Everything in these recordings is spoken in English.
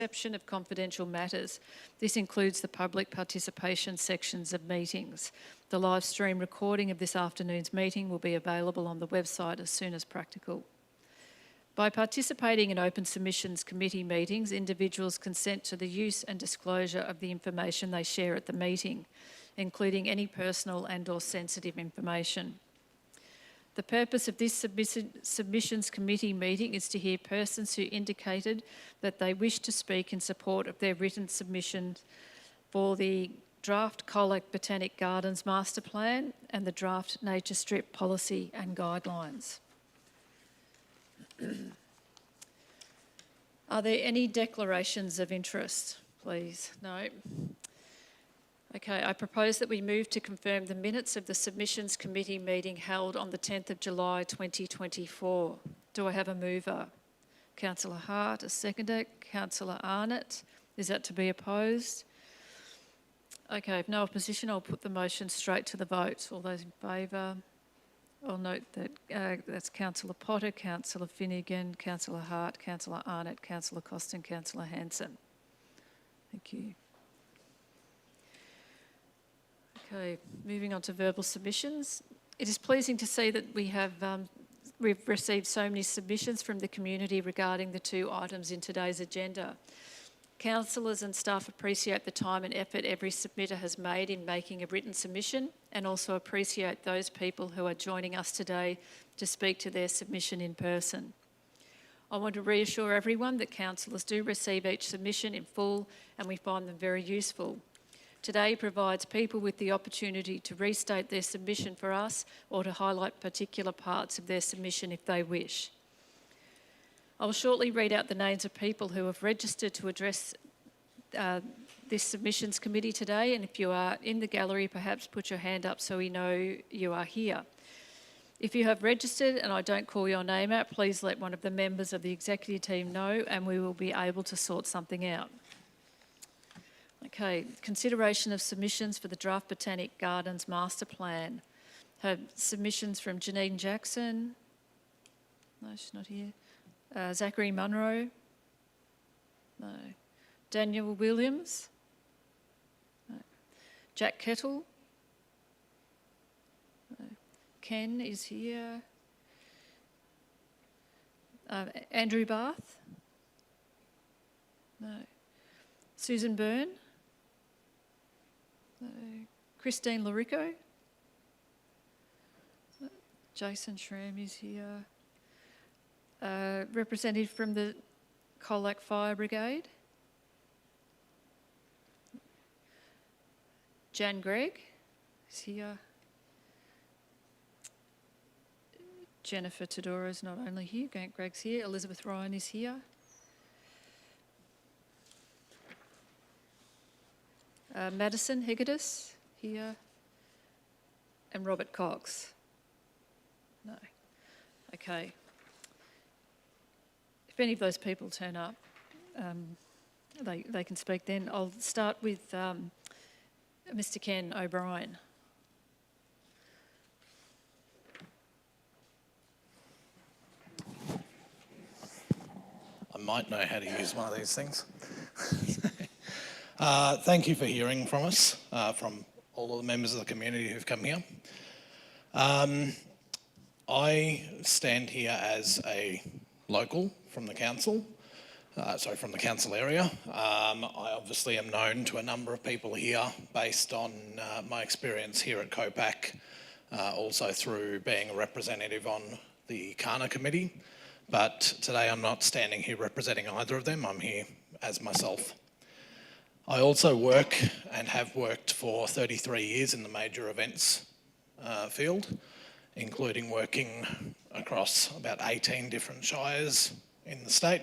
exception of confidential matters. This includes the public participation sections of meetings. The live stream recording of this afternoon's meeting will be available on the website as soon as practical. By participating in open submissions committee meetings, individuals consent to the use and disclosure of the information they share at the meeting, including any personal and/or sensitive information. The purpose of this submissions committee meeting is to hear persons who indicated that they wish to speak in support of their written submissions for the draft Colac Botanic Gardens Master Plan and the draft Nature Strip Policy and Guidelines. Are there any declarations of interest, please? No. Okay, I propose that we move to confirm the minutes of the Submissions Committee meeting held on the 10th of July 2024. Do I have a mover? Councillor Hart, a seconder. Councillor Arnott, is that to be opposed? Okay, if no opposition, I'll put the motion straight to the vote. All those in favour? I'll note that that's Councillor Potter, Councillor Finnegan, Councillor Hart, Councillor Arnott, Councillor Costin, Councillor Hanson. Thank you. Okay, moving on to verbal submissions. It is pleasing to see that we've received so many submissions from the community regarding the two items in today's agenda. Councillors and staff appreciate the time and effort every submitter has made in making a written submission, and also appreciate those people who are joining us today to speak to their submission in person. I want to reassure everyone that councillors do receive each submission in full, and we find them very useful. Today provides people with the opportunity to restate their submission for us or to highlight particular parts of their submission if they wish. I will shortly read out the names of people who have registered to address this submissions committee today, and if you are in the gallery, perhaps put your hand up so we know you are here. If you have registered and I don't call your name out, please let one of the members of the executive team know and we will be able to sort something out. Okay, consideration of submissions for the Draft Botanic Gardens Master Plan. Have submissions from Janine Jackson. No, she's not here. Zachary Munro. No. Daniel Williams. No. Jack Kettle. No. Ken is here. Andrew Barth. No. Susan Byrne. Christine Larico. Jason Schramm is here. Representative from the Colac Fire Brigade. Jan Gregg is here. Jennifer Tedora is not only here, Greg's here. Elizabeth Ryan is here. Madison Hegedus here, and Robert Cox. No. Okay. If any of those people turn up, they can speak then. I'll start with Mr. Ken O'Brien. I might know how to use one of these things. Thank you for hearing from us, from all of the members of the community who've come here. I stand here as a local from the council, from the council area. I obviously am known to a number of people here based on my experience here at COPAC, also through being a representative on the Kana committee. But today I'm not standing here representing either of them, I'm here as myself. I also work and have worked for 33 years in the major events field, including working across about 18 different shires in the state,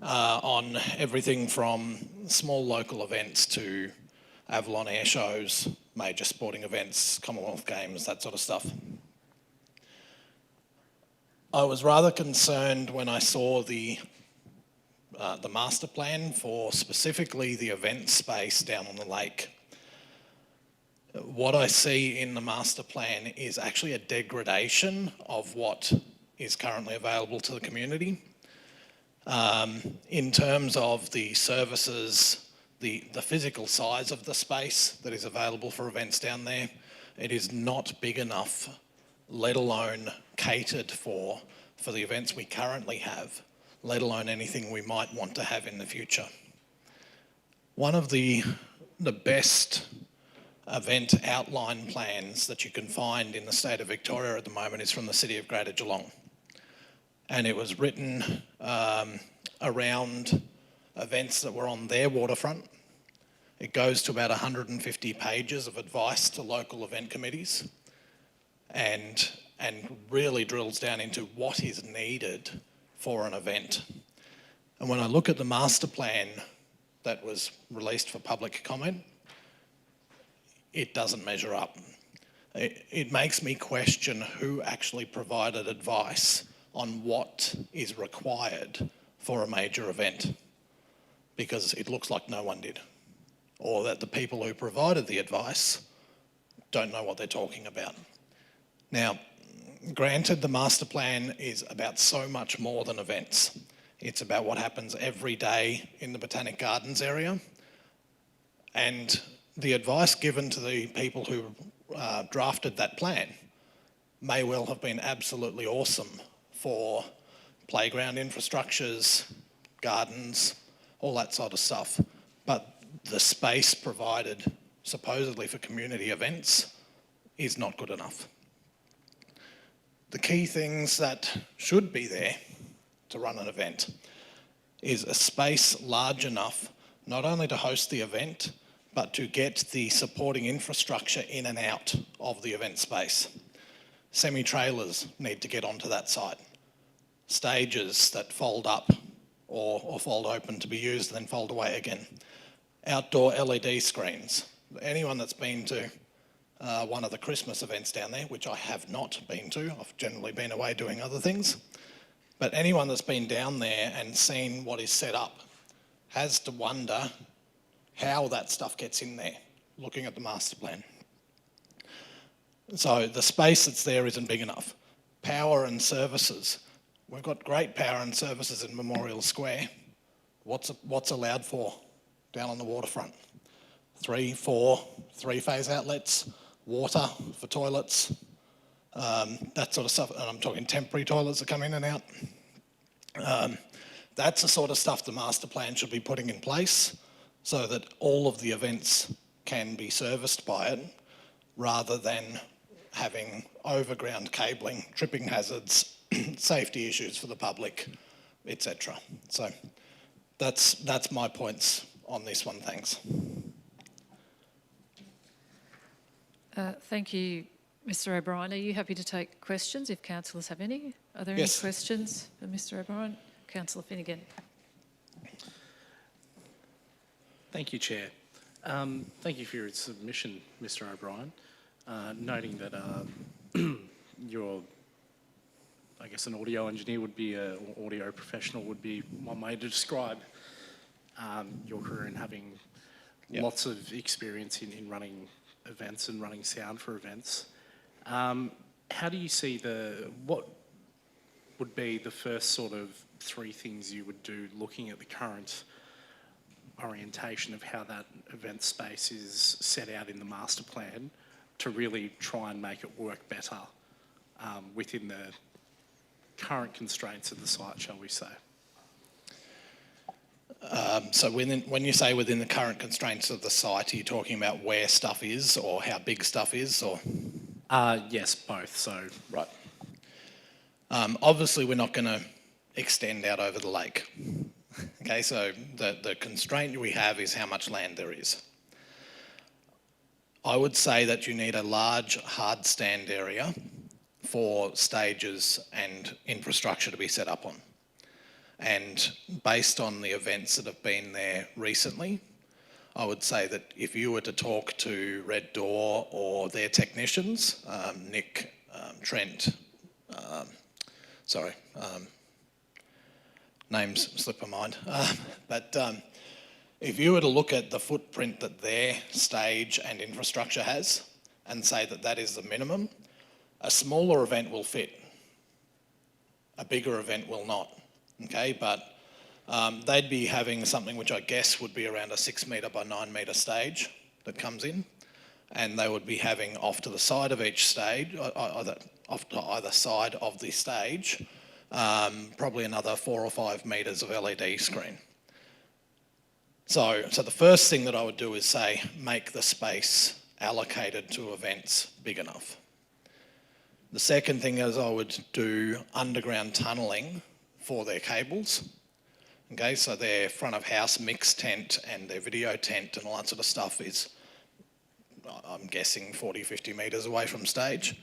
on everything from small local events to Avalon air shows, major sporting events, Commonwealth Games, that sort of stuff. I was rather concerned when I saw the master plan for specifically the event space down on the lake. What I see in the master plan is actually a degradation of what is currently available to the community. In terms of the services, the physical size of the space that is available for events down there, it is not big enough, let alone catered for the events we currently have, let alone anything we might want to have in the future. One of the best event outline plans that you can find in the state of Victoria at the moment is from the City of Greater Geelong. And it was written around events that were on their waterfront. It goes to about 150 pages of advice to local event committees and really drills down into what is needed for an event. And when I look at the master plan that was released for public comment, it doesn't measure up. It makes me question who actually provided advice on what is required for a major event, because it looks like no one did, or that the people who provided the advice don't know what they're talking about. Now, granted, the master plan is about so much more than events. It's about what happens every day in the Botanic Gardens area, and the advice given to the people who drafted that plan may well have been absolutely awesome for playground infrastructures, gardens, all that sort of stuff. But the space provided supposedly for community events is not good enough. The key things that should be there to run an event is a space large enough not only to host the event, but to get the supporting infrastructure in and out of the event space. Semi-trailers need to get onto that site. Stages that fold up or fold open to be used and then fold away again. Outdoor LED screens. Anyone that's been to one of the Christmas events down there, which I have not been to, I've generally been away doing other things, but anyone that's been down there and seen what is set up has to wonder how that stuff gets in there, looking at the master plan. So the space that's there isn't big enough. Power and services. We've got great power and services in Memorial Square. What's allowed for down on the waterfront? 3, 4, 3-phase outlets, water for toilets, that sort of stuff. And I'm talking temporary toilets that come in and out. That's the sort of stuff the master plan should be putting in place so that all of the events can be serviced by it, rather than having overground cabling, tripping hazards, safety issues for the public, etc. So that's my points on this one, thanks. Thank you, Mr O'Brien. Are you happy to take questions if councillors have any? Are there Yes. any questions for Mr O'Brien? Councillor Finnegan. Thank you, Chair. Thank you for your submission, Mr O'Brien. Noting that you're, I guess an audio engineer would be, or audio professional would be one way to describe your career in having lots of experience in running events and running sound for events. How do you see what would be the first sort of 3 things you would do looking at the current orientation of how that event space is set out in the master plan to really try and make it work better within the current constraints of the site, shall we say? So when you say within the current constraints of the site, are you talking about where stuff is or how big stuff is, or? Yes, both. So Right. Obviously, we're not going to extend out over the lake. Okay, so the constraint we have is how much land there is. I would say that you need a large hard stand area for stages and infrastructure to be set up on. And based on the events that have been there recently, I would say that if you were to talk to Red Door or their technicians, Nick, Trent, names slip my mind, but if you were to look at the footprint that their stage and infrastructure has and say that that is the minimum, a smaller event will fit, a bigger event will not. Okay, but They'd be having something which I guess would be around a 6 metre by 9 metre stage that comes in, and they would be having off to the side of each stage, off to either side of the stage, probably another 4 or 5 metres of LED screen. So the first thing that I would do is say, make the space allocated to events big enough. The second thing is I would do underground tunnelling for their cables. Okay, so their front of house mix tent and their video tent and all that sort of stuff is, I'm guessing, 40, 50 metres away from stage.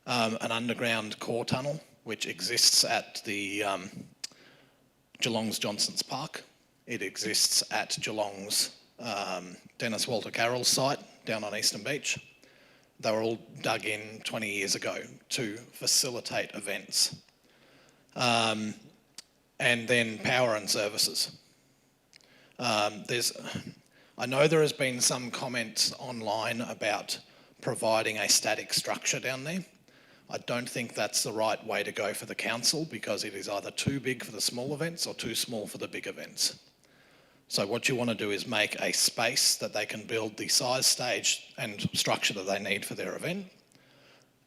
An underground core tunnel, which exists at the Geelong's Johnson's Park. It exists at Geelong's Dennis Walter Carroll's site down on Eastern Beach. They were all dug in 20 years ago to facilitate events. And then power and services. I know there has been some comments online about providing a static structure down there. I don't think that's the right way to go for the council, because it is either too big for the small events or too small for the big events. So what you want to do is make a space that they can build the size, stage and structure that they need for their event,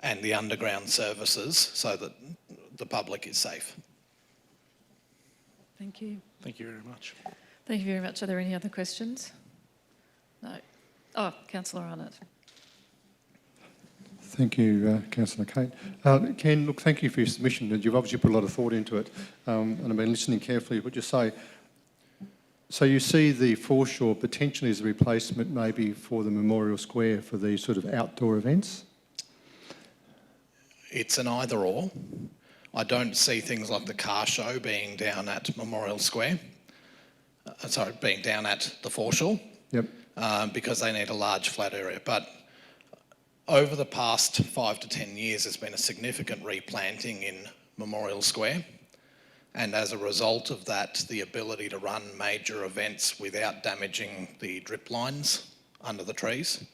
and the underground services so that the public is safe. Thank you. Thank you very much. Thank you very much. Are there any other questions? No. Oh, Councillor Arnott. Thank you, Councillor Kate. Ken, look, thank you for your submission. You've obviously put a lot of thought into it, and I've been listening carefully to what you say. So you see the foreshore potentially as a replacement maybe for the Memorial Square for these sort of outdoor events? It's an either or. I don't see things like the car show being down at Memorial Square. Being down at the foreshore. Yep. Because they need a large flat area. But over the past 5 to 10 years, there's been a significant replanting in Memorial Square. And as a result of that, the ability to run major events without damaging the drip lines under the trees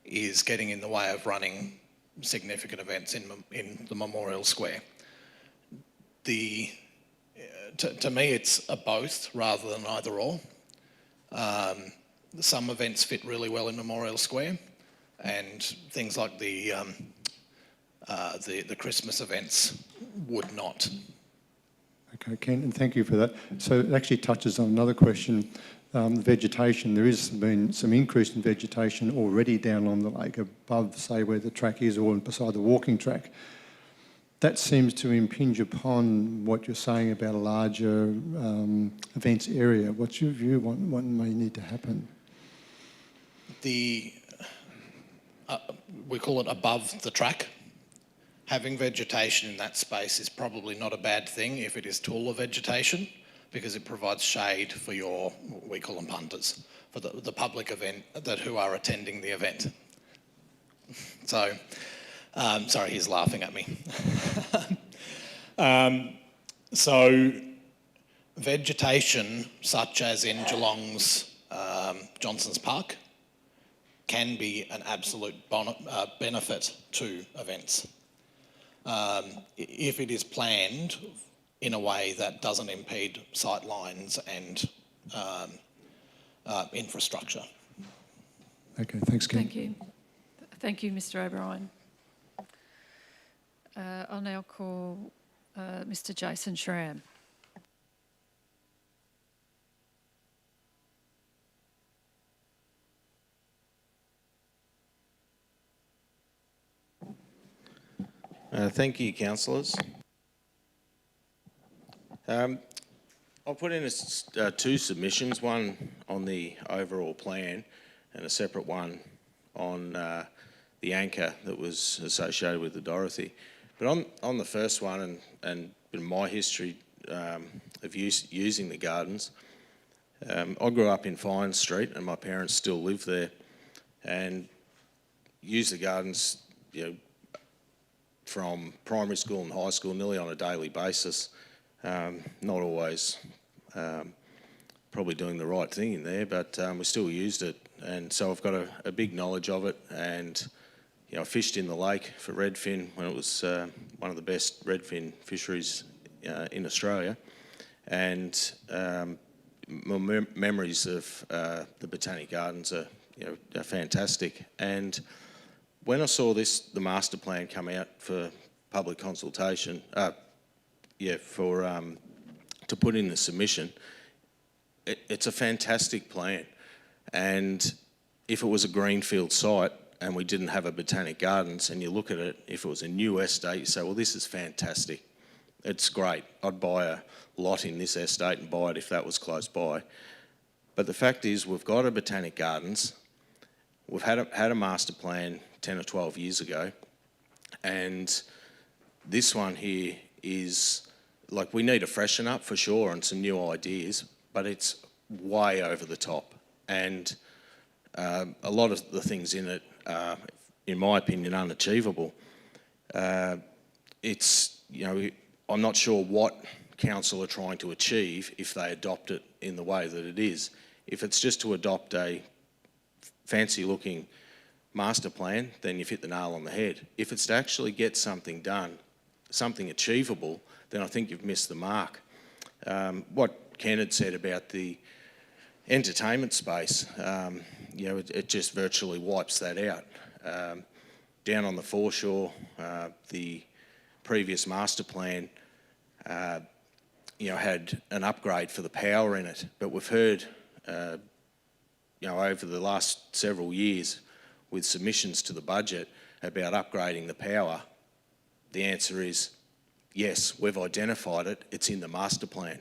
is getting in the way of running significant events in the Memorial Square. To me, it's a both rather than either or. Some events fit really well in Memorial Square, and things like the Christmas events would not. Okay, Ken, and thank you for that. So it actually touches on another question, vegetation. There has been some increase in vegetation already down on the lake above, say, where the track is, or beside the walking track. That seems to impinge upon what you're saying about a larger events area. What's your view on what may need to happen? We call it above the track. Having vegetation in that space is probably not a bad thing if it is taller vegetation, because it provides shade for your, we call them punters, for the public event who are attending the event. So, sorry, he's laughing at me. So, vegetation, such as in Geelong's Johnson's Park, can be an absolute benefit to events. If it is planned in a way that doesn't impede sight lines and infrastructure. Okay, thanks, Ken. Thank you. Thank you, Mr. O'Brien. I'll now call Mr. Jason Schramm. Thank you, councillors. I'll put in two submissions, one on the overall plan and a separate one on the anchor that was associated with the Dorothy. But on the first one, and in my history of using the gardens, I grew up in Fine Street and my parents still live there, and use the gardens, from primary school and high school nearly on a daily basis. Not always probably doing the right thing in there, but we still used it, and so I've got a big knowledge of it. And I fished in the lake for redfin when it was one of the best redfin fisheries in Australia, And my memories of the Botanic Gardens are, are fantastic. And when I saw the master plan come out for public consultation, to put in the submission, it's a fantastic plan. And if it was a greenfield site and we didn't have a Botanic Gardens, and you look at it, if it was a new estate, you say, well, this is fantastic. It's great. I'd buy a lot in this estate and buy it if that was close by. But the fact is, we've got a Botanic Gardens. We've had a master plan 10 or 12 years ago, and this one here is, like, we need a freshen up for sure and some new ideas, but it's way over the top. And a lot of the things in it are, in my opinion, unachievable. It's, I'm not sure what council are trying to achieve if they adopt it in the way that it is. If it's just to adopt a fancy-looking master plan, then you've hit the nail on the head. If it's to actually get something done, something achievable, then I think you've missed the mark. What Ken had said about the entertainment space, it just virtually wipes that out. Down on the foreshore, the previous master plan, had an upgrade for the power in it, but we've heard, over the last several years with submissions to the budget about upgrading the power. The answer is yes, we've identified it, it's in the master plan.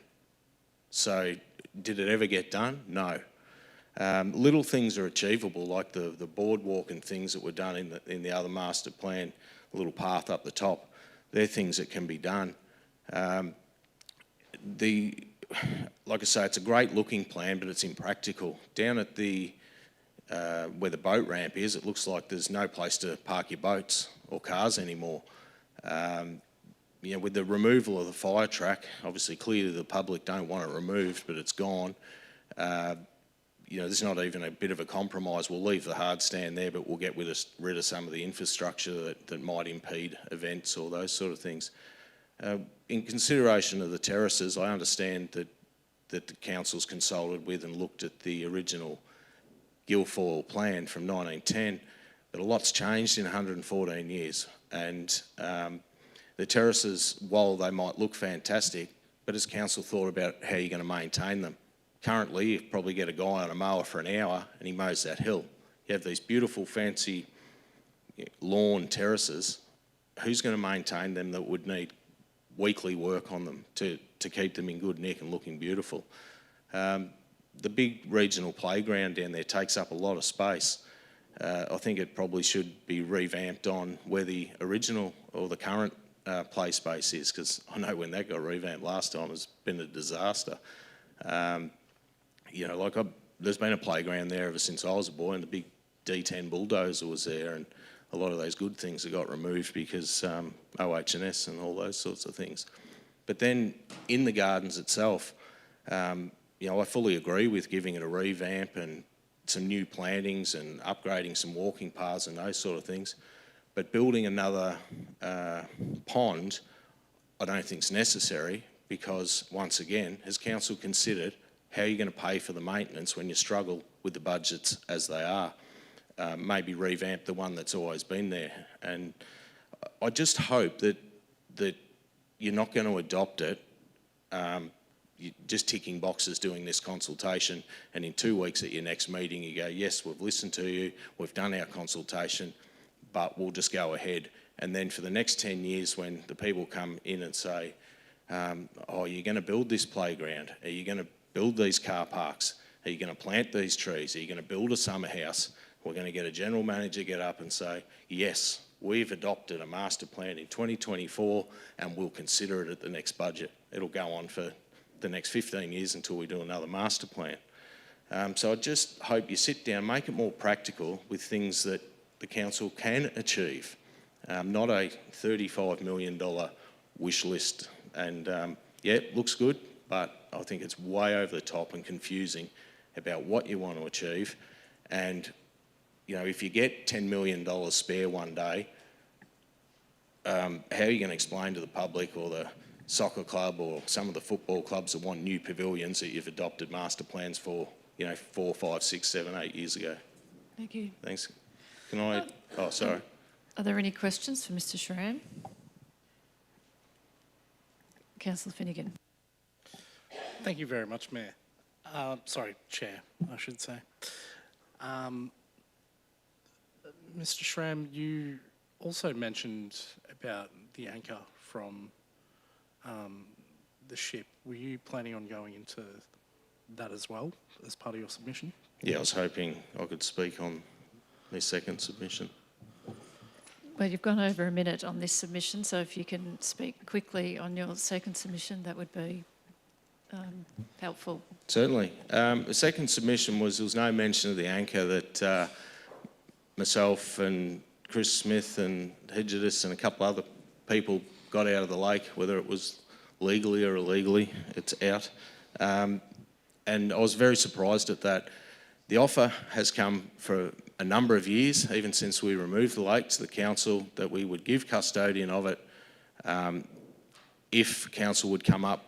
So did it ever get done? No. Little things are achievable, like the boardwalk and things that were done in the other master plan, a little path up the top. They're things that can be done. Like I say, it's a great looking plan, but it's impractical. Down at where the boat ramp is, it looks like there's no place to park your boats or cars anymore. With the removal of the fire track, obviously clearly the public don't want it removed, but it's gone. There's not even a bit of a compromise. We'll leave the hard stand there, but we'll get rid of some of the infrastructure that might impede events or those sort of things. In consideration of the terraces, I understand that the council's consulted with and looked at the original Guilfoyle plan from 1910, but a lot's changed in 114 years. And the terraces, while they might look fantastic, but has council thought about how you're going to maintain them? Currently, you probably get a guy on a mower for an hour and he mows that hill. You have these beautiful, fancy lawn terraces. Who's going to maintain them that would need weekly work on them to keep them in good nick and looking beautiful? The big regional playground down there takes up a lot of space. I think it probably should be revamped on where the original or the current play space is, because I know when that got revamped last time, it's been a disaster. There's been a playground there ever since I was a boy, and the big D10 bulldozer was there, and a lot of those good things that got removed because OH&S and all those sorts of things. But then in the gardens itself, I fully agree with giving it a revamp and some new plantings and upgrading some walking paths and those sort of things. But building another pond, I don't think is necessary, because once again, has council considered how are you going to pay for the maintenance when you struggle with the budgets as they are? Maybe revamp the one that's always been there. And I just hope that you're not going to adopt it, you're just ticking boxes doing this consultation, and in 2 weeks at your next meeting you go, yes, we've listened to you, we've done our consultation, but we'll just go ahead. And then for the next 10 years, when the people come in and say, you're going to build this playground, are you going to build these car parks, are you going to plant these trees, are you going to build a summer house? We're going to get a general manager get up and say, yes, we've adopted a master plan in 2024 and we'll consider it at the next budget. It'll go on for the next 15 years until we do another master plan. So I just hope you sit down, make it more practical with things that the council can achieve, not a $35 million wish list. And it looks good, but I think it's way over the top and confusing about what you want to achieve. And if you get $10 million spare one day, how are you going to explain to the public or the soccer club or some of the football clubs that want new pavilions that you've adopted master plans for, 4, 5, 6, 7, 8 years ago. Thank you. Thanks. Can I? Oh, sorry. Are there any questions for Mr Schramm? Councillor Finnegan. Thank you very much, Mayor. Sorry, Chair, I should say. Mr Schramm, you also mentioned about the anchor from the ship. Were you planning on going into that as well as part of your submission? Yeah, I was hoping I could speak on my second submission. Well, you've gone over a minute on this submission, so if you can speak quickly on your second submission, that would be helpful. Certainly. The second submission was there was no mention of the anchor that myself and Chris Smith and Hedgedus and a couple other people got out of the lake, whether it was legally or illegally, it's out. And I was very surprised at that. The offer has come for a number of years, even since we removed the lake, to the council that we would give custodian of it if council would come up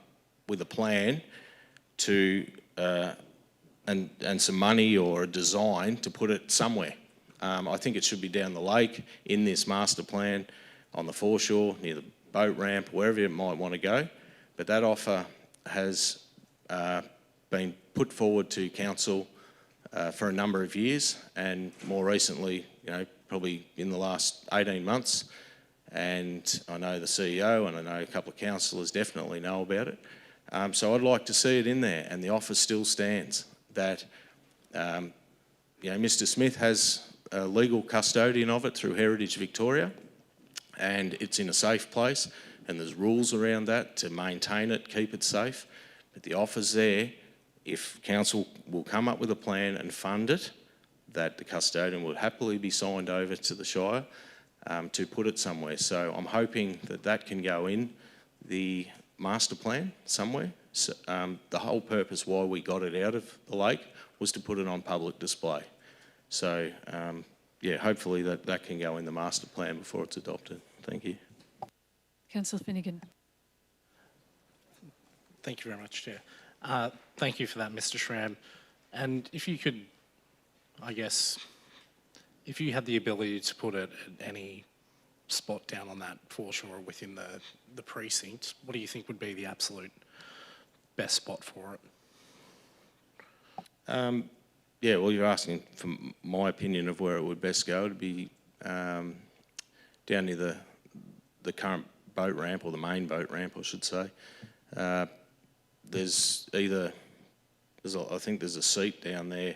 with a plan to and some money or a design to put it somewhere. I think it should be down the lake in this master plan, on the foreshore, near the boat ramp, wherever it might want to go. But that offer has been put forward to council for a number of years, and more recently, probably in the last 18 months. And I know the CEO and I know a couple of councillors definitely know about it. So I'd like to see it in there, and the offer still stands that Mr Smith has a legal custodian of it through Heritage Victoria, and it's in a safe place, and there's rules around that to maintain it, keep it safe. But the offer's there. If council will come up with a plan and fund it, that the custodian will happily be signed over to the Shire to put it somewhere. So I'm hoping that that can go in the master plan somewhere. So, the whole purpose why we got it out of the lake was to put it on public display. So, hopefully that can go in the master plan before it's adopted. Thank you. Councillor Finnegan. Thank you very much, Chair. Thank you for that, Mr Schramm. And if you could, I guess, if you had the ability to put it at any spot down on that foreshore within the precinct, what do you think would be the absolute best spot for it? Well, you're asking for my opinion of where it would best go. It'd be down near the current boat ramp, or the main boat ramp, I should say. I think there's a seat down there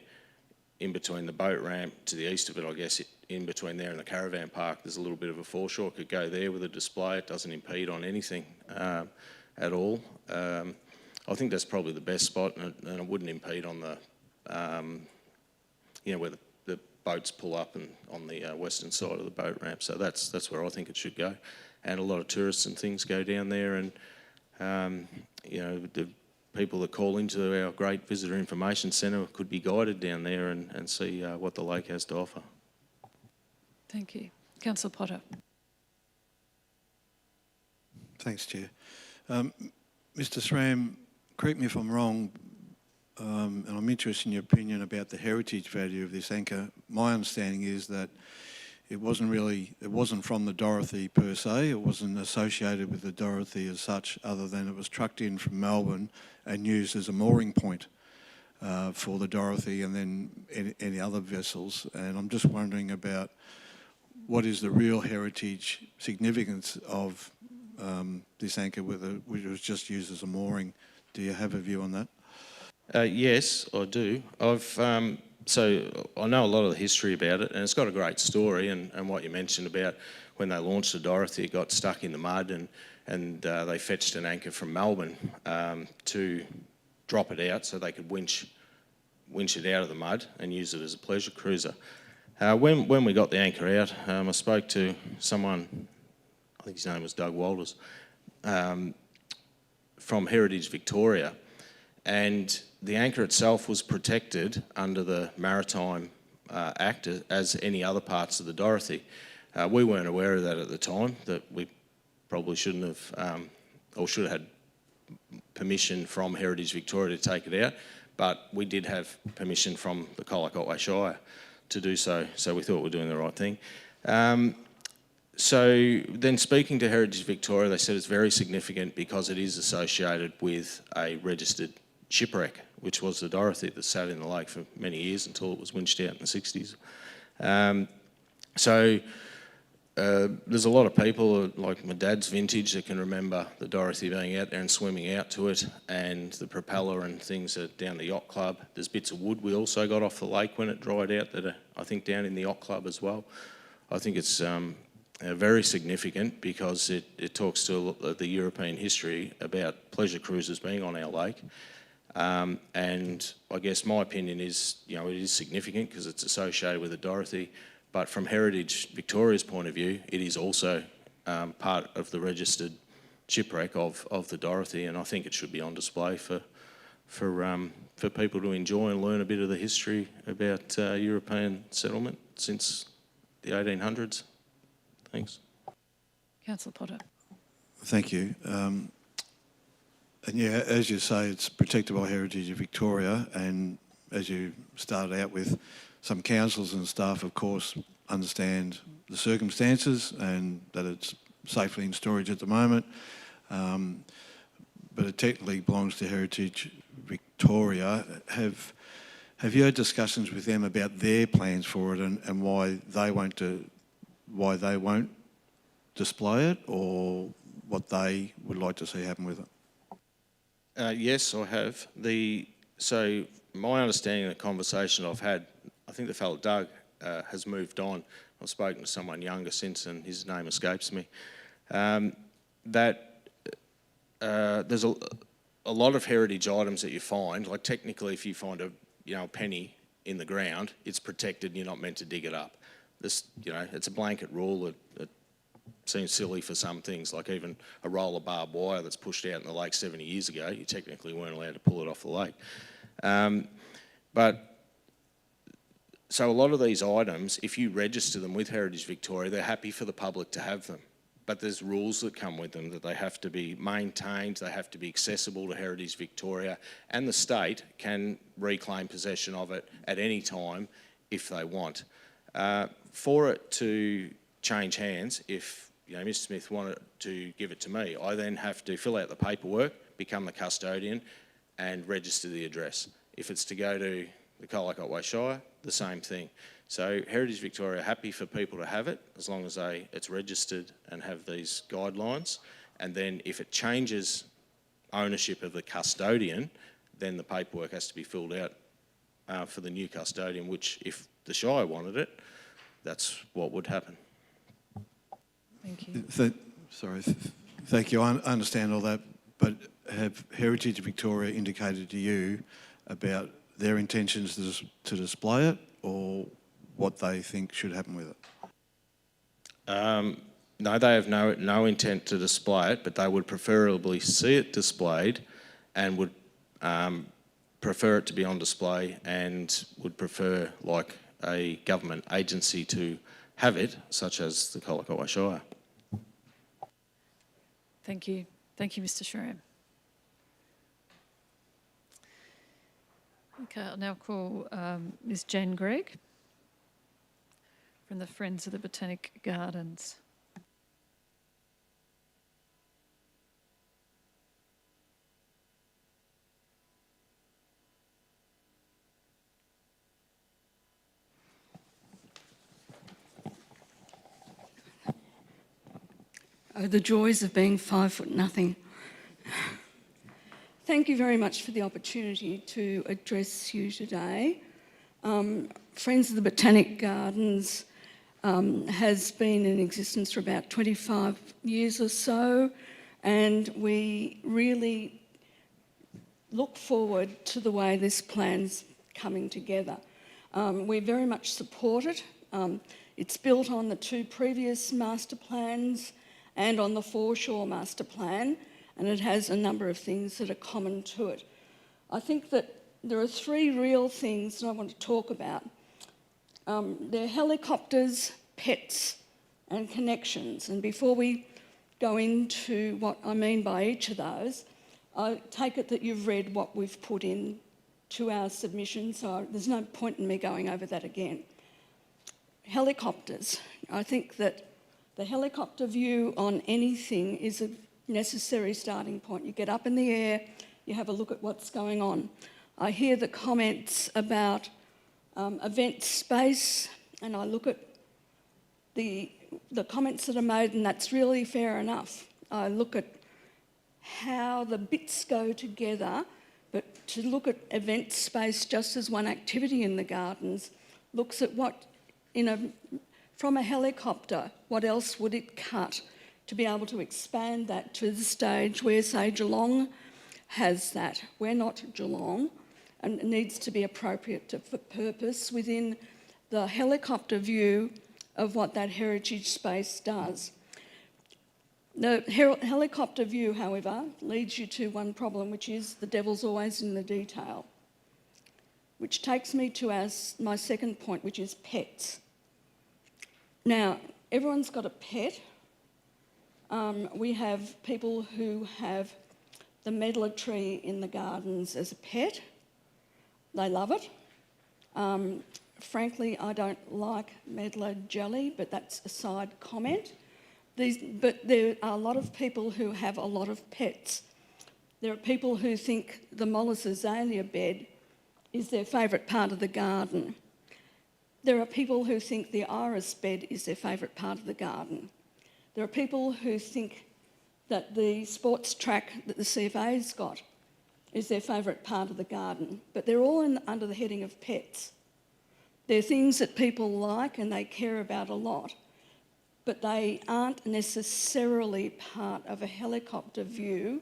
in between the boat ramp to the east of it, I guess, in between there and the caravan park. There's a little bit of a foreshore. It could go there with a display. It doesn't impede on anything at all. I think that's probably the best spot, and it wouldn't impede on the, where the boats pull up and on the western side of the boat ramp. So that's where I think it should go. And a lot of tourists and things go down there, and the people that call into our great visitor information centre could be guided down there and see what the lake has to offer. Thank you. Councillor Potter. Thanks, Chair. Mr Schramm, correct me if I'm wrong, and I'm interested in your opinion about the heritage value of this anchor. My understanding is that it wasn't from the Dorothy per se, it wasn't associated with the Dorothy as such, other than it was trucked in from Melbourne and used as a mooring point for the Dorothy and then any other vessels. And I'm just wondering about what is the real heritage significance of this anchor, which was just used as a mooring. Do you have a view on that? Yes, I do. So I know a lot of the history about it, and it's got a great story, and what you mentioned about when they launched the Dorothy, it got stuck in the mud, and they fetched an anchor from Melbourne to drop it out so they could winch it out of the mud and use it as a pleasure cruiser. When we got the anchor out, I spoke to someone, I think his name was Doug Walters, from Heritage Victoria, and the anchor itself was protected under the Maritime Act as any other parts of the Dorothy. We weren't aware of that at the time, that we probably shouldn't have or should have had permission from Heritage Victoria to take it out, but we did have permission from the Colac Otway Shire to do so, so we thought we were doing the right thing. So then speaking to Heritage Victoria, they said it's very significant because it is associated with a registered shipwreck, which was the Dorothy that sat in the lake for many years until it was winched out in the 60s. There's a lot of people, like my dad's vintage, that can remember the Dorothy being out there and swimming out to it, and the propeller and things are down the yacht club. There's bits of wood we also got off the lake when it dried out that are, I think, down in the yacht club as well. I think it's very significant because it talks to the European history about pleasure cruises being on our lake. And I guess my opinion is, it is significant because it's associated with the Dorothy, but from Heritage Victoria's point of view, it is also part of the registered shipwreck of the Dorothy, and I think it should be on display for people to enjoy and learn a bit of the history about European settlement since the 1800s. Thanks. Councillor Potter. Thank you. And yeah, as you say, it's protected by Heritage of Victoria, and as you started out with, some councils and staff, of course, understand the circumstances and that it's safely in storage at the moment, but it technically belongs to Heritage Victoria. Have you had discussions with them about their plans for it and why they won't display it, or what they would like to see happen with it? Yes, I have. So my understanding of the conversation I've had, I think the fellow Doug has moved on. I've spoken to someone younger since, and his name escapes me. There's a lot of heritage items that you find. Like technically, if you find a penny in the ground, it's protected. And you're not meant to dig it up. This, it's a blanket rule that seems silly for some things, like even a roll of barbed wire that's pushed out in the lake 70 years ago. You technically weren't allowed to pull it off the lake. So a lot of these items, if you register them with Heritage Victoria, they're happy for the public to have them. But there's rules that come with them, that they have to be maintained, they have to be accessible to Heritage Victoria, and the state can reclaim possession of it at any time if they want. For it to change hands, if Mr. Smith wanted to give it to me, I then have to fill out the paperwork, become the custodian, and register the address. If it's to go to the Colac Otway Shire, the same thing. So Heritage Victoria are happy for people to have it as long as it's registered and have these guidelines. And then if it changes ownership of the custodian, then the paperwork has to be filled out for the new custodian, which if the Shire wanted it, that's what would happen. Thank you. Thank you. I understand all that, but have Heritage Victoria indicated to you about their intentions to display it, or what they think should happen with it? No, they have no intent to display it, but they would preferably see it displayed and would prefer it to be on display, and would prefer like a government agency to have it, such as the Colac Otway Shire. Thank you. Thank you, Mr. Schramm. Okay, I'll now call Ms. Jen Gregg from the Friends of the Botanic Gardens. Oh, the joys of being 5'0". Thank you very much for the opportunity to address you today. Friends of the Botanic Gardens has been in existence for about 25 years or so, and we really look forward to the way this plan's coming together. We very much support it. It's built on the two previous master plans and on the foreshore master plan, and it has a number of things that are common to it. I think that there are three real things that I want to talk about. They're helicopters, pets, and connections. And before we go into what I mean by each of those, I take it that you've read what we've put in to our submission, so there's no point in me going over that again. Helicopters. I think that the helicopter view on anything is a necessary starting point. You get up in the air, you have a look at what's going on. I hear the comments about event space, and I look at the comments that are made, and that's really fair enough. I look at how the bits go together, but to look at event space just as one activity in the gardens looks at what, from a helicopter, what else would it cut to be able to expand that to the stage where, say, Geelong has that. We're not Geelong, and it needs to be appropriate for purpose within the helicopter view of what that heritage space does. The helicopter view, however, leads you to one problem, which is the devil's always in the detail, which takes me to my second point, which is pets. Now, everyone's got a pet. We have people who have the medlar tree in the gardens as a pet. They love it. Frankly, I don't like medlar jelly, but that's a side comment. But there are a lot of people who have a lot of pets. There are people who think the Mollis azalea bed is their favourite part of the garden. There are people who think the iris bed is their favourite part of the garden. There are people who think that the sports track that the CFA's got is their favourite part of the garden, but they're all under the heading of pets. They're things that people like and they care about a lot, but they aren't necessarily part of a helicopter view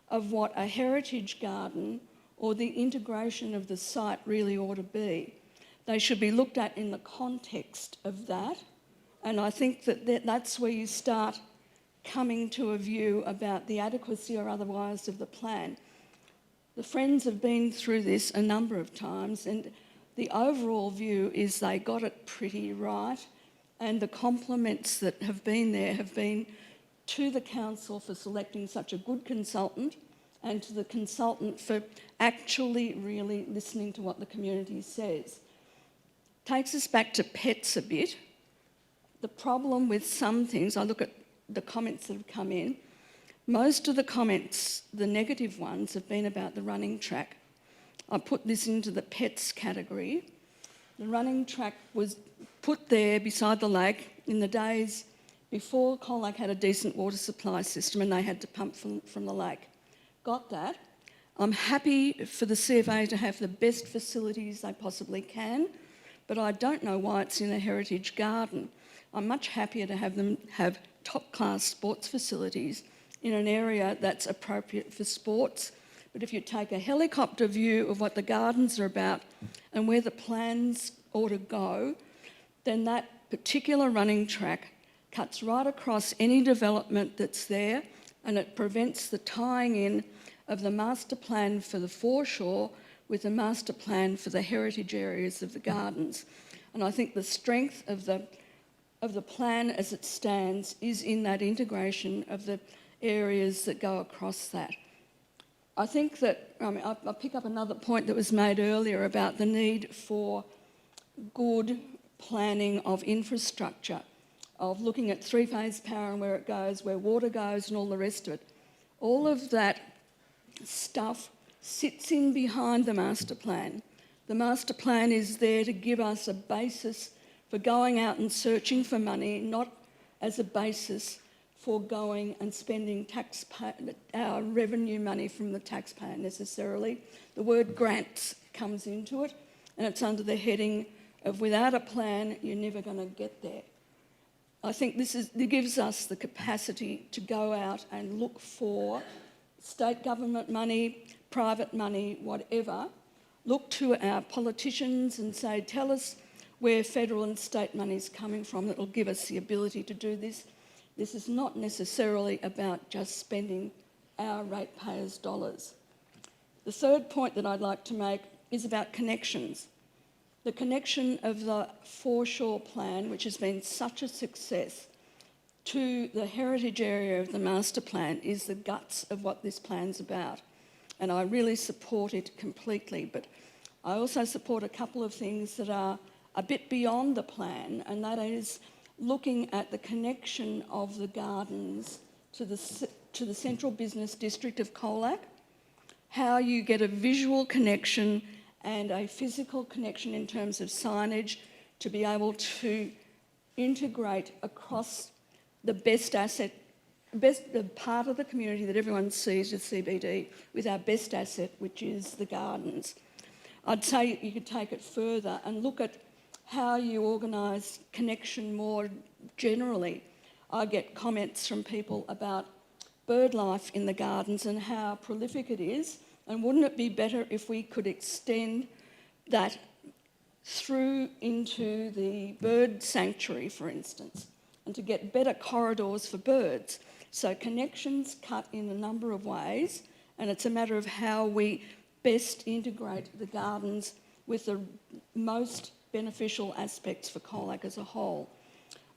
of what a heritage garden or the integration of the site really ought to be. They should be looked at in the context of that, and I think that's where you start coming to a view about the adequacy or otherwise of the plan. The Friends have been through this a number of times, and the overall view is they got it pretty right, and the compliments that have been there have been to the council for selecting such a good consultant and to the consultant for actually really listening to what the community says. Takes us back to pets a bit. The problem with some things, I look at the comments that have come in, most of the comments, the negative ones, have been about the running track. I put this into the pets category. The running track was put there beside the lake in the days before Colac had a decent water supply system and they had to pump from the lake. Got that. I'm happy for the CFA to have the best facilities they possibly can, but I don't know why it's in a heritage garden. I'm much happier to have them have top-class sports facilities in an area that's appropriate for sports. But if you take a helicopter view of what the gardens are about and where the plans ought to go, then that particular running track cuts right across any development that's there, and it prevents the tying in of the master plan for the foreshore with the master plan for the heritage areas of the gardens. And I think the strength of the plan as it stands is in that integration of the areas that go across that. I think that, I'll pick up another point that was made earlier about the need for good planning of infrastructure, of looking at three-phase power and where it goes, where water goes and all the rest of it. All of that stuff sits in behind the master plan. The master plan is there to give us a basis for going out and searching for money, not as a basis for going and spending our revenue money from the taxpayer necessarily. The word grants comes into it, and it's under the heading of without a plan, you're never going to get there. I think it gives us the capacity to go out and look for state government money, private money, whatever. Look to our politicians and say, tell us where federal and state money is coming from that will give us the ability to do this. This is not necessarily about just spending our ratepayers' dollars. The third point that I'd like to make is about connections. The connection of the foreshore plan, which has been such a success, to the heritage area of the master plan is the guts of what this plan's about. And I really support it completely, but I also support a couple of things that are a bit beyond the plan, and that is looking at the connection of the gardens to the central business district of Colac, how you get a visual connection and a physical connection in terms of signage to be able to integrate across the the part of the community that everyone sees as CBD with our best asset, which is the gardens. I'd say you could take it further and look at how you organise connection more generally. I get comments from people about bird life in the gardens and how prolific it is, and wouldn't it be better if we could extend that through into the bird sanctuary, for instance, and to get better corridors for birds. So connections cut in a number of ways, and it's a matter of how we best integrate the gardens with the most beneficial aspects for Colac as a whole.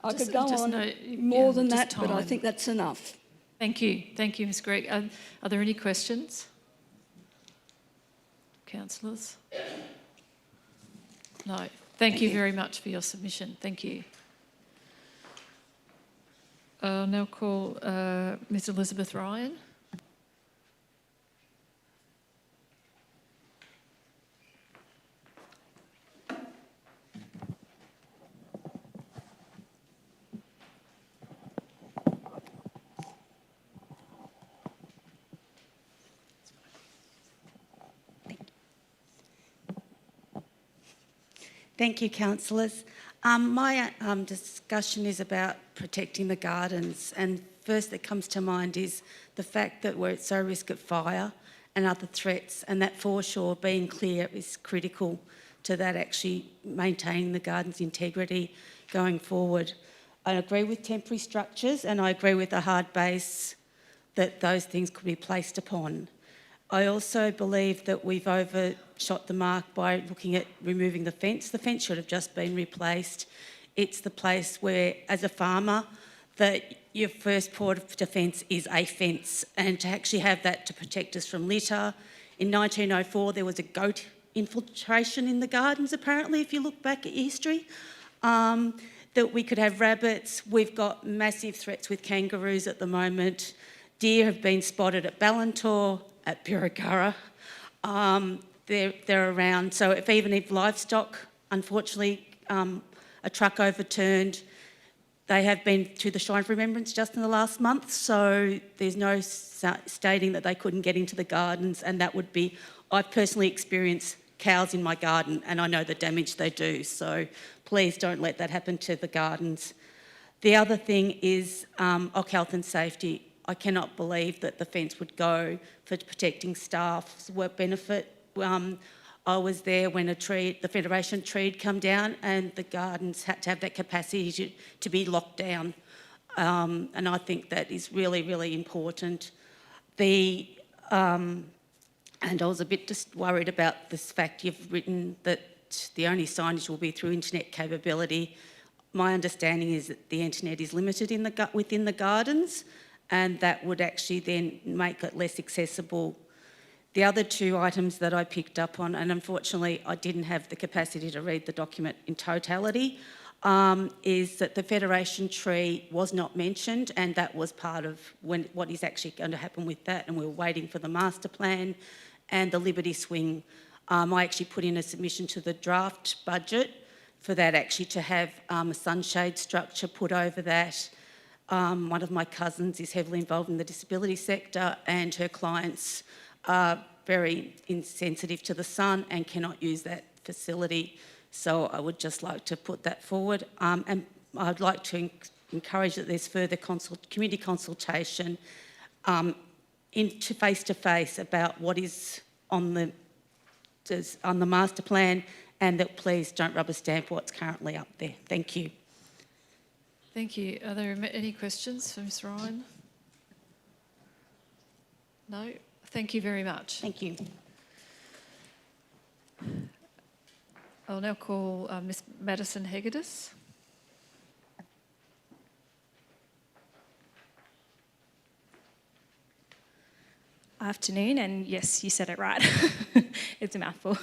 I could go on more than that, but I think that's enough. Thank you, Ms Gregg. Are there any questions? Councillors? No. Thank you very much for your submission. Thank you. I'll now call Ms Elizabeth Ryan. Thank you, councillors. My discussion is about protecting the gardens, and first that comes to mind is the fact that we're at so risk of fire and other threats, and that foreshore being clear is critical to that actually maintaining the garden's integrity going forward. I agree with temporary structures, and I agree with the hard base that those things could be placed upon. I also believe that we've overshot the mark by looking at removing the fence. The fence should have just been replaced. It's the place where, as a farmer, that your first port of defence is a fence, and to actually have that to protect us from litter. In 1904, there was a goat infiltration in the gardens, apparently, if you look back at history. That we could have rabbits. We've got massive threats with kangaroos at the moment. Deer have been spotted at Ballantor, at Birregurra. They're around. So if livestock, unfortunately, a truck overturned, they have been to the Shrine of Remembrance just in the last month, so there's no stating that they couldn't get into the gardens, and that would be, I've personally experienced cows in my garden and I know the damage they do, so please don't let that happen to the gardens. The other thing is health and safety. I cannot believe that the fence would go for protecting staff's work benefit. I was there when the Federation tree had come down and the gardens had to have that capacity to be locked down. And I think that is really, really important. And I was a bit just worried about this fact you've written that the only signage will be through internet capability. My understanding is that the internet is limited within the gardens, and that would actually then make it less accessible. The other two items that I picked up on, and unfortunately I didn't have the capacity to read the document in totality, is that the Federation tree was not mentioned, and that was part of what is actually going to happen with that, and we're waiting for the master plan and the Liberty Swing. I actually put in a submission to the draft budget for that actually to have a sunshade structure put over that. One of my cousins is heavily involved in the disability sector, and her clients are very insensitive to the sun and cannot use that facility. So I would just like to put that forward. And I'd like to encourage that there's further community consultation into face-to-face about what is on the master plan, and that please don't rubber stamp what's currently up there. Thank you. Thank you. Are there any questions for Ms Ryan? No? Thank you very much. Thank you. I'll now call Ms Madison Hegedus. afternoon, and yes, you said it right. It's a mouthful.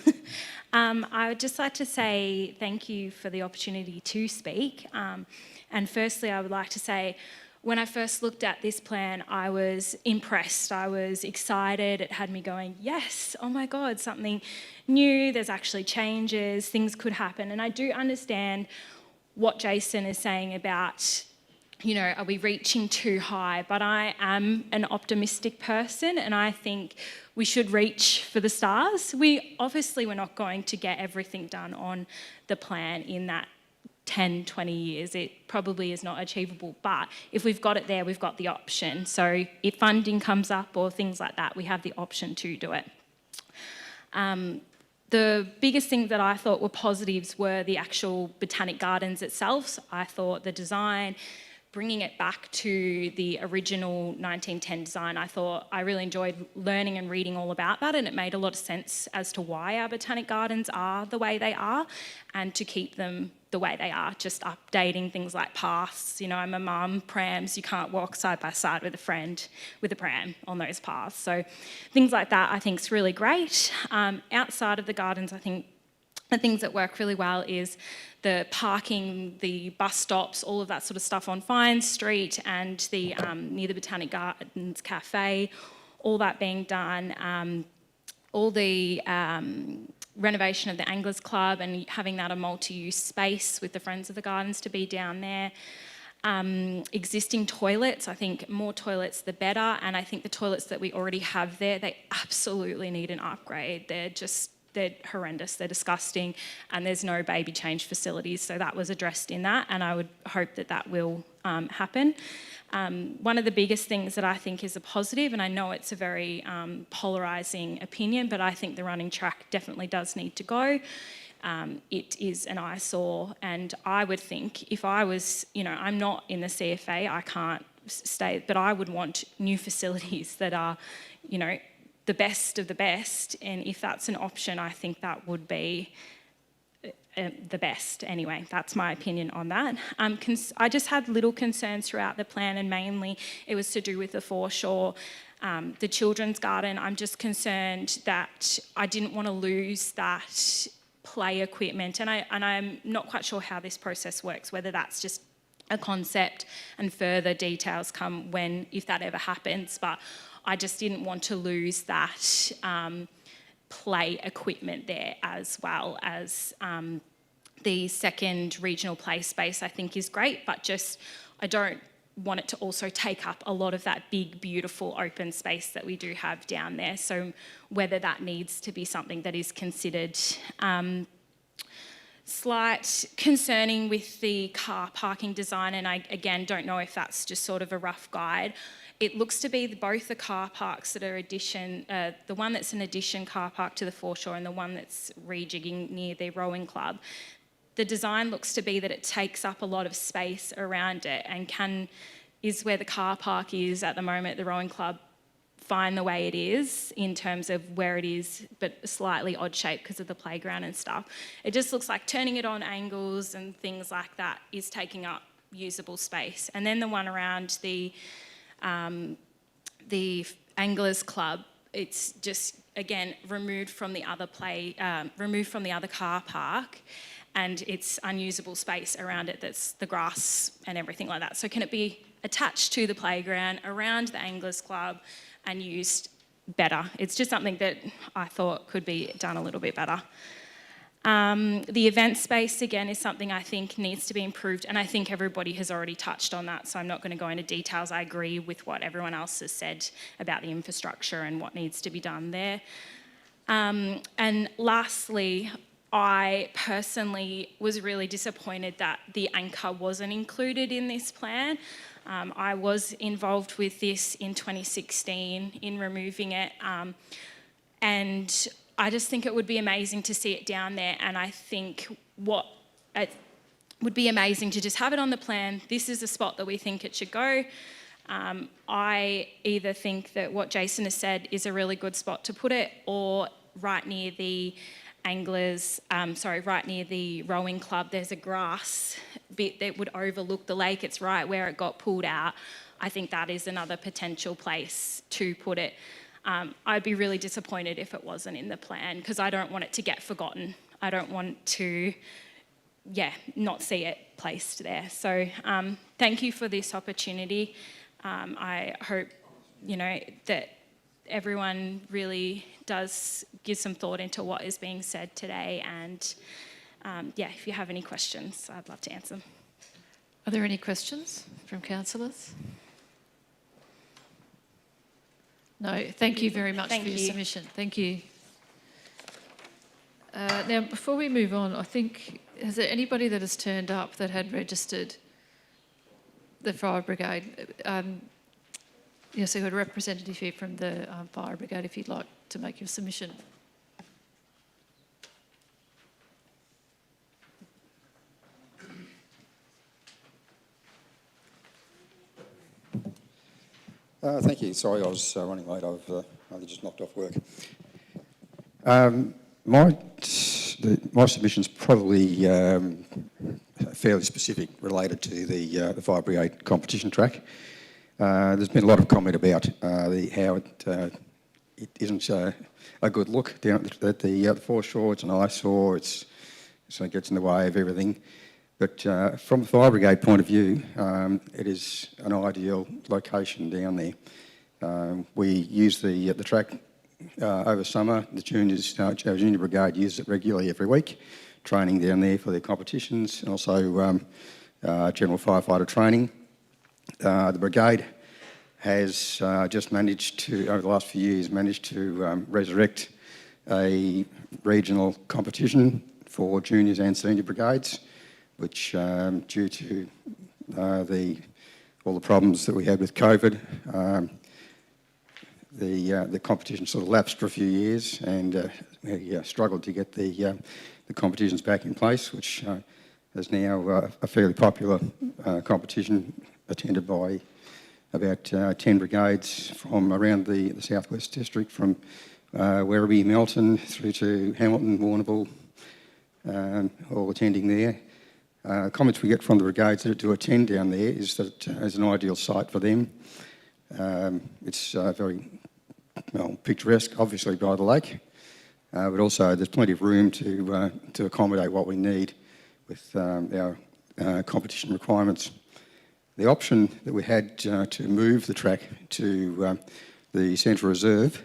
I would just like to say thank you for the opportunity to speak. And firstly, I would like to say, when I first looked at this plan, I was impressed. I was excited. It had me going, yes, oh my God, something new. There's actually changes. Things could happen. And I do understand what Jason is saying about, you know, are we reaching too high? But I am an optimistic person, and I think we should reach for the stars. We're not going to get everything done on the plan in that 10, 20 years. It probably is not achievable, but if we've got it there, we've got the option. So if funding comes up or things like that, we have the option to do it. The biggest thing that I thought were positives were the actual Botanic Gardens itself. So I thought the design, bringing it back to the original 1910 design, I really enjoyed learning and reading all about that, and it made a lot of sense as to why our Botanic Gardens are the way they are and to keep them the way they are, just updating things like paths. You know, I'm a mum, prams, you can't walk side by side with a friend with a pram on those paths. So things like that I think is really great. Outside of the gardens, I think the things that work really well is the parking, the bus stops, all of that sort of stuff on Fine Street and the near the Botanic Gardens Cafe, all that being done. All the renovation of the Anglers Club and having that a multi-use space with the Friends of the Gardens to be down there. Existing toilets, I think more toilets the better, and I think the toilets that we already have there, they absolutely need an upgrade. They're horrendous, they're disgusting, and there's no baby change facilities, so that was addressed in that, and I would hope that that will happen. One of the biggest things that I think is a positive, and I know it's a very polarising opinion, but I think the running track definitely does need to go. It is an eyesore, and I would think if I was, you know, I'm not in the CFA, I can't stay, but I would want new facilities that are, you know, the best of the best, and if that's an option, I think that would be the best. Anyway, that's my opinion on that. I just had little concerns throughout the plan, and mainly it was to do with the foreshore, the children's garden. I'm just concerned that I didn't want to lose that play equipment, and I'm not quite sure how this process works, whether that's just a concept and further details come if that ever happens, but I just didn't want to lose that play equipment there, as well as the second regional play space I think is great, but just I don't want it to also take up a lot of that big, beautiful open space that we do have down there. So whether that needs to be something that is considered. Slight concerning with the car parking design, and I again don't know if that's just sort of a rough guide. It looks to be both the car parks that are the one that's an addition car park to the foreshore and the one that's rejigging near the rowing club. The design looks to be that it takes up a lot of space around it and is where the car park is at the moment, the rowing club, fine the way it is in terms of where it is, but slightly odd shape because of the playground and stuff. It just looks like turning it on angles and things like that is taking up usable space. And then the one around the Anglers Club, it's just again removed from the other car park, and it's unusable space around it. That's the grass and everything like that. So can it be attached to the playground around the Anglers Club and used better? It's just something that I thought could be done a little bit better. The event space, again, is something I think needs to be improved, and I think everybody has already touched on that, so I'm not going to go into details. I agree with what everyone else has said about the infrastructure and what needs to be done there. And lastly, I personally was really disappointed that the anchor wasn't included in this plan. I was involved with this in 2016 in removing it, and I just think it would be amazing to see it down there, and I think it would be amazing to just have it on the plan. This is the spot that we think it should go. I either think that what Jason has said is a really good spot to put it, or right near the right near the rowing club, there's a grass bit that would overlook the lake. It's right where it got pulled out. I think that is another potential place to put it. I'd be really disappointed if it wasn't in the plan, because I don't want it to get forgotten. I don't want to, not see it placed there. So thank you for this opportunity. I hope, that everyone really does give some thought into what is being said today. And if you have any questions, I'd love to answer them. Are there any questions from councillors? No, thank you very much for your submission. Thank you. Now, before we move on, I think, is there anybody that has turned up that had registered the fire brigade? Yes, we got a representative here from the fire brigade if you'd like to make your submission. Thank you. Sorry, I was running late. I've only just knocked off work. My submission's probably fairly specific, related to the fire brigade competition track. There's been a lot of comment about how it isn't a good look down at the foreshore. It's an eyesore. It gets in the way of everything. But from the fire brigade point of view, it is an ideal location down there. We use the track over summer. The our junior brigade uses it regularly every week, training down there for their competitions, and also general firefighter training. The brigade has just managed to, over the last few years, resurrect a regional competition for juniors and senior brigades, which, due to all the problems that we had with COVID, the competition sort of lapsed for a few years, and we struggled to get the competitions back in place, which is now a fairly popular competition attended by about 10 brigades from around the southwest district, from Werribee, Melton, through to Hamilton, Warrnambool, all attending there. Comments we get from the brigades that do attend down there is that it's an ideal site for them. It's very picturesque, obviously, by the lake, but also there's plenty of room to accommodate what we need with our competition requirements. The option that we had to move the track to the Central Reserve,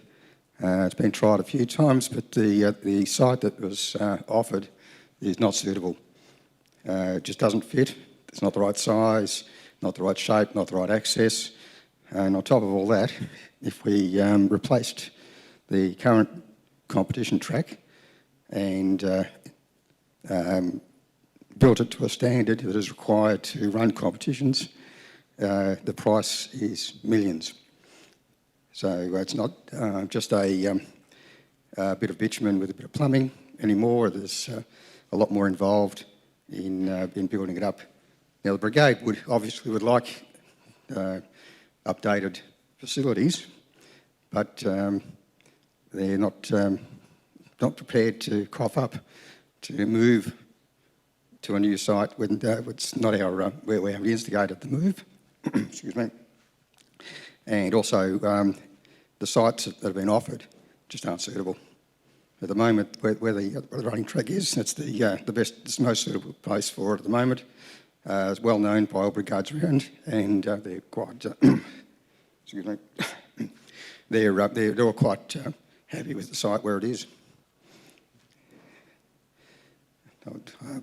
it's been tried a few times, but the site that was offered is not suitable. It just doesn't fit. It's not the right size, not the right shape, not the right access. And on top of all that, if we replaced the current competition track and built it to a standard that is required to run competitions, the price is millions. So it's not just a bit of bitumen with a bit of plumbing anymore. There's a lot more involved in building it up. Now, the brigade would like updated facilities, but they're not prepared to cough up to move to a new site when it's not where we have instigated the move. Excuse me. And also, the sites that have been offered just aren't suitable. At the moment, where the running track is, it's the best, it's the most suitable place for it at the moment. It's well known by all brigades around, and they're quite, excuse me, they're all quite happy with the site where it is.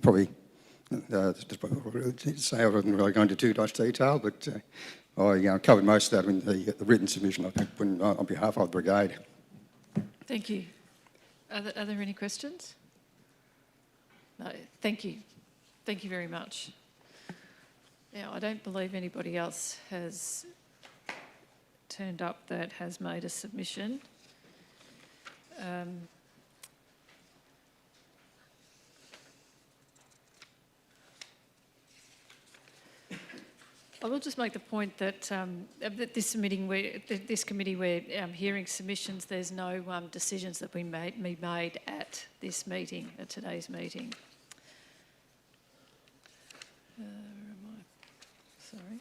Probably to say I wasn't really going into too much detail, but I covered most of that in the written submission I think on behalf of the brigade. Thank you. Are there any questions? No, thank you. Thank you very much. Now, I don't believe anybody else has turned up that has made a submission. I will just make the point that at this committee we're hearing submissions. There's no decisions that we be made at this meeting, at today's meeting. Where am I? Sorry.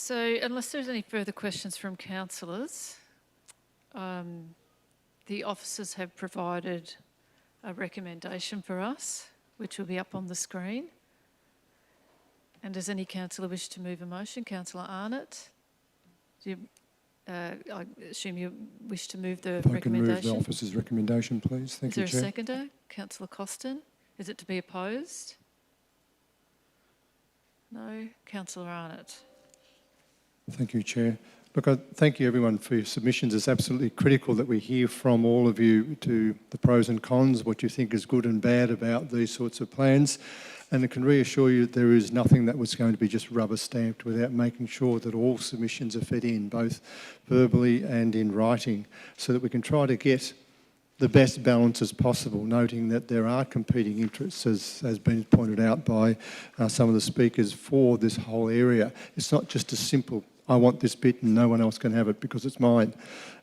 So unless there's any further questions from councillors, the officers have provided a recommendation for us, which will be up on the screen. And does any councillor wish to move a motion? Councillor Arnott, do you, I assume you wish to move the If I can recommendation? move the officer's recommendation, please. Thank you, Is Chair. there a seconder? Councillor Costin? Is it to be opposed? No. Councillor Arnott? Thank you, Chair. Look, I thank you everyone for your submissions. It's absolutely critical that we hear from all of you to the pros and cons, what you think is good and bad about these sorts of plans. And I can reassure you that there is nothing that was going to be just rubber stamped without making sure that all submissions are fed in, both verbally and in writing, so that we can try to get the best balance as possible, noting that there are competing interests, as has been pointed out by some of the speakers for this whole area. It's not just a simple, I want this bit and no one else can have it because it's mine.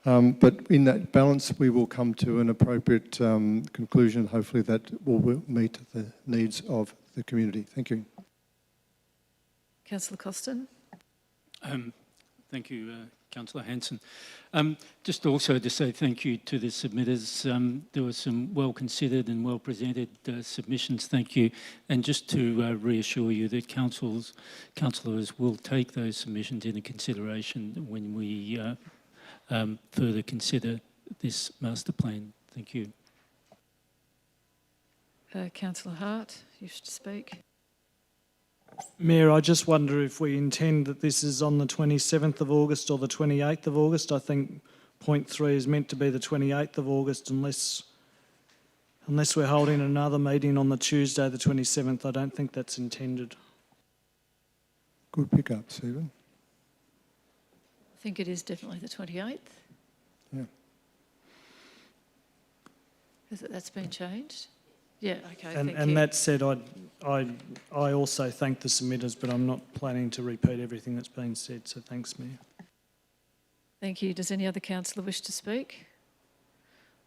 But in that balance, we will come to an appropriate conclusion, hopefully that will meet the needs of the community. Thank you. Councillor Costin? Thank you, Councillor Hanson. Just also to say thank you to the submitters. There were some well-considered and well-presented submissions. Thank you. And just to reassure you that councillors will take those submissions into consideration when we further consider this master plan. Thank you. Councillor Hart, you wish to speak? Mayor, I just wonder if we intend that this is on the 27th of August or the 28th of August. I think point 3 is meant to be the 28th of August unless we're holding another meeting on the Tuesday the 27th. I don't think that's intended. Good pick up, Stephen. I think it is definitely the 28th. Yeah. That's been changed? Yeah, okay, And, thank and you. that said, I also thank the submitters, but I'm not planning to repeat everything that's been said, so thanks, Mayor. Thank you. Does any other councillor wish to speak?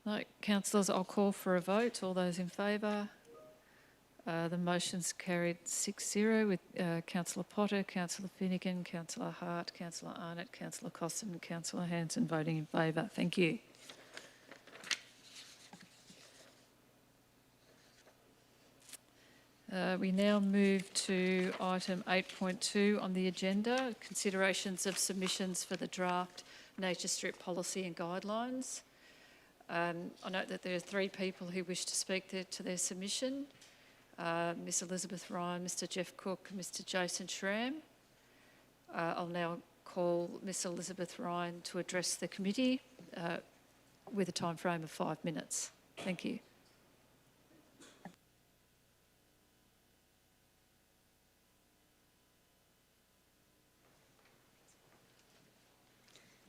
No. Councillors, I'll call for a vote. All those in favour? The motion's carried 6-0 with Councillor Potter, Councillor Finnegan, Councillor Hart, Councillor Arnott, Councillor Costin and Councillor Hanson voting in favour. Thank you. We now move to item 8.2 on the agenda, considerations of submissions for the draft nature strip policy and guidelines. I note that there are 3 people who wish to speak to their submission. Ms Elizabeth Ryan, Mr Jeff Cook, Mr Jason Schramm. I'll now call Ms Elizabeth Ryan to address the committee with a time frame of 5 minutes. Thank you.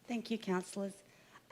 Thank you, councillors.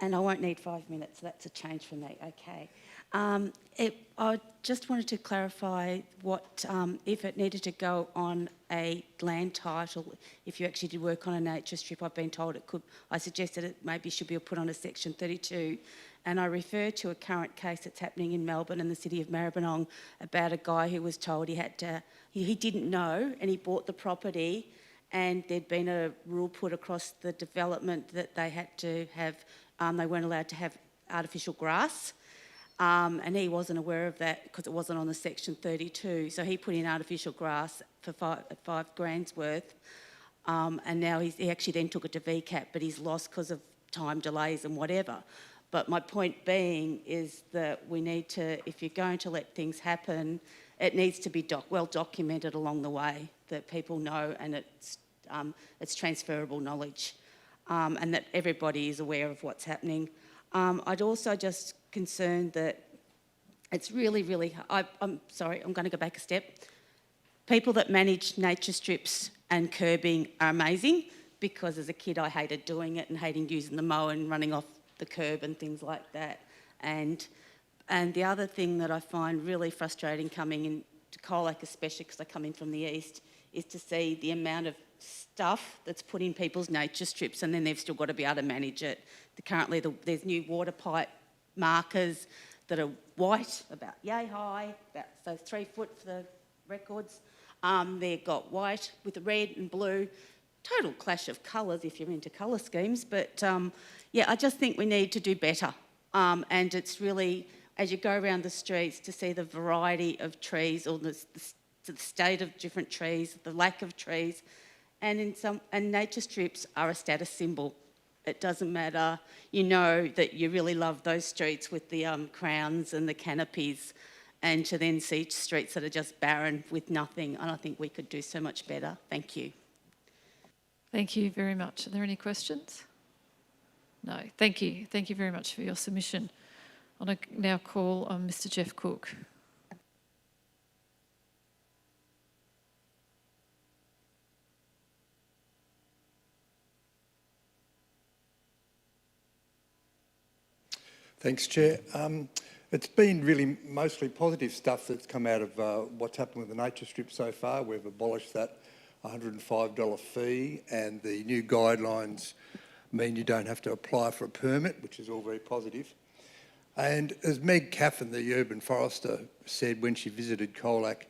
And I won't need 5 minutes, that's a change for me, okay. I just wanted to clarify what, if it needed to go on a land title, if you actually did work on a nature strip, I've been told it could, I suggested it maybe should be put on a section 32. And I refer to a current case that's happening in Melbourne and the city of Maribyrnong about a guy who was told he didn't know and he bought the property and there'd been a rule put across the development that they had to have, they weren't allowed to have artificial grass. And he wasn't aware of that because it wasn't on the section 32. So he put in artificial grass for five grand's worth. And now he actually then took it to VCAT, but he's lost because of time delays and whatever. But my point being is that we need to, if you're going to let things happen, it needs to be well documented along the way, that people know and it's transferable knowledge, and that everybody is aware of what's happening. I'd also just concerned that it's really, I'm sorry, I'm going to go back a step. People that manage nature strips and curbing are amazing, because as a kid I hated doing it and hating using the mower and running off the curb and things like that. And the other thing that I find really frustrating coming into Colac, especially because I come in from the east, is to see the amount of stuff that's put in people's nature strips and then they've still got to be able to manage it. Currently there's new water pipe markers that are white, about yay high, about 3 foot for the records. They've got white with red and blue total clash of colours if you're into colour schemes, but yeah, I just think we need to do better. And it's really, as you go around the streets, to see the variety of trees or the state of different trees, the lack of trees, and nature strips are a status symbol. It doesn't matter, you know that you really love those streets with the crowns and the canopies, and to then see streets that are just barren with nothing, and I think we could do so much better. Thank you. Thank you very much. Are there any questions? No. Thank you. Thank you very much for your submission. I'll now call on Mr. Jeff Cook. Thanks, Chair. It's been really mostly positive stuff that's come out of what's happened with the nature strip so far. We've abolished that $105 fee, and the new guidelines mean you don't have to apply for a permit, which is all very positive. And as Meg Caffin, the urban forester, said when she visited Colac,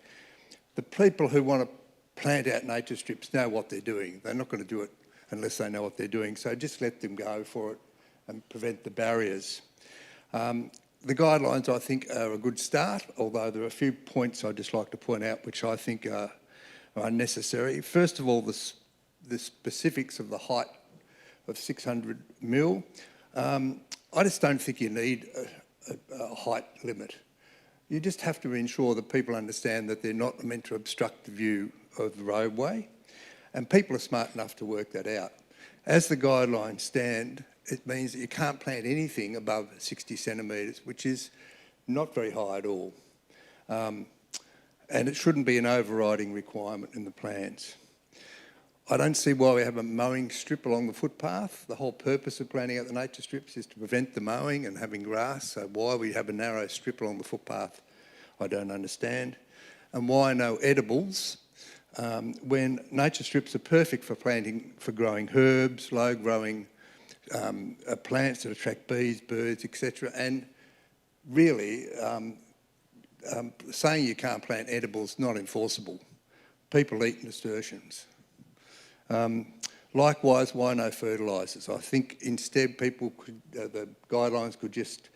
the people who want to plant out nature strips know what they're doing. They're not going to do it unless they know what they're doing, so just let them go for it and prevent the barriers. The guidelines, I think, are a good start, although there are a few points I'd just like to point out which I think are unnecessary. First of all, the specifics of the height of 600 mil. I just don't think you need a height limit. You just have to ensure that people understand that they're not meant to obstruct the view of the roadway, and people are smart enough to work that out. As the guidelines stand, it means that you can't plant anything above 60 centimetres, which is not very high at all. And it shouldn't be an overriding requirement in the plans. I don't see why we have a mowing strip along the footpath. The whole purpose of planting out the nature strips is to prevent the mowing and having grass, so why we have a narrow strip along the footpath, I don't understand. And why no edibles, when nature strips are perfect for planting, for growing herbs, low-growing plants that attract bees, birds, etc. And really, saying you can't plant edibles is not enforceable. People eat nasturtiums. Likewise, why no fertilisers? I think instead people could, the guidelines could just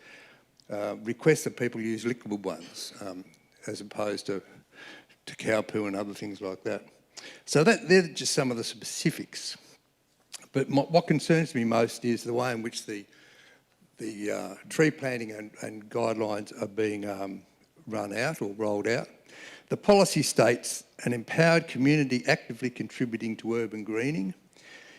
request that people use liquid ones as opposed to cow poo and other things like that. So they're just some of the specifics. But what concerns me most is the way in which the tree planting and guidelines are being run out or rolled out. The policy states an empowered community actively contributing to urban greening,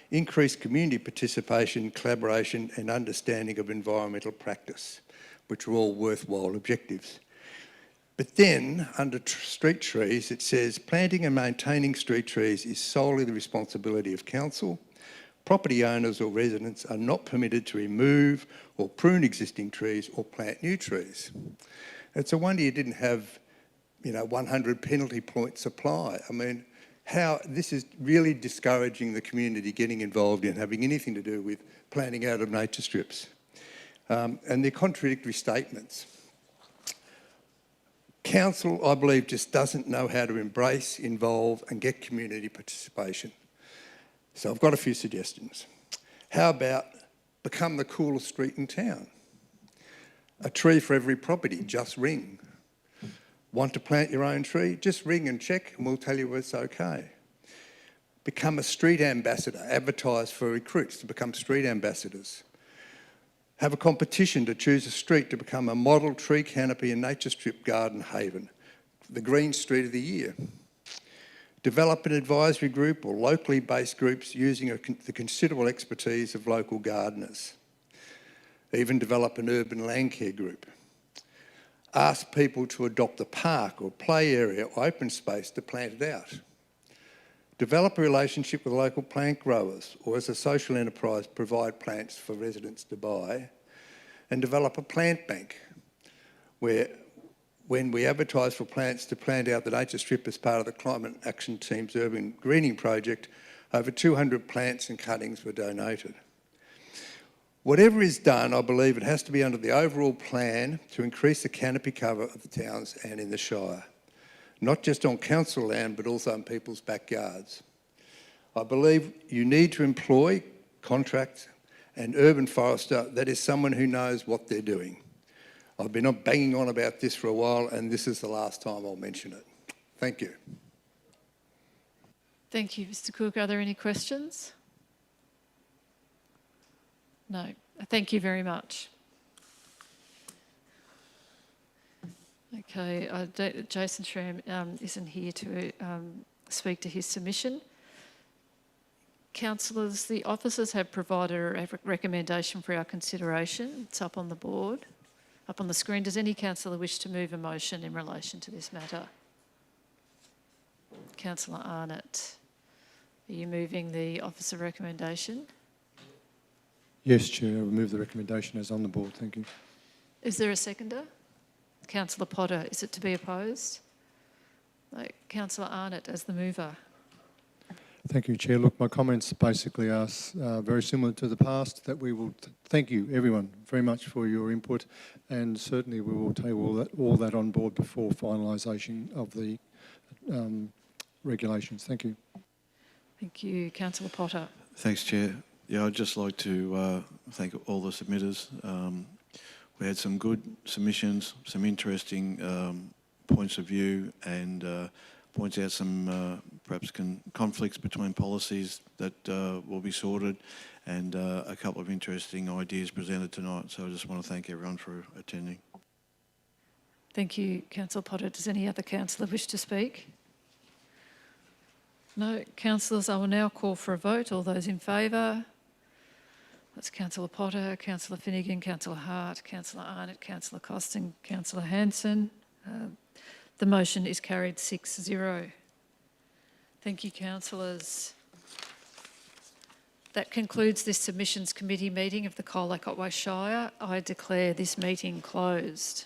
increased community participation, collaboration and understanding of environmental practice, which are all worthwhile objectives. But then, under street trees, it says planting and maintaining street trees is solely the responsibility of council. Property owners or residents are not permitted to remove or prune existing trees or plant new trees. It's a wonder you didn't have, 100 penalty points apply. I mean, this is really discouraging the community getting involved in having anything to do with planting out of nature strips. And they're contradictory statements. Council, I believe, just doesn't know how to embrace, involve and get community participation. So I've got a few suggestions. How about become the coolest street in town? A tree for every property, just ring. Want to plant your own tree? Just ring and check and we'll tell you it's okay. Become a street ambassador, advertise for recruits to become street ambassadors. Have a competition to choose a street to become a model tree canopy and nature strip garden haven, the Green Street of the Year. Develop an advisory group or locally based groups using the considerable expertise of local gardeners. Even develop an urban land care group. Ask people to adopt a park or play area or open space to plant it out. Develop a relationship with local plant growers or as a social enterprise provide plants for residents to buy. And develop a plant bank where when we advertise for plants to plant out the nature strip as part of the Climate Action Team's urban greening project, over 200 plants and cuttings were donated. Whatever is done, I believe it has to be under the overall plan to increase the canopy cover of the towns and in the Shire, not just on council land, but also in people's backyards. I believe you need to employ, contract an urban forester that is someone who knows what they're doing. I've been banging on about this for a while, and this is the last time I'll mention it. Thank you. Thank you, Mr. Cook. Are there any questions? No. Thank you very much. Okay, Jason Schramm isn't here to speak to his submission. Councillors, the officers have provided a recommendation for our consideration. It's up on the board, up on the screen. Does any councillor wish to move a motion in relation to this matter? Councillor Arnott, are you moving the officer recommendation? Yes, Chair, I will move the recommendation as on the board. Thank you. Is there a seconder? Councillor Potter, is it to be opposed? No. Councillor Arnott as the mover. Thank you, Chair. Look, my comments basically are very similar to the past, that we will thank you, everyone, very much for your input, and certainly we will take all that on board before finalisation of the regulations. Thank you. Thank you. Councillor Potter. Thanks, Chair. Yeah, I'd just like to thank all the submitters. We had some good submissions, some interesting points of view, and points out some perhaps conflicts between policies that will be sorted, and a couple of interesting ideas presented tonight. So I just want to thank everyone for attending. Thank you, Councillor Potter. Does any other councillor wish to speak? No. Councillors, I will now call for a vote. All those in favour? That's Councillor Potter, Councillor Finnegan, Councillor Hart, Councillor Arnott, Councillor Costin, Councillor Hanson. The motion is carried 6-0. Thank you, councillors. That concludes this submissions committee meeting of the Colac Otway Shire. I declare this meeting closed.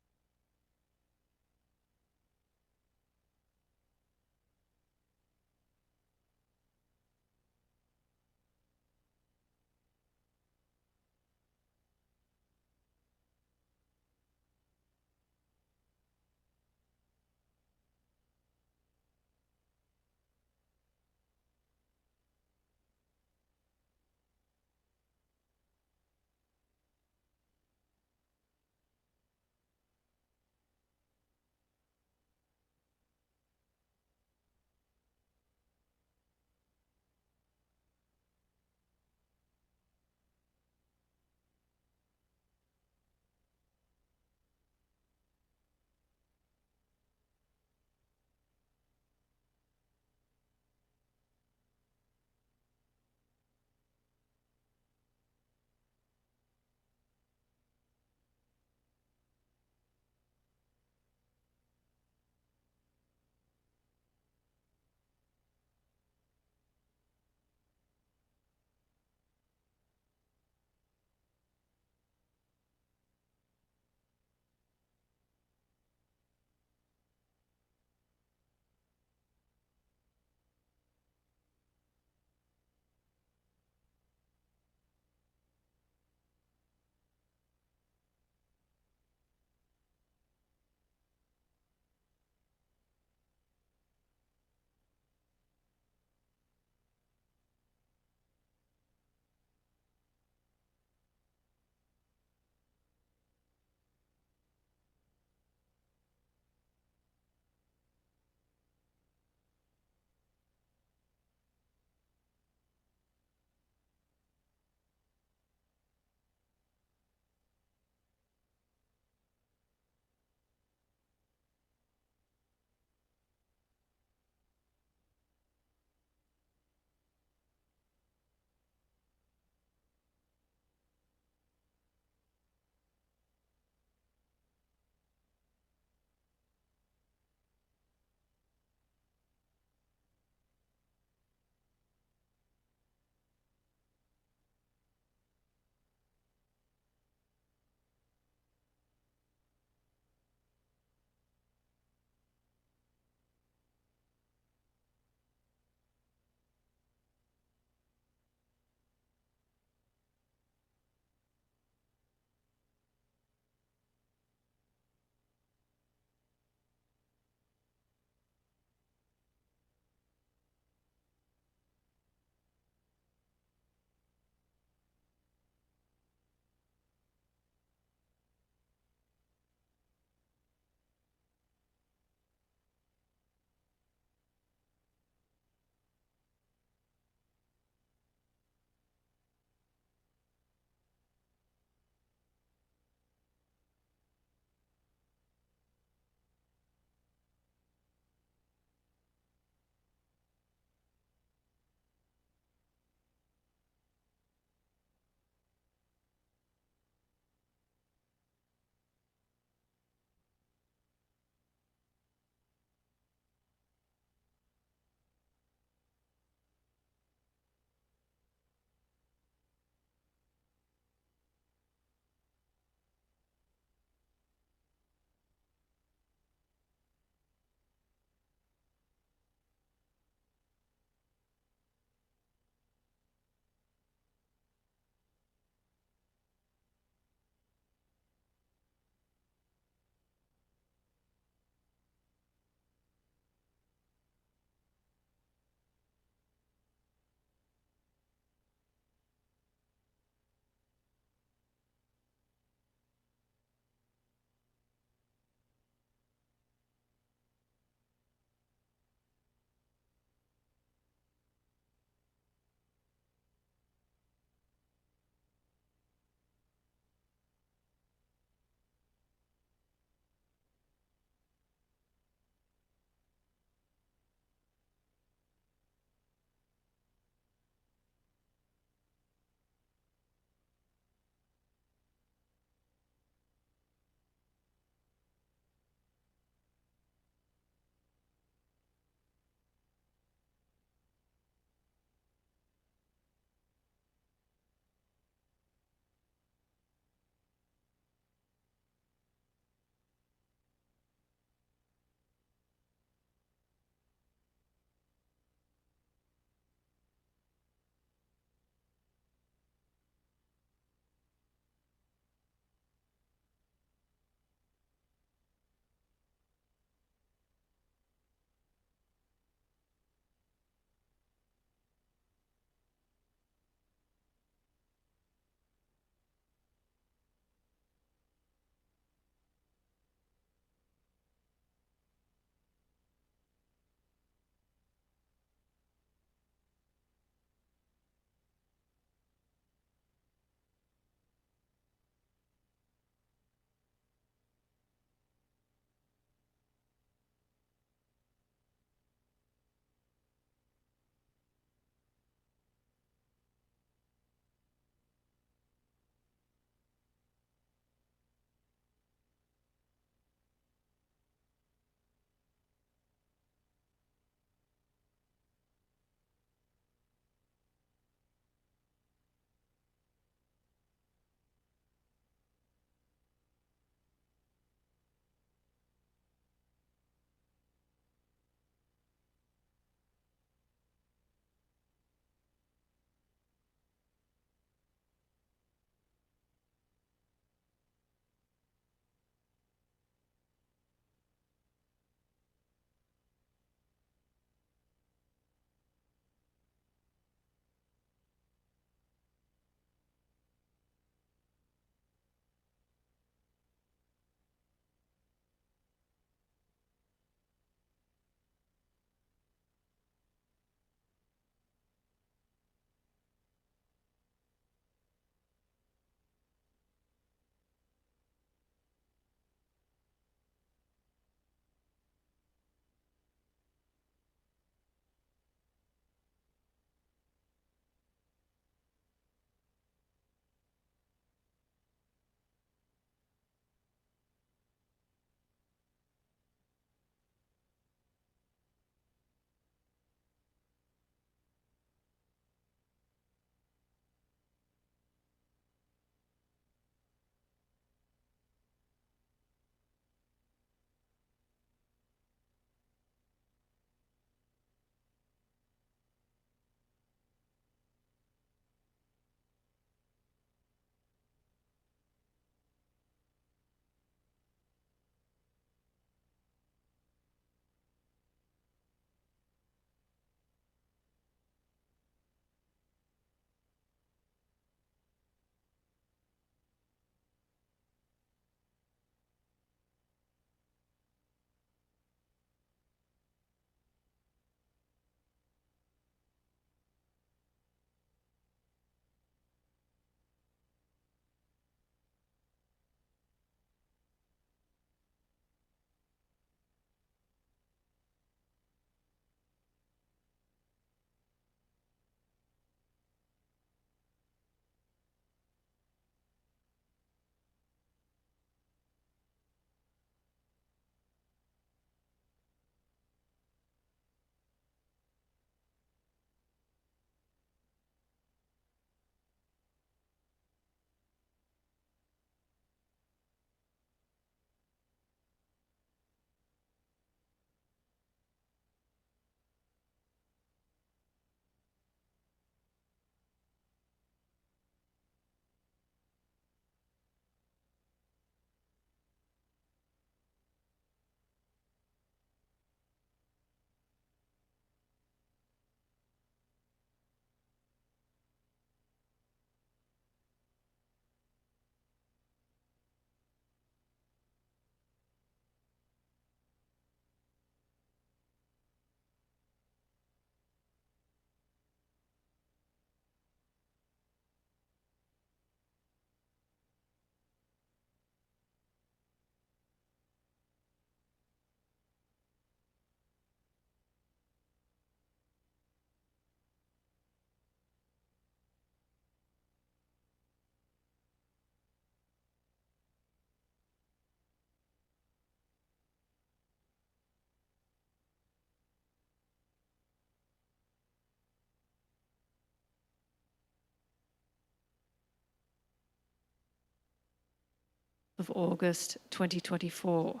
of August 2024.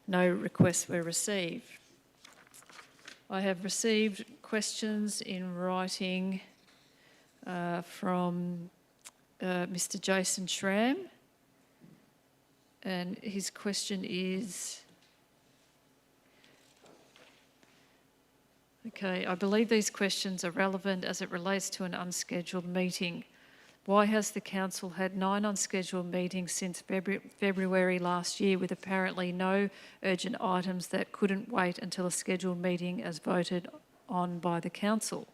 No requests were received. I have received questions in writing from Mr. Jason Schramm, and his question is, okay, I believe these questions are relevant as it relates to an unscheduled meeting. Why has the council had 9 unscheduled meetings since February last year with apparently no urgent items that couldn't wait until a scheduled meeting as voted on by the council?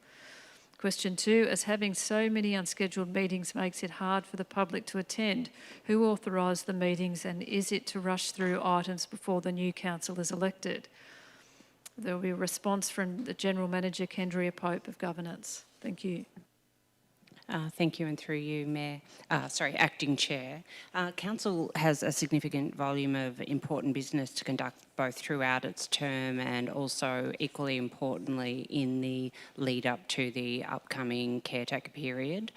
Question 2, as having so many unscheduled meetings makes it hard for the public to attend, who authorised the meetings and is it to rush through items before the new council is elected? There will be a response from the General Manager, Kendria Pope of Governance. Thank you. Thank you, and through you, Acting Chair. Council has a significant volume of important business to conduct both throughout its term and also, equally importantly, in the lead up to the upcoming caretaker period.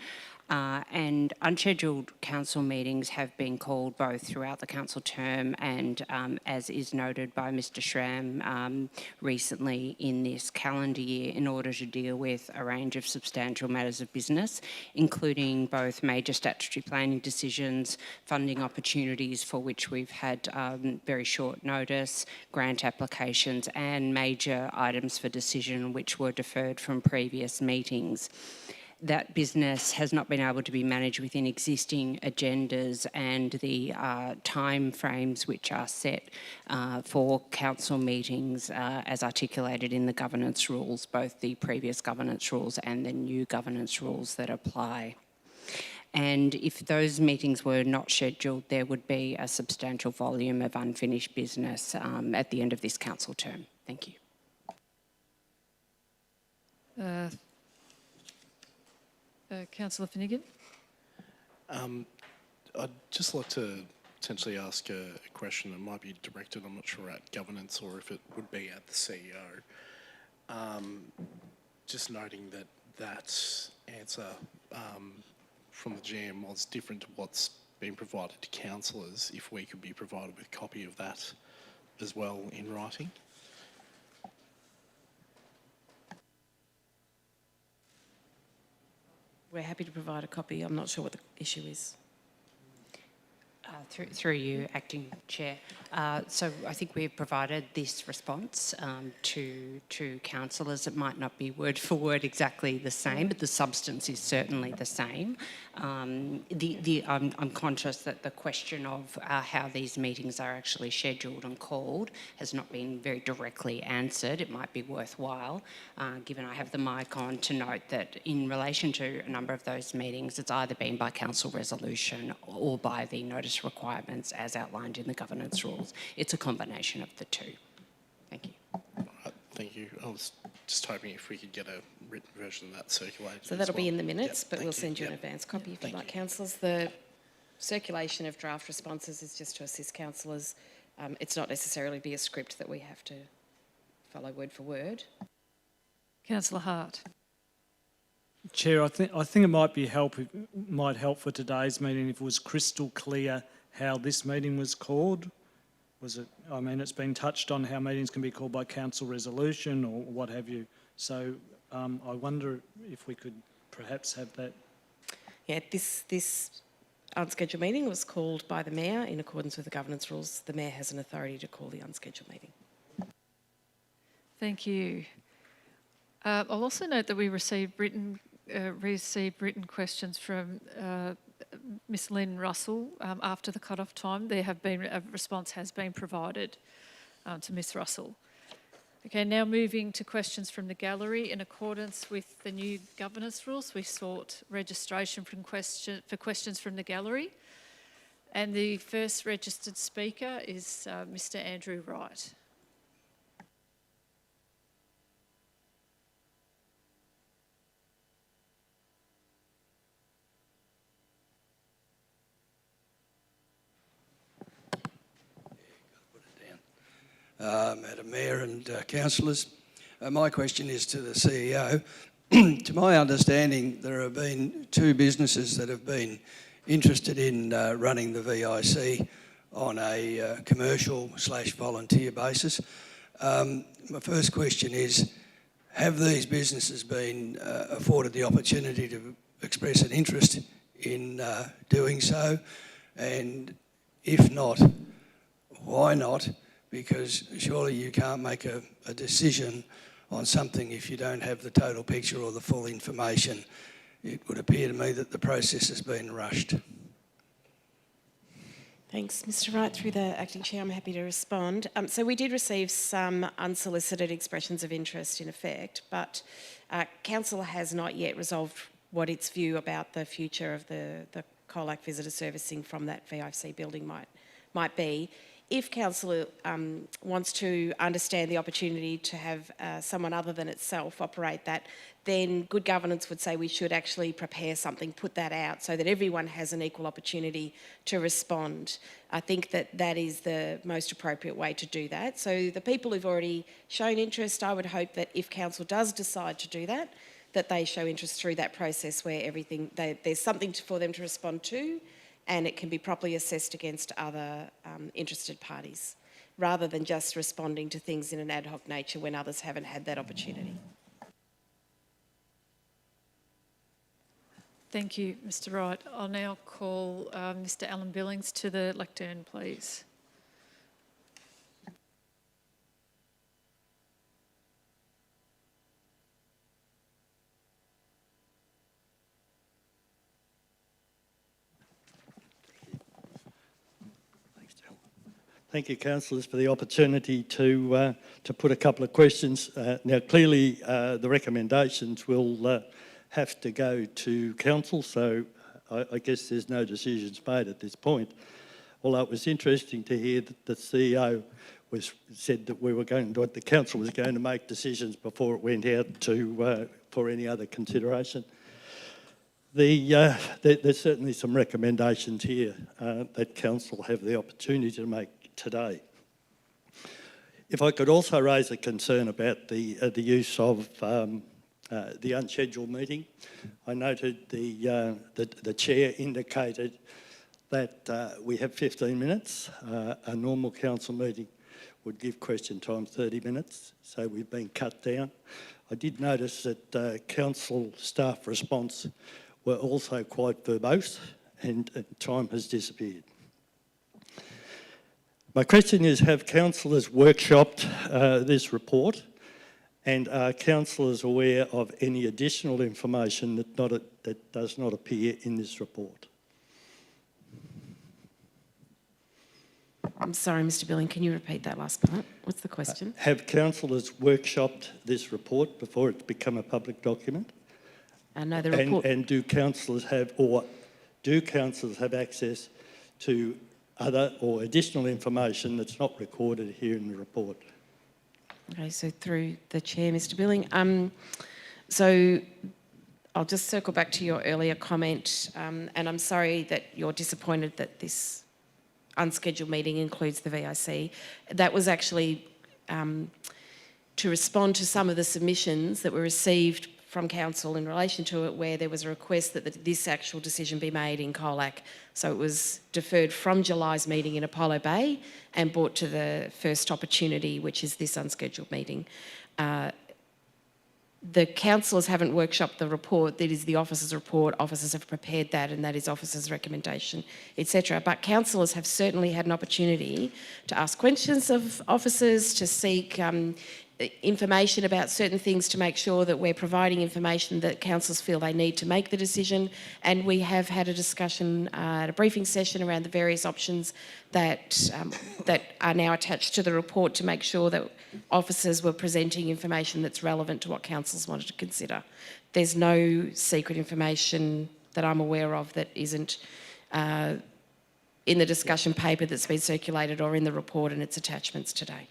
And unscheduled council meetings have been called both throughout the council term and, as is noted by Mr. Schramm recently in this calendar year, in order to deal with a range of substantial matters of business, including both major statutory planning decisions, funding opportunities for which we've had very short notice, grant applications, and major items for decision which were deferred from previous meetings. That business has not been able to be managed within existing agendas and the time frames which are set for council meetings as articulated in the governance rules, both the previous governance rules and the new governance rules that apply. And if those meetings were not scheduled, there would be a substantial volume of unfinished business at the end of this council term. Thank you. Councillor Finnegan. I'd just like to potentially ask a question that might be directed, I'm not sure, at governance or if it would be at the CEO. Just noting that that answer from the GM was different to what's been provided to councillors, if we could be provided with a copy of that as well in writing. We're happy to provide a copy. I'm not sure what the issue is. Through you, Acting Chair. So I think we've provided this response to councillors. It might not be word for word exactly the same, but the substance is certainly the same. I'm conscious that the question of how these meetings are actually scheduled and called has not been very directly answered. It might be worthwhile, given I have the mic on, to note that in relation to a number of those meetings, it's either been by council resolution or by the notice requirements as outlined in the governance rules. It's a combination of the two. Thank you. Right, thank you. I was just hoping if we could get a written version of that circulated. So that'll be in the minutes, yep, but we'll you. send you an advance copy if you like, councillors. The circulation of draft responses is just to assist councillors. It's not necessarily be a script that we have to follow word for word. Councillor Hart. Chair, I think it might help for today's meeting if it was crystal clear how this meeting was called. Was it? I mean, it's been touched on how meetings can be called by council resolution or what have you. So I wonder if we could perhaps have that. Yeah, this unscheduled meeting was called by the Mayor in accordance with the governance rules. The Mayor has an authority to call the unscheduled meeting. Thank you. I'll also note that we received written questions from Miss Lynn Russell after the cut-off time. A response has been provided to Miss Russell. Okay, now moving to questions from the gallery. In accordance with the new governance rules, we sought registration for questions from the gallery. And the first registered speaker is Mr. Andrew Wright. Madam Mayor and councillors. My question is to the CEO. To my understanding, there have been 2 businesses that have been interested in running the VIC on a commercial/volunteer basis. My first question is, have these businesses been afforded the opportunity to express an interest in doing so? And if not, why not? Because surely you can't make a decision on something if you don't have the total picture or the full information. It would appear to me that the process has been rushed. Thanks, Mr. Wright. Through the Acting Chair, I'm happy to respond. So we did receive some unsolicited expressions of interest in effect, but Council has not yet resolved what its view about the future of the Colac visitor servicing from that VIC building might be. If Council wants to understand the opportunity to have someone other than itself operate that, then good governance would say we should actually prepare something, put that out so that everyone has an equal opportunity to respond. I think that is the most appropriate way to do that. So the people who've already shown interest, I would hope that if Council does decide to do that, that they show interest through that process where there's something for them to respond to, and it can be properly assessed against other interested parties, rather than just responding to things in an ad hoc nature when others haven't had that opportunity. Thank you, Mr. Wright. I'll now call Mr. Alan Billings to the lectern, please. Thank you, councillors, for the opportunity to put a couple of questions. Now, clearly, the recommendations will have to go to council, so I guess there's no decisions made at this point. Although it was interesting to hear that the CEO said that the council was going to make decisions before it went out to for any other consideration. There's certainly some recommendations here that council have the opportunity to make today. If I could also raise a concern about the use of the unscheduled meeting. I noted the chair indicated that we have 15 minutes. A normal council meeting would give question time 30 minutes, so we've been cut down. I did notice that council staff response were also quite verbose, and time has disappeared. My question is, have councillors workshopped this report, and are councillors aware of any additional information that does not appear in this report? I'm sorry, Mr. Billing, can you repeat that last part? What's the question? Have councillors workshopped this report before it's become a public document? No, the report... And do councillors have access to other or additional information that's not recorded here in the report? Okay, so through the chair, Mr. Billing. So I'll just circle back to your earlier comment, and I'm sorry that you're disappointed that this unscheduled meeting includes the VIC. That was actually to respond to some of the submissions that were received from council in relation to it, where there was a request that this actual decision be made in Colac. So it was deferred from July's meeting in Apollo Bay and brought to the first opportunity, which is this unscheduled meeting. The councillors haven't workshopped the report. That is the officers' report. Officers have prepared that, and that is officers' recommendation, etc. But councillors have certainly had an opportunity to ask questions of officers, to seek information about certain things, to make sure that we're providing information that councillors feel they need to make the decision. And we have had a discussion at a briefing session around the various options that are now attached to the report, to make sure that officers were presenting information that's relevant to what councillors wanted to consider. There's no secret information that I'm aware of that isn't in the discussion paper that's been circulated or in the report and its attachments today.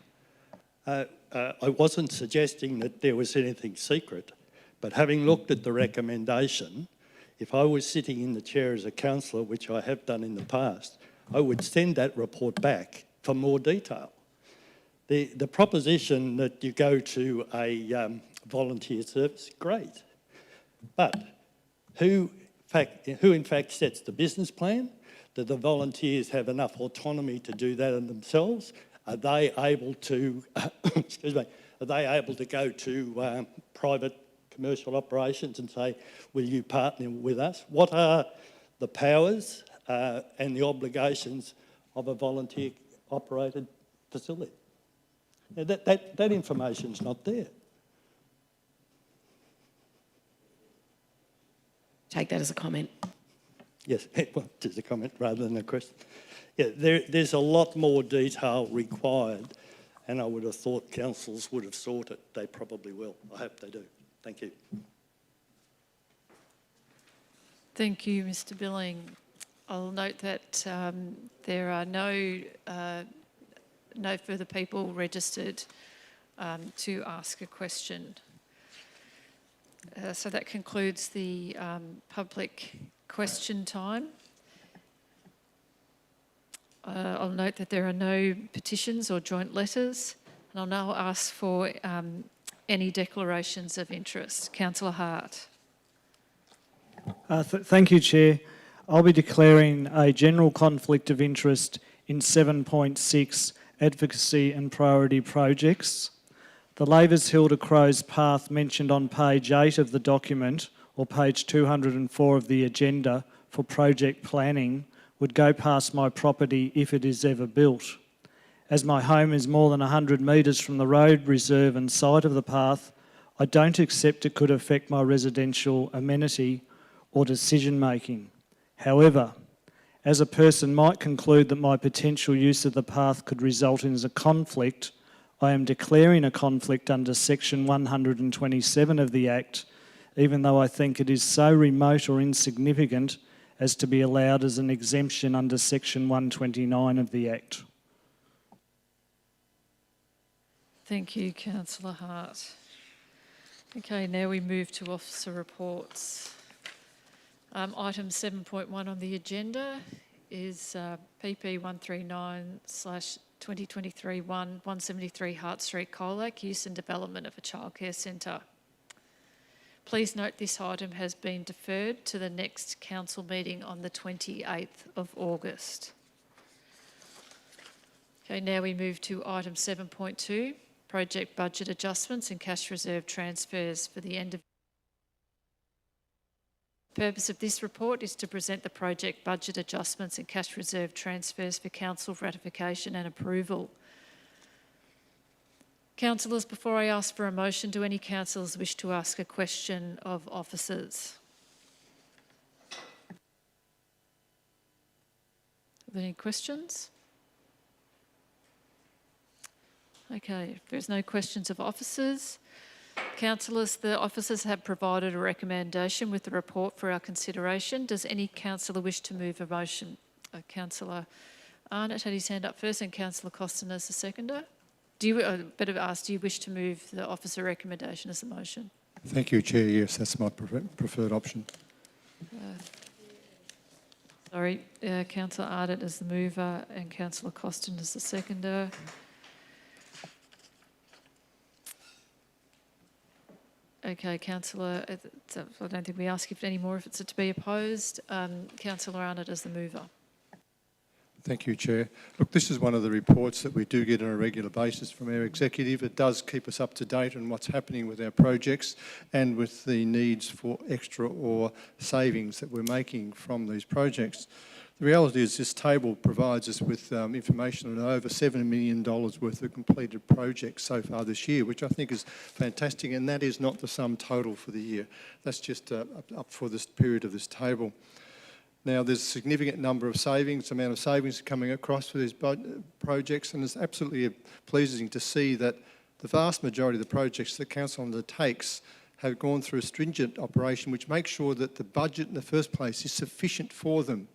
I wasn't suggesting that there was anything secret, but having looked at the recommendation, if I was sitting in the chair as a councillor, which I have done in the past, I would send that report back for more detail. The proposition that you go to a volunteer service, great, but who who in fact sets the business plan? Do the volunteers have enough autonomy to do that in themselves? Are they able to, excuse me, are they able to go to private commercial operations and say, will you partner with us? What are the powers and the obligations of a volunteer operated facility? Now, that information's not there. Take that as a comment. Yes, well, just a comment rather than a question. Yeah, there's a lot more detail required, and I would have thought councils would have sought it. They probably will. I hope they do. Thank you. Thank you, Mr. Billing. I'll note that there are no further people registered to ask a question. So that concludes the public question time. I'll note that there are no petitions or joint letters, and I'll now ask for any declarations of interest. Councillor Hart. Thank you, Chair. I'll be declaring a general conflict of interest in 7.6 advocacy and priority projects. The Lavers Hill to Crows Path mentioned on page 8 of the document, or page 204 of the agenda for project planning, would go past my property if it is ever built. As my home is more than 100 metres from the road, reserve and site of the path, I don't accept it could affect my residential amenity or decision making. However, as a person might conclude that my potential use of the path could result in a conflict, I am declaring a conflict under section 127 of the Act, even though I think it is so remote or insignificant as to be allowed as an exemption under section 129 of the Act. Thank you, Councillor Hart. Okay, now we move to officer reports. Item 7.1 on the agenda is PP 139/2023-173 Hart Street, Colac, use and development of a childcare centre. Please note this item has been deferred to the next council meeting on the 28th of August. Okay, now we move to item 7.2, project budget adjustments and cash reserve transfers for the end of. The purpose of this report is to present the project budget adjustments and cash reserve transfers for council ratification and approval. Councillors, before I ask for a motion, do any councillors wish to ask a question of officers? Are there any questions? Okay, if there's no questions of officers, councillors, the officers have provided a recommendation with the report for our consideration. Does any councillor wish to move a motion? Councillor Arnott had his hand up first and Councillor Costin as the seconder. Do you wish to move the officer recommendation as a motion? Thank you, Chair. Yes, that's my preferred option. Councillor Arnott as the mover and Councillor Costin as the seconder. Okay, Councillor, I don't think we ask if any more if it's to be opposed. Councillor Arnott as the mover. Thank you, Chair. Look, this is one of the reports that we do get on a regular basis from our executive. It does keep us up to date on what's happening with our projects and with the needs for extra or savings that we're making from these projects. The reality is this table provides us with information on over $7 million worth of completed projects so far this year, which I think is fantastic, and that is not the sum total for the year. That's just up for this period of this table. Now, there's a significant number of savings, amount of savings coming across for these projects, and it's absolutely pleasing to see that the vast majority of the projects that Council undertakes have gone through a stringent operation which makes sure that the budget in the first place is sufficient for them.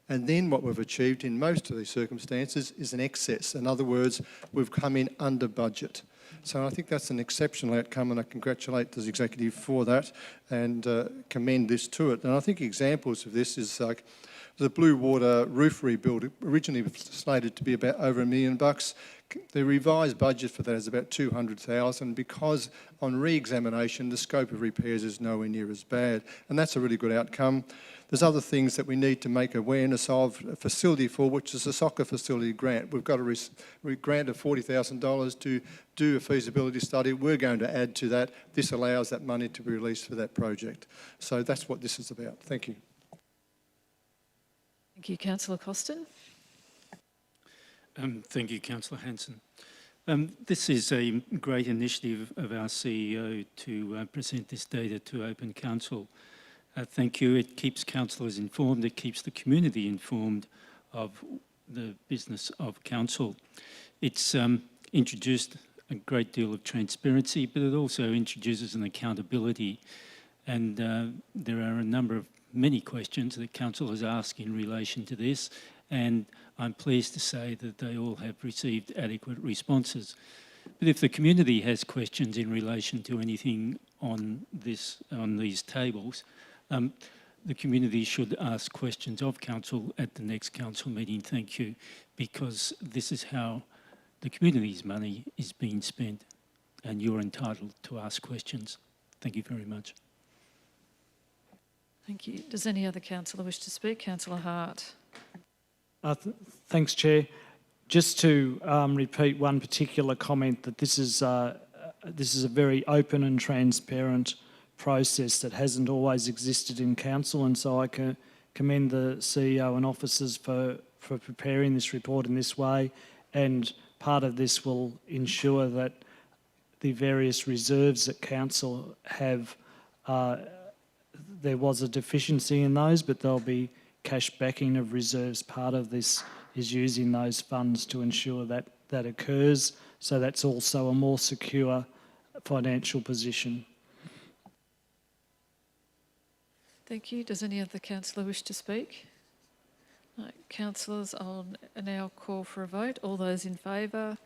And then what we've achieved in most of these circumstances is an excess. In other words, we've come in under budget. So I think that's an exceptional outcome, and I congratulate the executive for that and commend this to it. And I think examples of this is like The Blue Water roof rebuild originally was slated to be about over $1 million. The revised budget for that is about $200,000 because on re-examination the scope of repairs is nowhere near as bad, and that's a really good outcome. There's other things that we need to make awareness of, a facility for which is a soccer facility grant. We've got a grant of $40,000 to do a feasibility study. We're going to add to that. This allows that money to be released for that project. So that's what this is about. Thank you. Thank you, Councillor Costin. Thank you, Councillor Hanson. This is a great initiative of our CEO to present this data to Open Council. Thank you. It keeps councillors informed. It keeps the community informed of the business of council. It's introduced a great deal of transparency, but it also introduces an accountability. And there are many questions that council has asked in relation to this, and I'm pleased to say that they all have received adequate responses. But if the community has questions in relation to anything on these tables, the community should ask questions of council at the next council meeting. Thank you, because this is how the community's money is being spent, and you're entitled to ask questions. Thank you very much. Thank you. Does any other councillor wish to speak? Councillor Hart. Thanks, Chair. Just to repeat one particular comment, that this is a very open and transparent process that hasn't always existed in council, and so I can commend the CEO and officers for preparing this report in this way, and part of this will ensure that the various reserves that council have, there was a deficiency in those, but there'll be cash backing of reserves. Part of this is using those funds to ensure that that occurs, so that's also a more secure financial position. Thank you. Does any other councillor wish to speak? No. Councillors, I'll now call for a vote. All those in favour: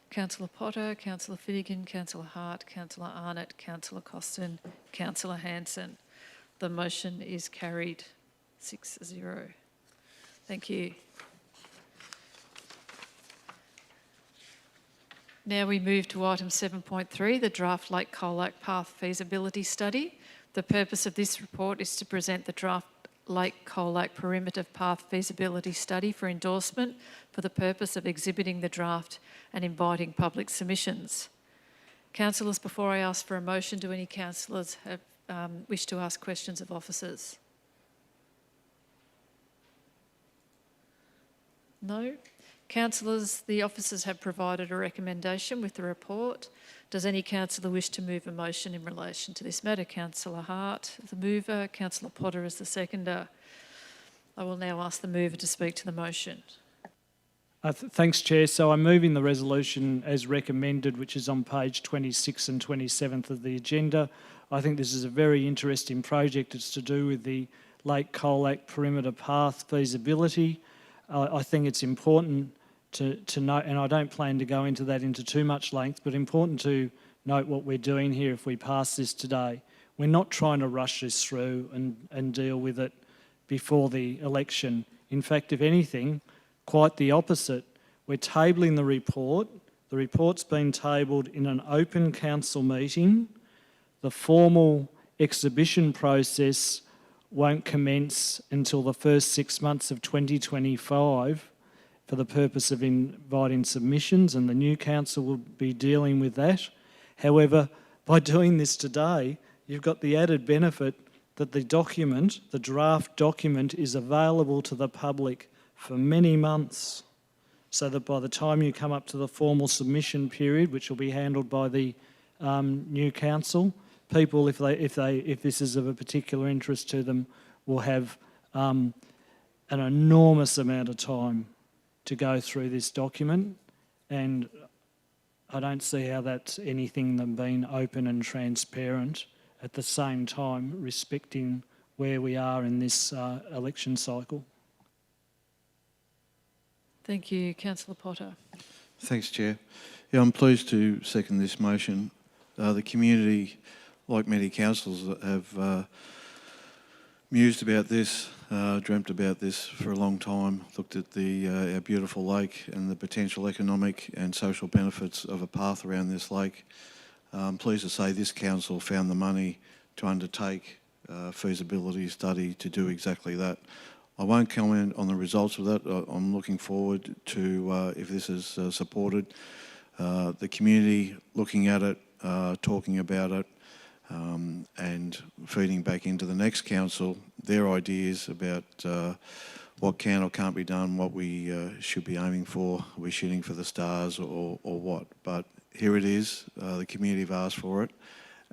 Councillor Potter, Councillor Finnegan, Councillor Hart, Councillor Arnott, Councillor Costin, Councillor Hanson. The motion is carried 6-0. Thank you. Now we move to item 7.3, the draft Lake Colac Path Feasibility Study. The purpose of this report is to present the draft Lake Colac Perimeter Path Feasibility Study for endorsement for the purpose of exhibiting the draft and inviting public submissions. Councillors, before I ask for a motion, do any councillors wish to ask questions of officers? No? Councillors, the officers have provided a recommendation with the report. Does any councillor wish to move a motion in relation to this matter? Councillor Hart, the mover. Councillor Potter is the seconder. I will now ask the mover to speak to the motion. Thanks, Chair. So I'm moving the resolution as recommended, which is on page 26 and 27th of the agenda. I think this is a very interesting project. It's to do with the Lake Colac Perimeter Path feasibility. I think it's important to note, and I don't plan to go into that into too much length, but important to note what we're doing here if we pass this today. We're not trying to rush this through and deal with it before the election. In fact, if anything, quite the opposite. We're tabling the report. The report's been tabled in an open council meeting. The formal exhibition process won't commence until the first 6 months of 2025 for the purpose of inviting submissions, and the new council will be dealing with that. However, by doing this today, you've got the added benefit that the document, the draft document, is available to the public for many months, so that by the time you come up to the formal submission period, which will be handled by the new council, people, if this is of a particular interest to them, will have an enormous amount of time to go through this document, and I don't see how that's anything than being open and transparent, at the same time respecting where we are in this election cycle. Thank you. Councillor Potter. Thanks, Chair. Yeah, I'm pleased to second this motion. The community, like many councils, have mused about this, dreamt about this for a long time, looked at our beautiful lake and the potential economic and social benefits of a path around this lake. I'm pleased to say this council found the money to undertake a feasibility study to do exactly that. I won't comment on the results of that. I'm looking forward to, if this is supported, the community looking at it, talking about it, and feeding back into the next council their ideas about what can or can't be done, what we should be aiming for, are we shooting for the stars or what. But here it is, the community have asked for it,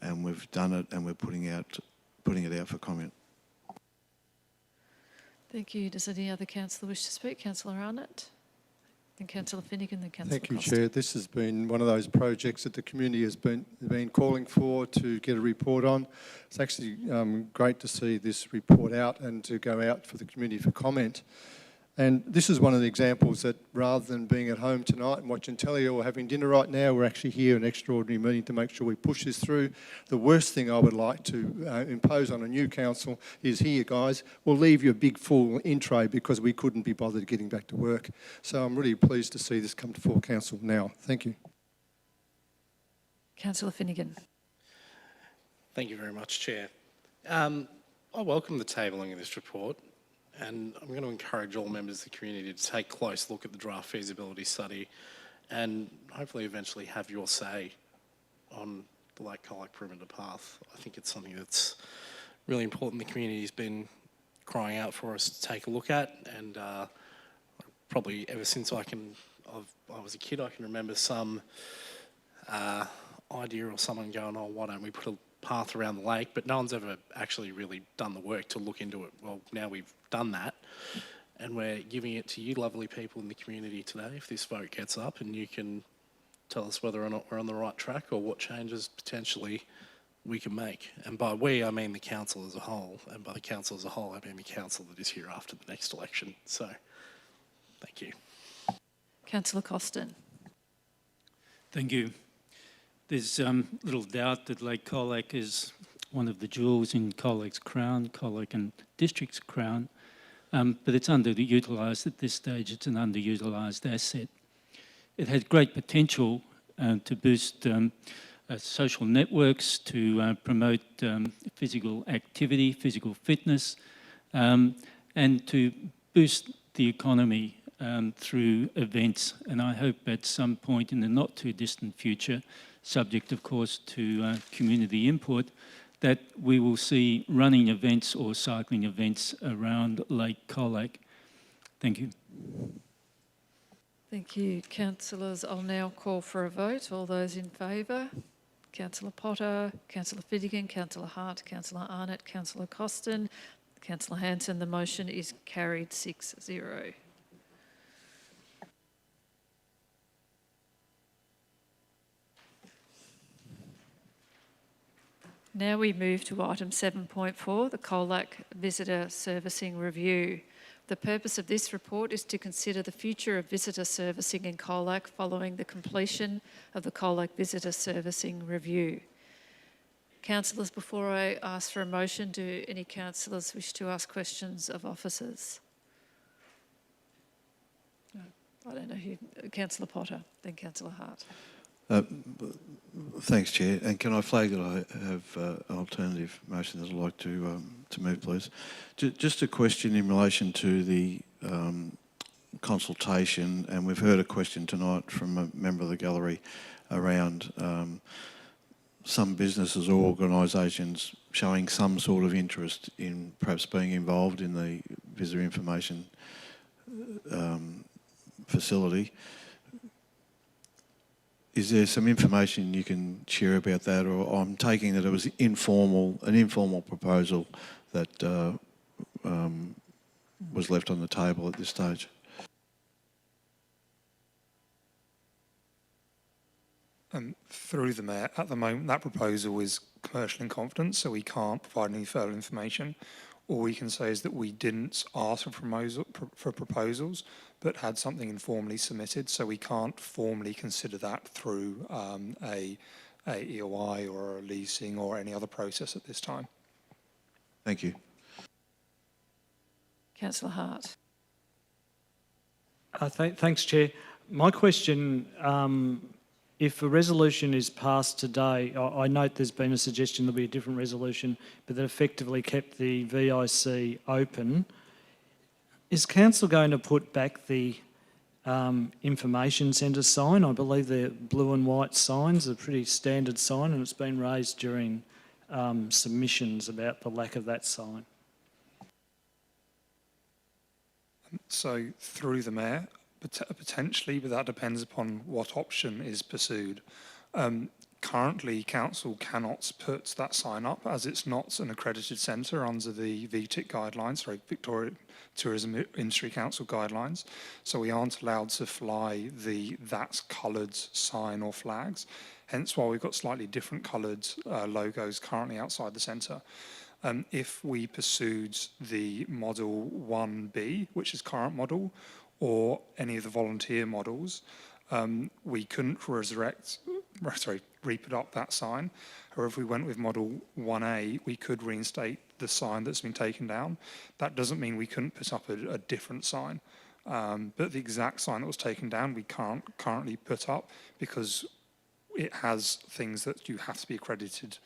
and we've done it, and we're putting it out for comment. Thank you. Does any other councillor wish to speak? Councillor Arnott, then Councillor Finnegan, then Councillor Thank you, Costa. Chair. This has been one of those projects that the community has been calling for to get a report on. It's actually great to see this report out and to go out for the community for comment. And this is one of the examples that rather than being at home tonight and watching telly or having dinner right now, we're actually here in an extraordinary meeting to make sure we push this through. The worst thing I would like to impose on a new council is, here guys, we'll leave you a big full in tray because we couldn't be bothered getting back to work. So I'm really pleased to see this come to full council now. Thank you. Councillor Finnegan. Thank you very much, Chair. I welcome the tabling of this report, and I'm going to encourage all members of the community to take a close look at the draft feasibility study and hopefully eventually have your say on the Lake Colac perimeter path. I think it's something that's really important. The community's been crying out for us to take a look at, and probably ever since I was a kid, I can remember some idea or someone going, oh, why don't we put a path around the lake, but no one's ever actually really done the work to look into it. Well, now we've done that, and we're giving it to you lovely people in the community today if this vote gets up, and you can tell us whether or not we're on the right track or what changes potentially we can make. And by we, I mean the council as a whole, and by the council as a whole, I mean the council that is here after the next election. So, thank you. Councillor Costin. Thank you. There's little doubt that Lake Colac is one of the jewels in Colac's crown, Colac and District's crown, but it's underutilised at this stage. It's an underutilised asset. It has great potential to boost social networks, to promote physical activity, physical fitness, and to boost the economy through events. And I hope at some point in the not too distant future, subject of course to community input, that we will see running events or cycling events around Lake Colac. Thank you. Thank you, councillors. I'll now call for a vote. All those in favour? Councillor Potter, Councillor Finnegan, Councillor Hart, Councillor Arnott, Councillor Costin, Councillor Hanson. The motion is carried 6-0. Now we move to item 7.4, the Colac Visitor Servicing Review. The purpose of this report is to consider the future of visitor servicing in Colac following the completion of the Colac Visitor Servicing Review. Councillors, before I ask for a motion, do any councillors wish to ask questions of officers? No, I don't know who. Councillor Potter, then Councillor Hart. Thanks, Chair. And can I flag that I have an alternative motion that I'd like to move, please? Just a question in relation to the consultation, and we've heard a question tonight from a member of the gallery around some businesses or organisations showing some sort of interest in perhaps being involved in the visitor information facility. Is there some information you can share about that, or I'm taking that it was an informal proposal that was left on the table at this stage? Through the Mayor, at the moment that proposal is commercial in confidence, so we can't provide any further information. All we can say is that we didn't ask for proposals, but had something informally submitted, so we can't formally consider that through a EOI or a leasing or any other process at this time. Thank you. Councillor Hart. Thanks, Chair. My question, if a resolution is passed today, I note there's been a suggestion there'll be a different resolution, but that effectively kept the VIC open. Is Council going to put back the information centre sign? I believe the blue and white signs are a pretty standard sign, and it's been raised during submissions about the lack of that sign. So through the Mayor, potentially, but that depends upon what option is pursued. Currently, Council cannot put that sign up as it's not an accredited centre under the VTIC guidelines, sorry, Victoria Tourism Industry Council guidelines. So we aren't allowed to fly that coloured sign or flags. Hence why we've got slightly different coloured logos currently outside the centre. If we pursued the Model 1B, which is current model, or any of the volunteer models, we couldn't re-put up that sign. Or if we went with Model 1A, we could reinstate the sign that's been taken down. That doesn't mean we couldn't put up a different sign. But the exact sign that was taken down, we can't currently put up because it has things that you have to be accredited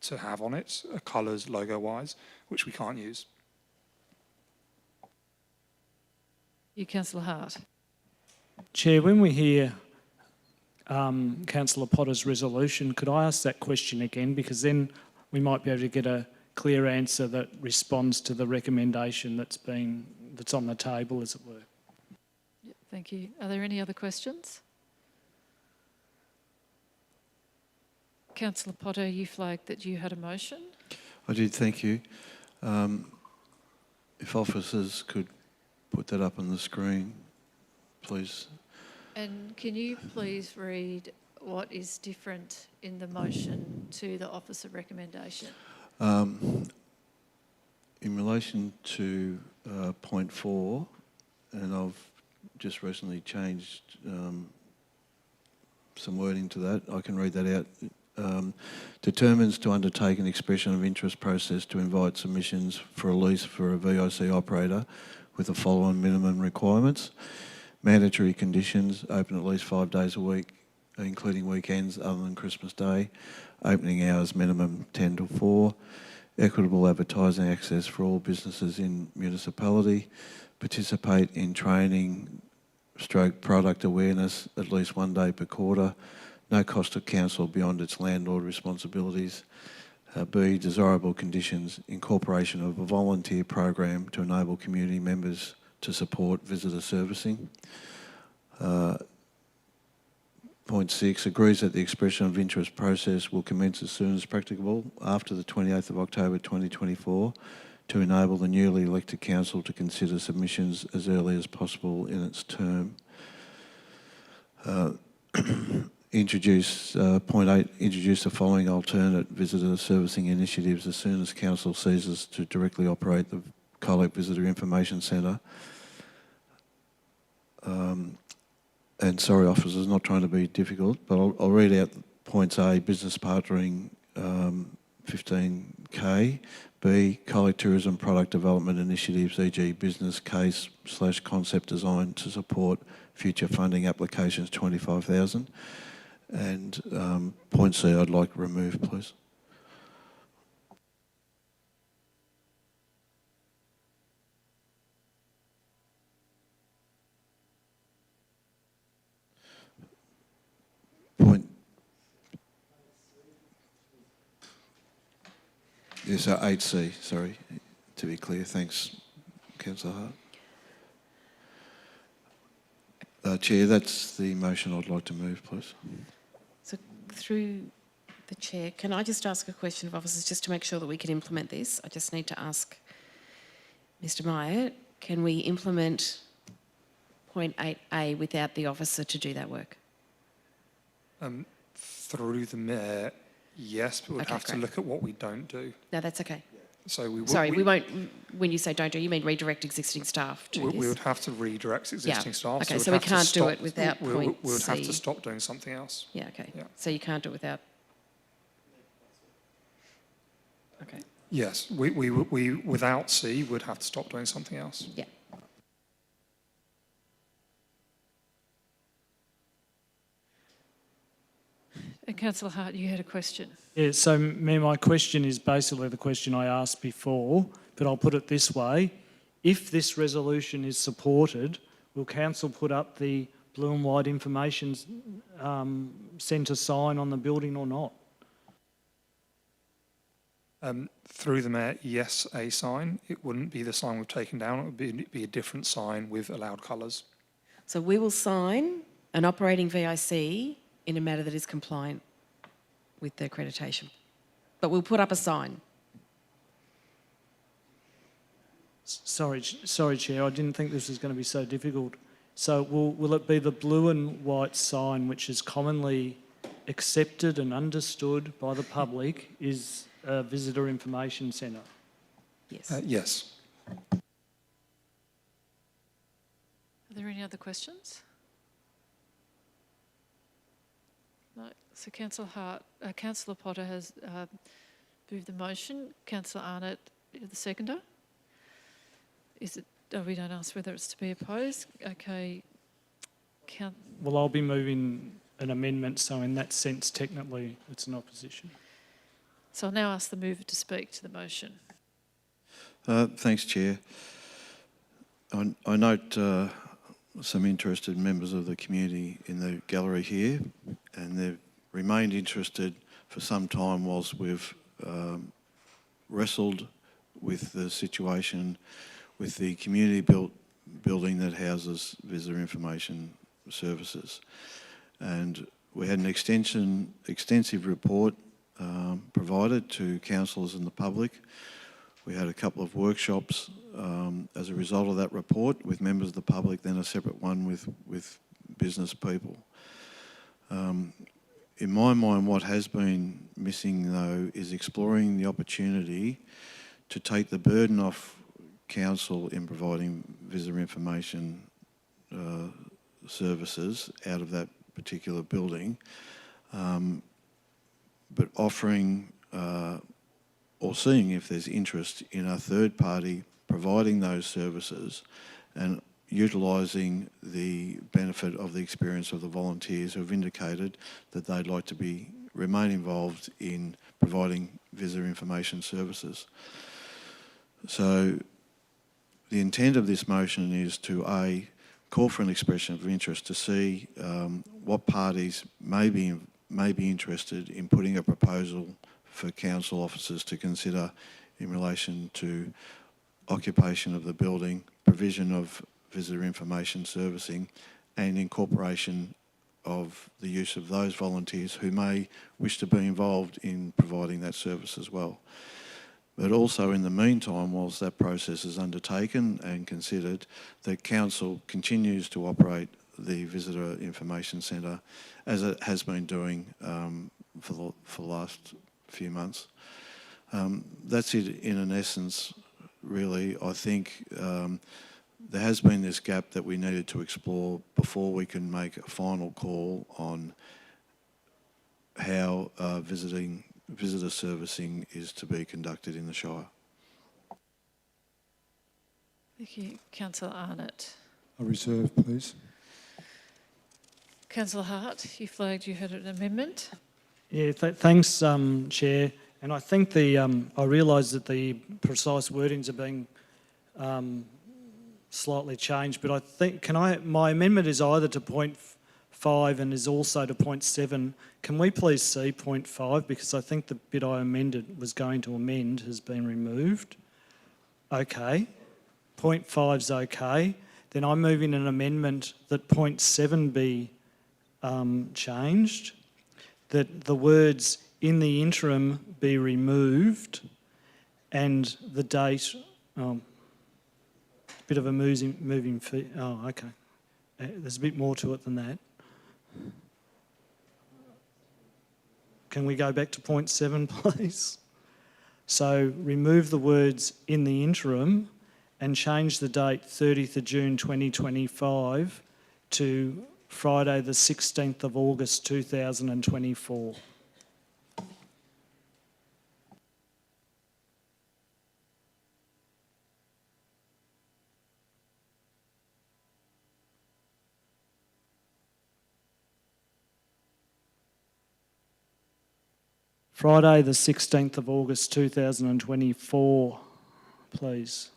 to have on it, colours, logo-wise, which we can't use. You, Councillor Hart. Chair, when we hear Councillor Potter's resolution, could I ask that question again? Because then we might be able to get a clear answer that responds to the recommendation that's on the table, as it were. Yep, thank you. Are there any other questions? Councillor Potter, you flagged that you had a motion. I did, thank you. If officers could put that up on the screen, please. And can you please read what is different in the motion to the officer recommendation? In relation to point 4, and I've just recently changed some wording to that, I can read that out. Determines to undertake an expression of interest process to invite submissions for a lease for a VIC operator with the following minimum requirements. Mandatory conditions, open at least 5 days a week, including weekends other than Christmas Day. Opening hours minimum 10 to 4. Equitable advertising access for all businesses in municipality. Participate in training / product awareness at least 1 day per quarter. No cost to council beyond its landlord responsibilities. B, desirable conditions, incorporation of a volunteer program to enable community members to support visitor servicing. Point 6, agrees that the expression of interest process will commence as soon as practicable after the 28th of October 2024 to enable the newly elected council to consider submissions as early as possible in its term. Point 8, introduce the following alternate visitor servicing initiatives as soon as council ceases to directly operate the Colac Visitor Information Centre. And sorry, officers, not trying to be difficult, but I'll read out points A, business partnering 15K. B, Colac tourism product development initiatives, e.g. business case / concept design to support future funding applications, 25,000. And point C, I'd like removed, please. Yes, 8C, sorry, to be clear. Thanks, Councillor Hart. Chair, that's the motion I'd like to move, please. So through the Chair, can I just ask a question of officers just to make sure that we can implement this? I just need to ask Mr Meyer, can we implement point 8A without the officer to do that work? Through the Mayor, yes, but we'd have to look at what we don't do. No, that's okay. So we won't, when you say don't do, you mean redirect existing staff to this? We would have to redirect existing staff. Okay, so we can't do it without point C. We would have to stop doing something else. Yeah, okay. Yeah. So you can't do it without... Okay. Yes, we without C would have to stop doing something else. Yeah. And Councillor Hart, you had a question. Yeah, so Mayor, my question is basically the question I asked before, but I'll put it this way. If this resolution is supported, will council put up the blue and white information centre sign on the building or not? Through the Mayor, yes, a sign. It wouldn't be the sign we've taken down. It would be a different sign with allowed colours. So we will sign an operating VIC in a manner that is compliant with the accreditation. But we'll put up a sign. Sorry, Chair, I didn't think this was going to be so difficult. So will it be the blue and white sign which is commonly accepted and understood by the public is a visitor information centre? Yes. Yes. Are there any other questions? No. So Councillor Potter has moved the motion. Councillor Arnott, the seconder. Is it? Oh, we don't ask whether it's to be opposed. Okay. Well, I'll be moving an amendment, so in that sense, technically, it's an opposition. So I'll now ask the mover to speak to the motion. Thanks, Chair. I note some interested members of the community in the gallery here, and they've remained interested for some time whilst we've wrestled with the situation with the community building that houses visitor information services. And we had an extensive report provided to councillors and the public. We had a couple of workshops as a result of that report with members of the public, then a separate one with business people. In my mind, what has been missing though is exploring the opportunity to take the burden off council in providing visitor information services out of that particular building, but offering or seeing if there's interest in a third party providing those services and utilising the benefit of the experience of the volunteers who have indicated that they'd like to remain involved in providing visitor information services. So the intent of this motion is to call for an expression of interest to see what parties may be interested in putting a proposal for council officers to consider in relation to occupation of the building, provision of visitor information servicing, and incorporation of the use of those volunteers who may wish to be involved in providing that service as well. But also in the meantime, whilst that process is undertaken and considered, the council continues to operate the Visitor Information Centre as it has been doing for the last few months. That's it in an essence, really. I think there has been this gap that we needed to explore before we can make a final call on how visitor servicing is to be conducted in the Shire. Thank you. Councillor Arnott. I reserve, please. Councillor Hart, you flagged you had an amendment. Yeah, thanks, Chair. And I think I realise that the precise wordings are being slightly changed, but I think, my amendment is either to point 5 and is also to point 7. Can we please see point 5? Because I think the bit I was going to amend has been removed. Okay. Point 5's okay. Then I'm moving an amendment that point 7 be changed, that the words "in the interim" be removed, and the date, bit of a moving feet. Oh, okay. There's a bit more to it than that. Can we go back to point 7, please? So remove the words "in the interim" and change the date 30th of June 2025 to Friday the 16th of August 2024. Friday the 16th of August 2024, please.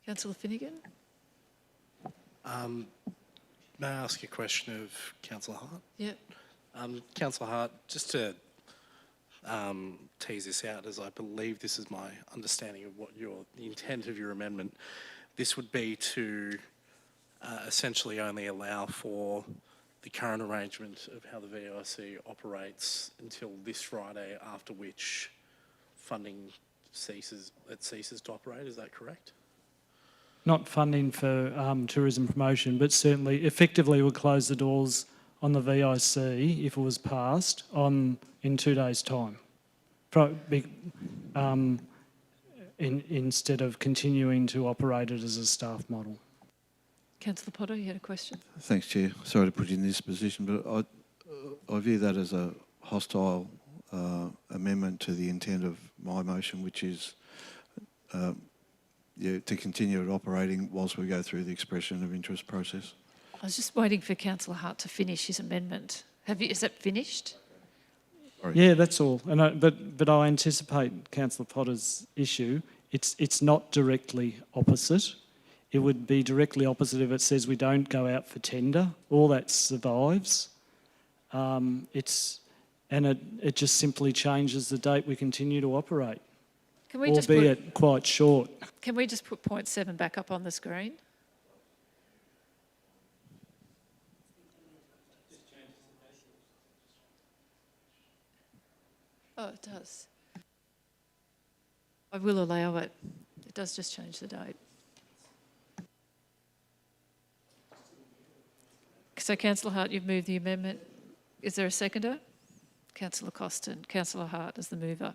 Councillor Finnegan? May I ask a question of Councillor Hart? Yeah. Councillor Hart, just to tease this out, as I believe this is my understanding of what the intent of your amendment, this would be to essentially only allow for the current arrangement of how the VIC operates until this Friday, after which funding ceases to operate. Is that correct? Not funding for tourism promotion, but certainly effectively would close the doors on the VIC if it was passed in 2 days' time, instead of continuing to operate it as a staff model. Councillor Potter, you had a question? Thanks, Chair. Sorry to put you in this position, but I view that as a hostile amendment to the intent of my motion, which is to continue it operating whilst we go through the expression of interest process. I was just waiting for Councillor Hart to finish his amendment. Is that finished? Sorry. Yeah, that's all. And but I anticipate Councillor Potter's issue. It's not directly opposite. It would be directly opposite if it says we don't go out for tender. All that survives. It just simply changes the date we continue to operate. Can we albeit quite short. Can we just put point 7 back up on the screen? Oh, it does. I will allow it. It does just change the date. So, Councillor Hart, you've moved the amendment. Is there a seconder? Councillor Costin. Councillor Hart as the mover.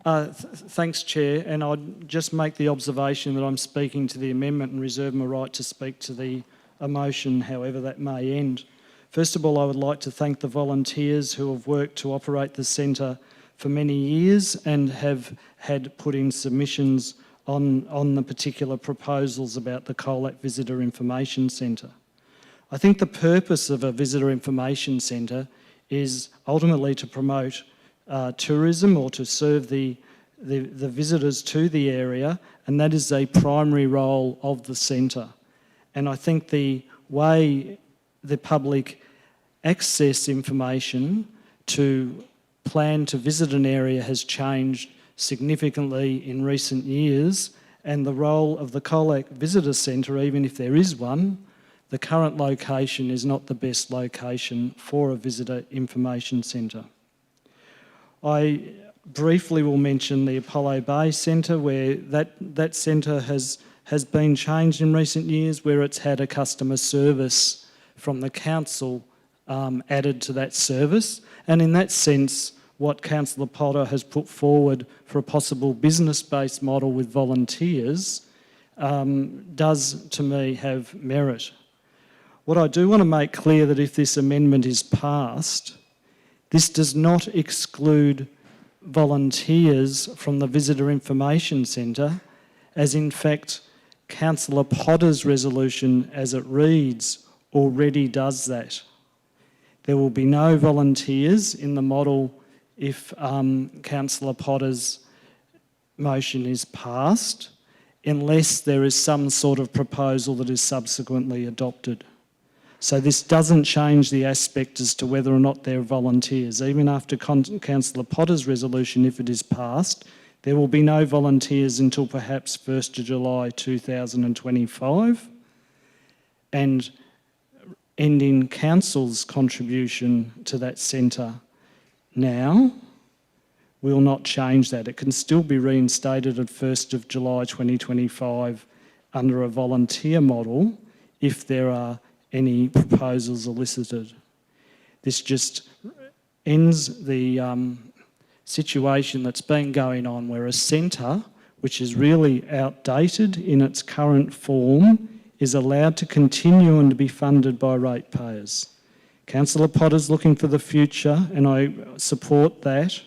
Thanks, Chair, and I'd just make the observation that I'm speaking to the amendment and reserve my right to speak to the motion, however that may end. First of all, I would like to thank the volunteers who have worked to operate the centre for many years and have had put in submissions on the particular proposals about the Colac Visitor Information Centre. I think the purpose of a Visitor Information Centre is ultimately to promote tourism or to serve the visitors to the area, and that is a primary role of the centre. And I think the way the public access information to plan to visit an area has changed significantly in recent years, and the role of the Colac Visitor Centre, even if there is one, the current location is not the best location for a visitor information centre. I briefly will mention the Apollo Bay Centre, where that centre has been changed in recent years, where it's had a customer service from the council added to that service. And in that sense, what Councillor Potter has put forward for a possible business-based model with volunteers does, to me, have merit. What I do want to make clear that if this amendment is passed, this does not exclude volunteers from the Visitor Information Centre, as in fact Councillor Potter's resolution as it reads already does that. There will be no volunteers in the model if Councillor Potter's motion is passed, unless there is some sort of proposal that is subsequently adopted. So this doesn't change the aspect as to whether or not there are volunteers. Even after Councillor Potter's resolution, if it is passed, there will be no volunteers until perhaps 1st of July 2025, and ending council's contribution to that centre now will not change that. It can still be reinstated at 1st of July 2025 under a volunteer model if there are any proposals elicited. This just ends the situation that's been going on where a centre, which is really outdated in its current form, is allowed to continue and to be funded by ratepayers. Councillor Potter's looking for the future, and I support that,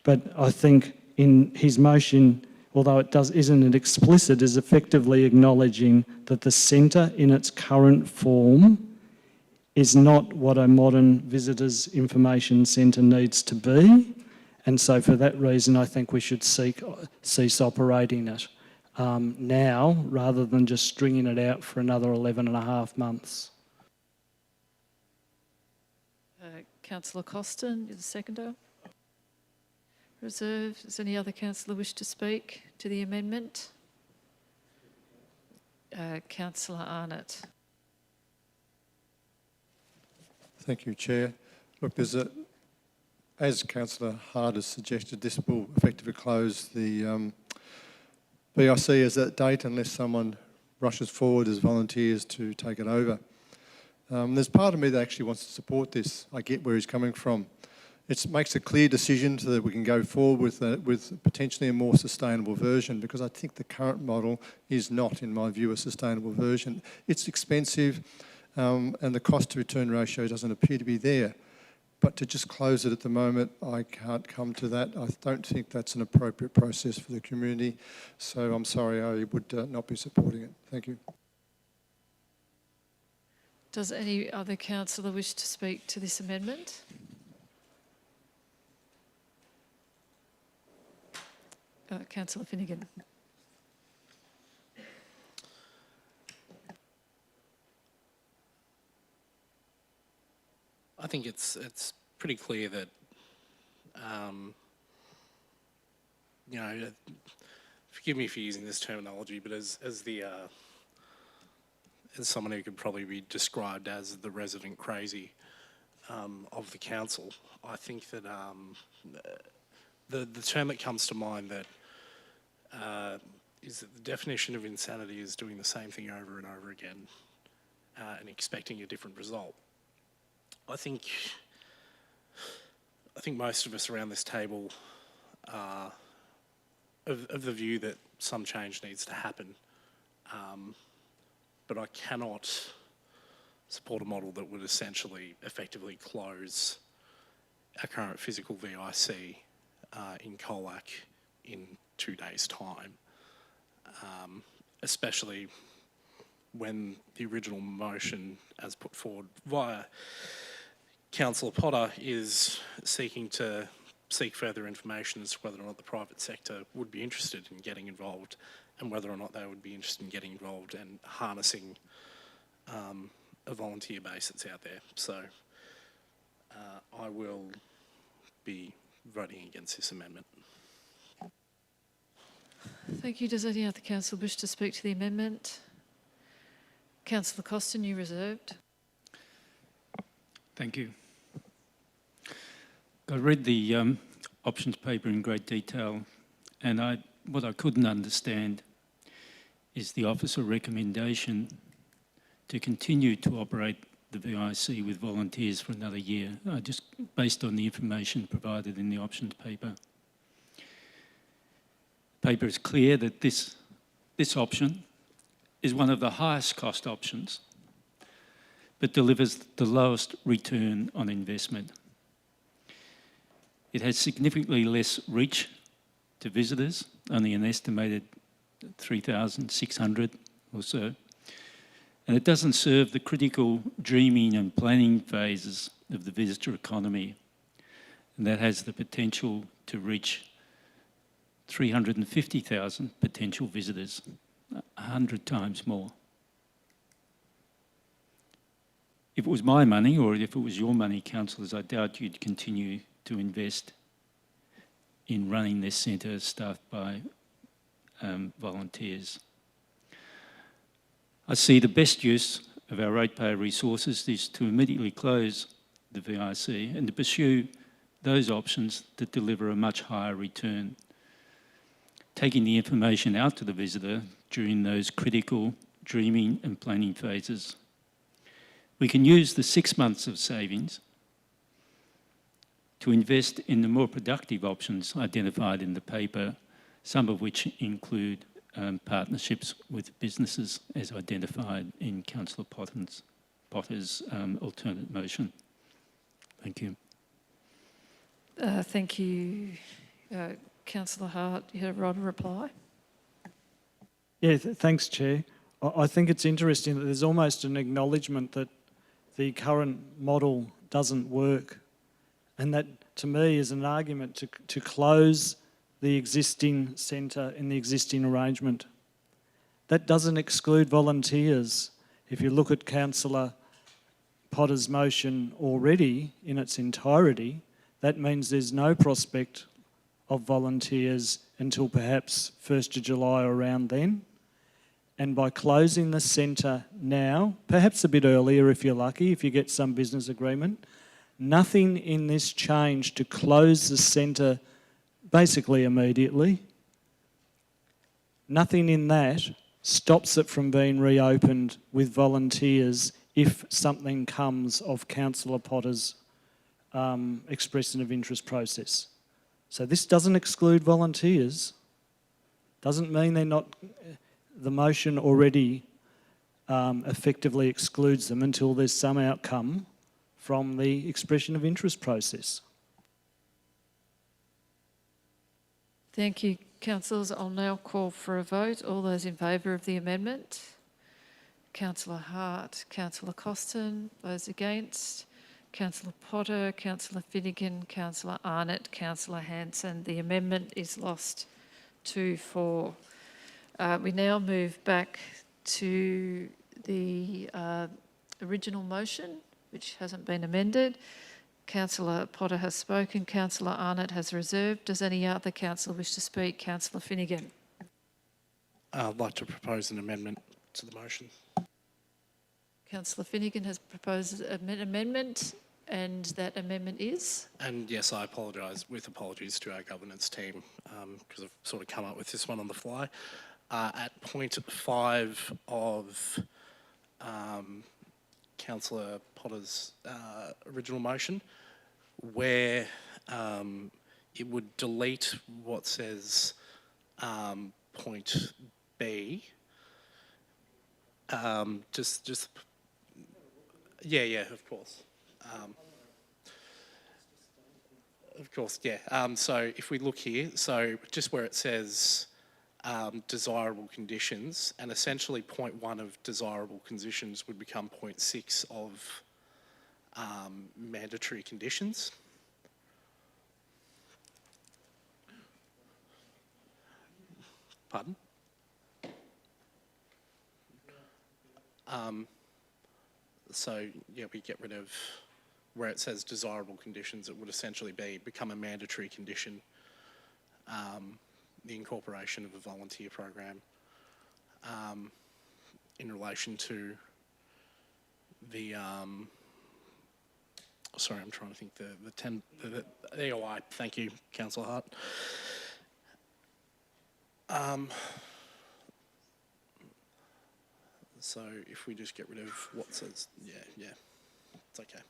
But I think in his motion, although it isn't explicit, is effectively acknowledging that the centre in its current form is not what a modern visitors information centre needs to be. And so for that reason, I think we should cease operating it now, rather than just stringing it out for another 11 and a half months. Councillor Costin, you're the seconder. Reserve. Does any other councillor wish to speak to the amendment? Councillor Arnott. Thank you, Chair. Look, as Councillor Hard has suggested, this will effectively close the BIC as that date unless someone rushes forward as volunteers to take it over. There's part of me that actually wants to support this. I get where he's coming from. It makes a clear decision so that we can go forward with potentially a more sustainable version, because I think the current model is not, in my view, a sustainable version. It's expensive and the cost to return ratio doesn't appear to be there. But to just close it at the moment, I can't come to that. I don't think that's an appropriate process for the community. So I'm sorry, I would not be supporting it. Thank you. Does any other councillor wish to speak to this amendment? Councillor Finnegan. I think it's pretty clear that, you know, forgive me for using this terminology, but as someone who could probably be described as the resident crazy of the council, I think that the term that comes to mind that is that the definition of insanity is doing the same thing over and over again and expecting a different result. I think most of us around this table are of the view that some change needs to happen, but I cannot support a model that would essentially effectively close our current physical VIC in Colac in 2 days' time, especially when the original motion, as put forward via Councillor Potter, is seeking further information as to whether or not the private sector would be interested in getting involved, and whether or not they would be interested in getting involved and harnessing a volunteer base that's out there. So I will be voting against this amendment. Thank you. Does any other councillor wish to speak to the amendment? Councillor Costin, you reserved. Thank you. I read the options paper in great detail, and what I couldn't understand is the officer recommendation to continue to operate the VIC with volunteers for another year, just based on the information provided in the options paper. The paper is clear that this option is one of the highest cost options, but delivers the lowest return on investment. It has significantly less reach to visitors, only an estimated 3,600 or so. And it doesn't serve the critical dreaming and planning phases of the visitor economy. And that has the potential to reach 350,000 potential visitors, 100 times more. If it was my money, or if it was your money, councillors, I doubt you'd continue to invest in running this centre staffed by volunteers. I see the best use of our ratepayer resources is to immediately close the VIC and to pursue those options that deliver a much higher return, taking the information out to the visitor during those critical dreaming and planning phases. We can use the 6 months of savings to invest in the more productive options identified in the paper, some of which include partnerships with businesses as identified in Councillor Potter's alternate motion. Thank you. Thank you, Councillor Hart, you had a right to reply. Yeah, thanks, Chair. I think it's interesting that there's almost an acknowledgement that the current model doesn't work, and that to me is an argument to close the existing centre in the existing arrangement. That doesn't exclude volunteers. If you look at Councillor Potter's motion already in its entirety, that means there's no prospect of volunteers until perhaps 1st of July or around then. And by closing the centre now, perhaps a bit earlier if you're lucky, if you get some business agreement, nothing in this change to close the centre basically immediately, nothing in that stops it from being reopened with volunteers if something comes of Councillor Potter's expression of interest process. So this doesn't exclude volunteers, doesn't mean they're not... The motion already effectively excludes them until there's some outcome from the expression of interest process. Thank you, councillors. I'll now call for a vote. All those in favour of the amendment? Councillor Hart, Councillor Costin, those against? Councillor Potter, Councillor Finnegan, Councillor Arnott, Councillor Hanson. The amendment is lost 2-4. We now move back to the original motion, which hasn't been amended. Councillor Potter has spoken. Councillor Arnott has reserved. Does any other councillor wish to speak? Councillor Finnegan. I'd like to propose an amendment to the motion. Councillor Finnegan has proposed an amendment, and that amendment is? And yes, I apologise, with apologies to our governance team, because I've sort of come up with this one on the fly. At point 5 of Councillor Potter's original motion, where it would delete what says point B. Yeah, of course. Of course, yeah. So if we look here, so just where it says desirable conditions, and essentially point 1 of desirable conditions would become point 6 of mandatory conditions. Pardon? So yeah, we get rid of where it says desirable conditions. It would essentially become a mandatory condition. The incorporation of a volunteer program in relation to the sorry, I'm trying to think the EOI. Thank you, Councillor Hart. So if we just get rid of what says, yeah, it's okay.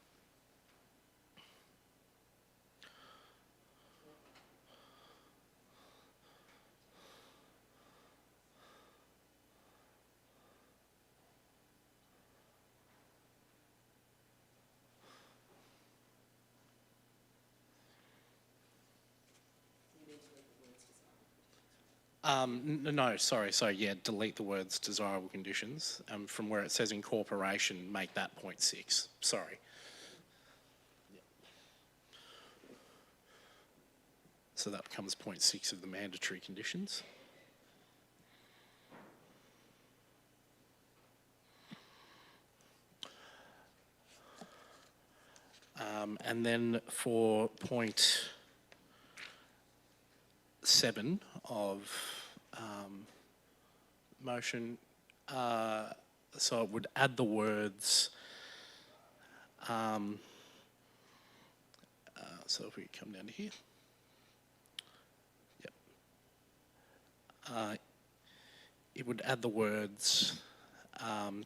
No, sorry. So yeah, delete the words desirable conditions. From where it says incorporation, make that point 6. Sorry. So that becomes point 6 of the mandatory conditions. And then for point 7 of motion, so it would add the words, so if we come down to here, it would add the words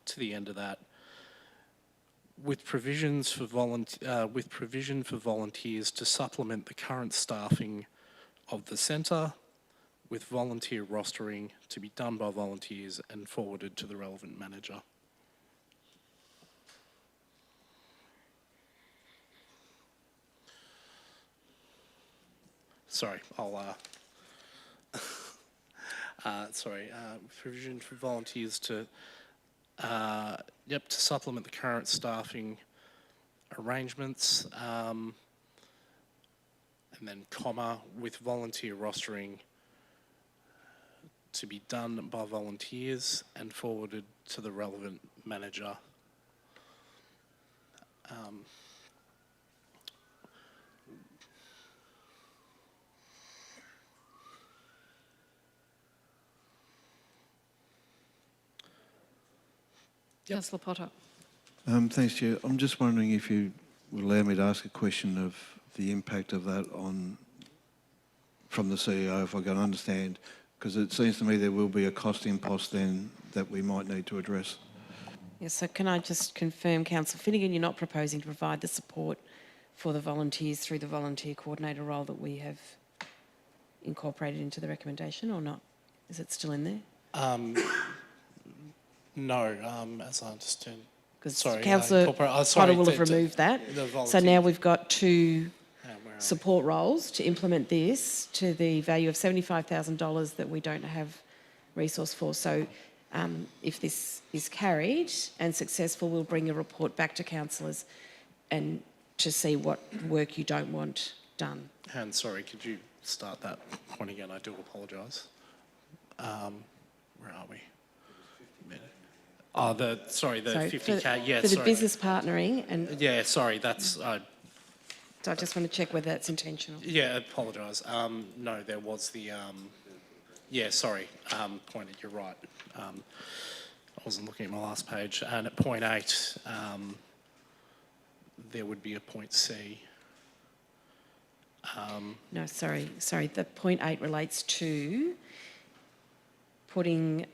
to the end of that, with provision for volunteers to supplement the current staffing of the centre, with volunteer rostering to be done by volunteers and forwarded to the relevant manager. sorry, I'll, provision for volunteers to, to supplement the current staffing arrangements, and then comma, with volunteer rostering to be done by volunteers and forwarded to the relevant manager. Councillor Potter. Thanks, Chair. I'm just wondering if you would allow me to ask a question of the impact of that from the CEO, if I can understand, because it seems to me there will be a cost impost then that we might need to address. Yes, so can I just confirm, Councillor Finnegan, you're not proposing to provide the support for the volunteers through the volunteer coordinator role that we have incorporated into the recommendation, or not? Is it still in there? No, as I understand. Because Councillor Potter will have removed that. So now we've got two support roles to implement this to the value of $75,000 that we don't have resource for. So if this is carried and successful, we'll bring a report back to councillors and to see what work you don't want done. And sorry, could you start that point again? I do apologise. Where are we? Oh, the 50K. Yeah, for the business partnering and. Yeah, sorry, that's. So I just want to check whether that's intentional. Yeah, apologise. No, there was the. Yeah, sorry. Pointed. You're right. I wasn't looking at my last page. And at point 8, there would be a point C. No, sorry. The point 8 relates to putting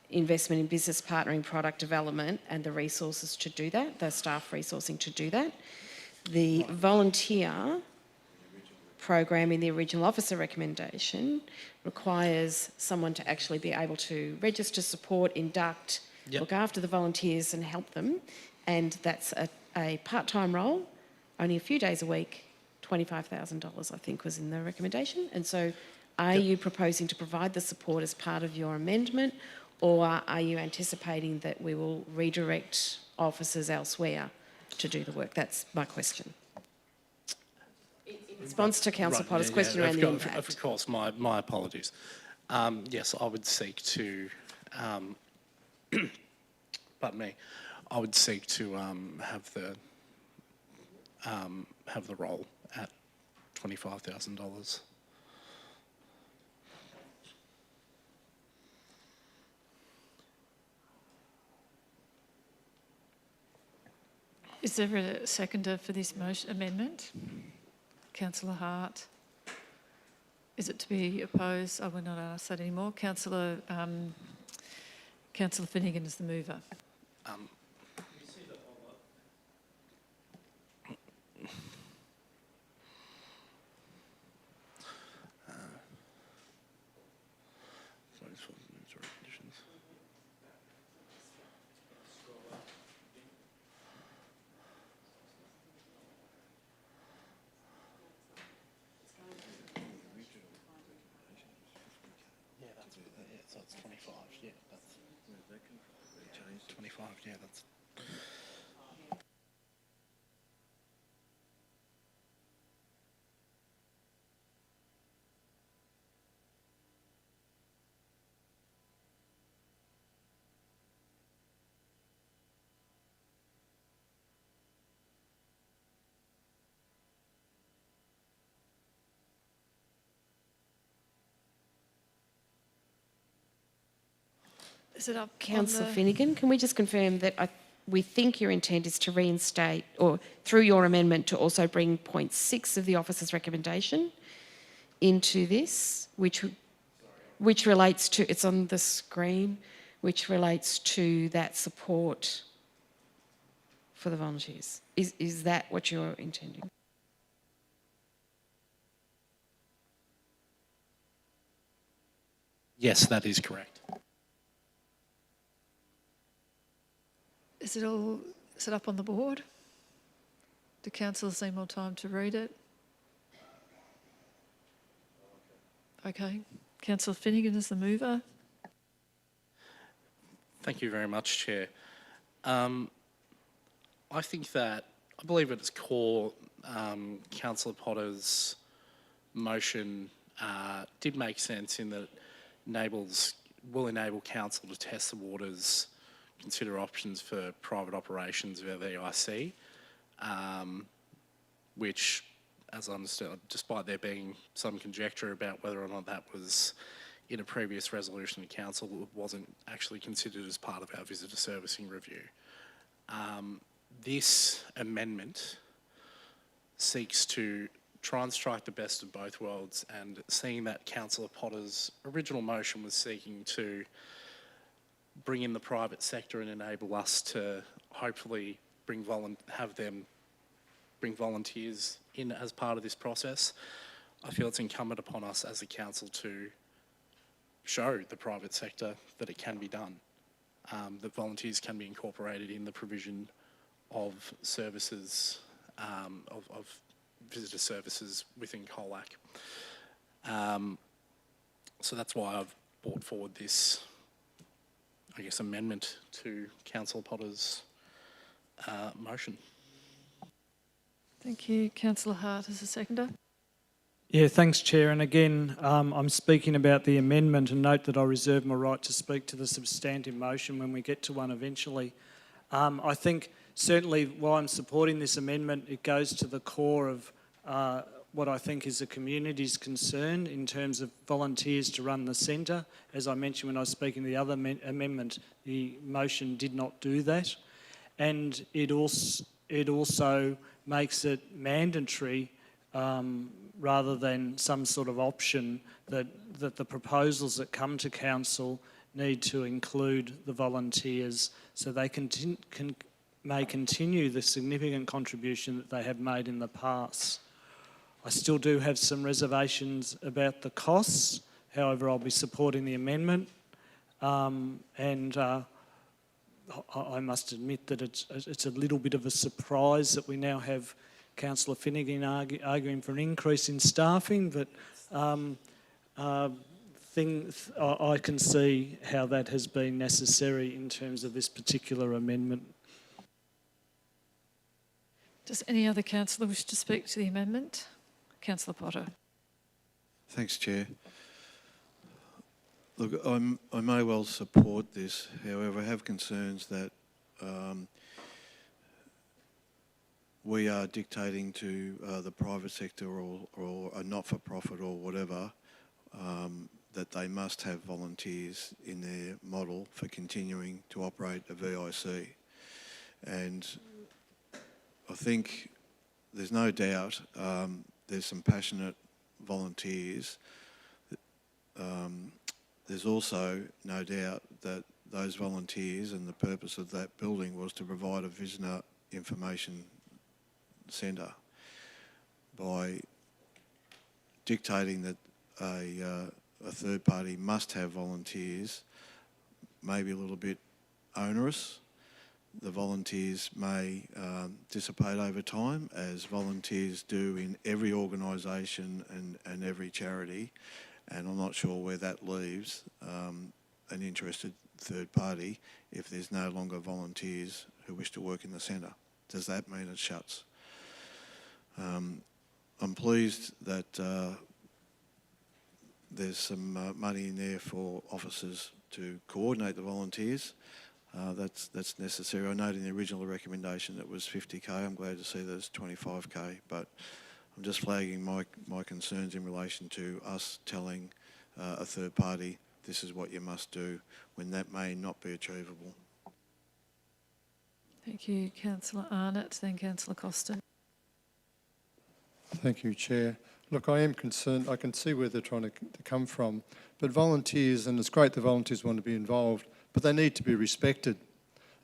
investment in business partnering, product development, and the resources to do that, the staff resourcing to do that. The volunteer program in the original officer recommendation requires someone to actually be able to register, support, induct, look after the volunteers and help them. And that's a part-time role, only a few days a week, $25,000 I think was in the recommendation. And so are you proposing to provide the support as part of your amendment, or are you anticipating that we will redirect officers elsewhere to do the work? That's my question. In response to Councillor Potter's question around the impact. Of course, my apologies. Yes, I would seek to, pardon me, I would seek to have the role at $25,000. Is there a seconder for this motion amendment? Councillor Hart. Is it to be opposed? I will not ask that anymore. Councillor Finnegan is the mover. So it's 25, yeah, that's 25, yeah, that's. Is it up? Councillor Finnegan, can we just confirm that we think your intent is to reinstate, or through your amendment to also bring point 6 of the officer's recommendation into this, which relates to, it's on the screen, which relates to that support for the volunteers. Is that what you're intending? Yes, that is correct. Is it up on the board? Do councillors need more time to read it? Okay. Councillor Finnegan is the mover. Thank you very much, Chair. I think that, I believe at its core, Councillor Potter's motion did make sense in that it will enable council to test the waters, consider options for private operations via the VIC, which, as I understand, despite there being some conjecture about whether or not that was in a previous resolution of council, it wasn't actually considered as part of our visitor servicing review. This amendment seeks to try and strike the best of both worlds, and seeing that Councillor Potter's original motion was seeking to bring in the private sector and enable us to hopefully bring volunteers in as part of this process, I feel it's incumbent upon us as a council to show the private sector that it can be done, that volunteers can be incorporated in the provision of services, of visitor services within Colac. So that's why I've brought forward this, I guess, amendment to Councillor Potter's motion. Thank you. Councillor Hart as a seconder. Yeah, thanks, Chair. And again, I'm speaking about the amendment, and note that I reserve my right to speak to the substantive motion when we get to one eventually. I think certainly while I'm supporting this amendment, it goes to the core of what I think is the community's concern in terms of volunteers to run the centre. As I mentioned when I was speaking to the other amendment, the motion did not do that. And it also makes it mandatory rather than some sort of option that the proposals that come to council need to include the volunteers so they may continue the significant contribution that they have made in the past. I still do have some reservations about the costs. However, I'll be supporting the amendment. I must admit that it's a little bit of a surprise that we now have Councillor Finnegan arguing for an increase in staffing, but I can see how that has been necessary in terms of this particular amendment. Does any other councillor wish to speak to the amendment? Councillor Potter. Thanks, Chair. Look, I may well support this. However, I have concerns that we are dictating to the private sector or a not-for-profit or whatever that they must have volunteers in their model for continuing to operate a VIC. And I think there's no doubt there's some passionate volunteers. There's also no doubt that those volunteers, and the purpose of that building was to provide a visitor information centre. By dictating that a third party must have volunteers, maybe a little bit onerous. The volunteers may dissipate over time, as volunteers do in every organisation and every charity, and I'm not sure where that leaves an interested third party if there's no longer volunteers who wish to work in the centre. Does that mean it shuts? I'm pleased that there's some money in there for officers to coordinate the volunteers. That's necessary. I note in the original recommendation that was 50k. I'm glad to see that it's 25k, but I'm just flagging my concerns in relation to us telling a third party this is what you must do when that may not be achievable. Thank you, Councillor Arnott, then Councillor Costa. Thank you, Chair. Look, I am concerned. I can see where they're trying to come from, but volunteers, and it's great the volunteers want to be involved, but they need to be respected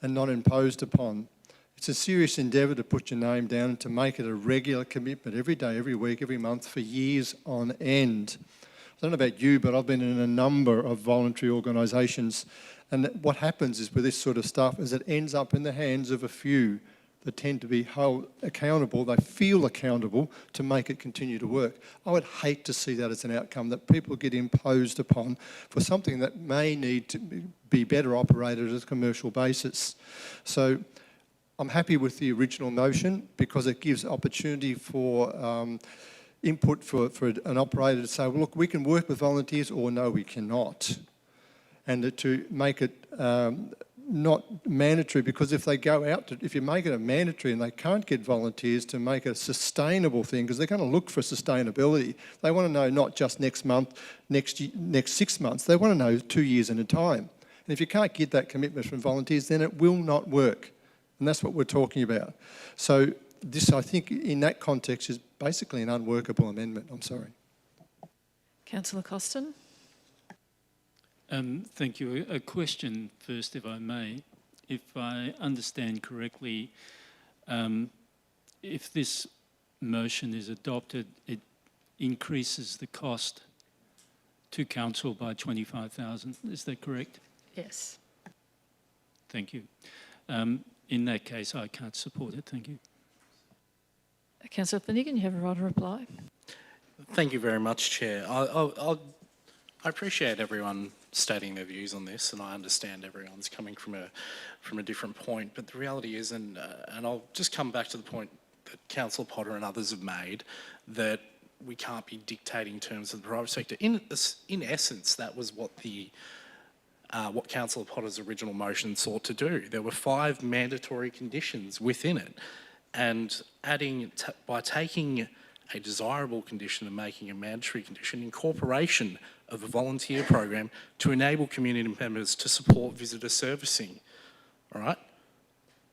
and not imposed upon. It's a serious endeavour to put your name down and to make it a regular commitment every day, every week, every month for years on end. I don't know about you, but I've been in a number of voluntary organisations, and what happens is with this sort of stuff is it ends up in the hands of a few that tend to be held accountable, they feel accountable to make it continue to work. I would hate to see that as an outcome, that people get imposed upon for something that may need to be better operated as a commercial basis. So I'm happy with the original motion because it gives opportunity for input for an operator to say, well, look, we can work with volunteers, or no, we cannot. And to make it not mandatory, because if they go out, if you make it a mandatory and they can't get volunteers, to make it a sustainable thing, because they're going to look for sustainability. They want to know not just next month, next 6 months, they want to know 2 years at a time. And if you can't get that commitment from volunteers, then it will not work. And that's what we're talking about. So this, I think, in that context, is basically an unworkable amendment. I'm sorry. Councillor Costin. Thank you. A question first, if I may. If I understand correctly, if this motion is adopted, it increases the cost to council by $25,000. Is that correct? Yes. Thank you. In that case, I can't support it. Thank you. Councillor Finnegan, you have a right to reply. Thank you very much, Chair. I appreciate everyone stating their views on this, and I understand everyone's coming from a different point. But the reality is, and I'll just come back to the point that Councillor Potter and others have made, that we can't be dictating terms of the private sector. In essence, that was what what Councillor Potter's original motion sought to do. There were 5 mandatory conditions within it, and by taking a desirable condition and making a mandatory condition, incorporation of a volunteer program to enable community members to support visitor servicing, all right?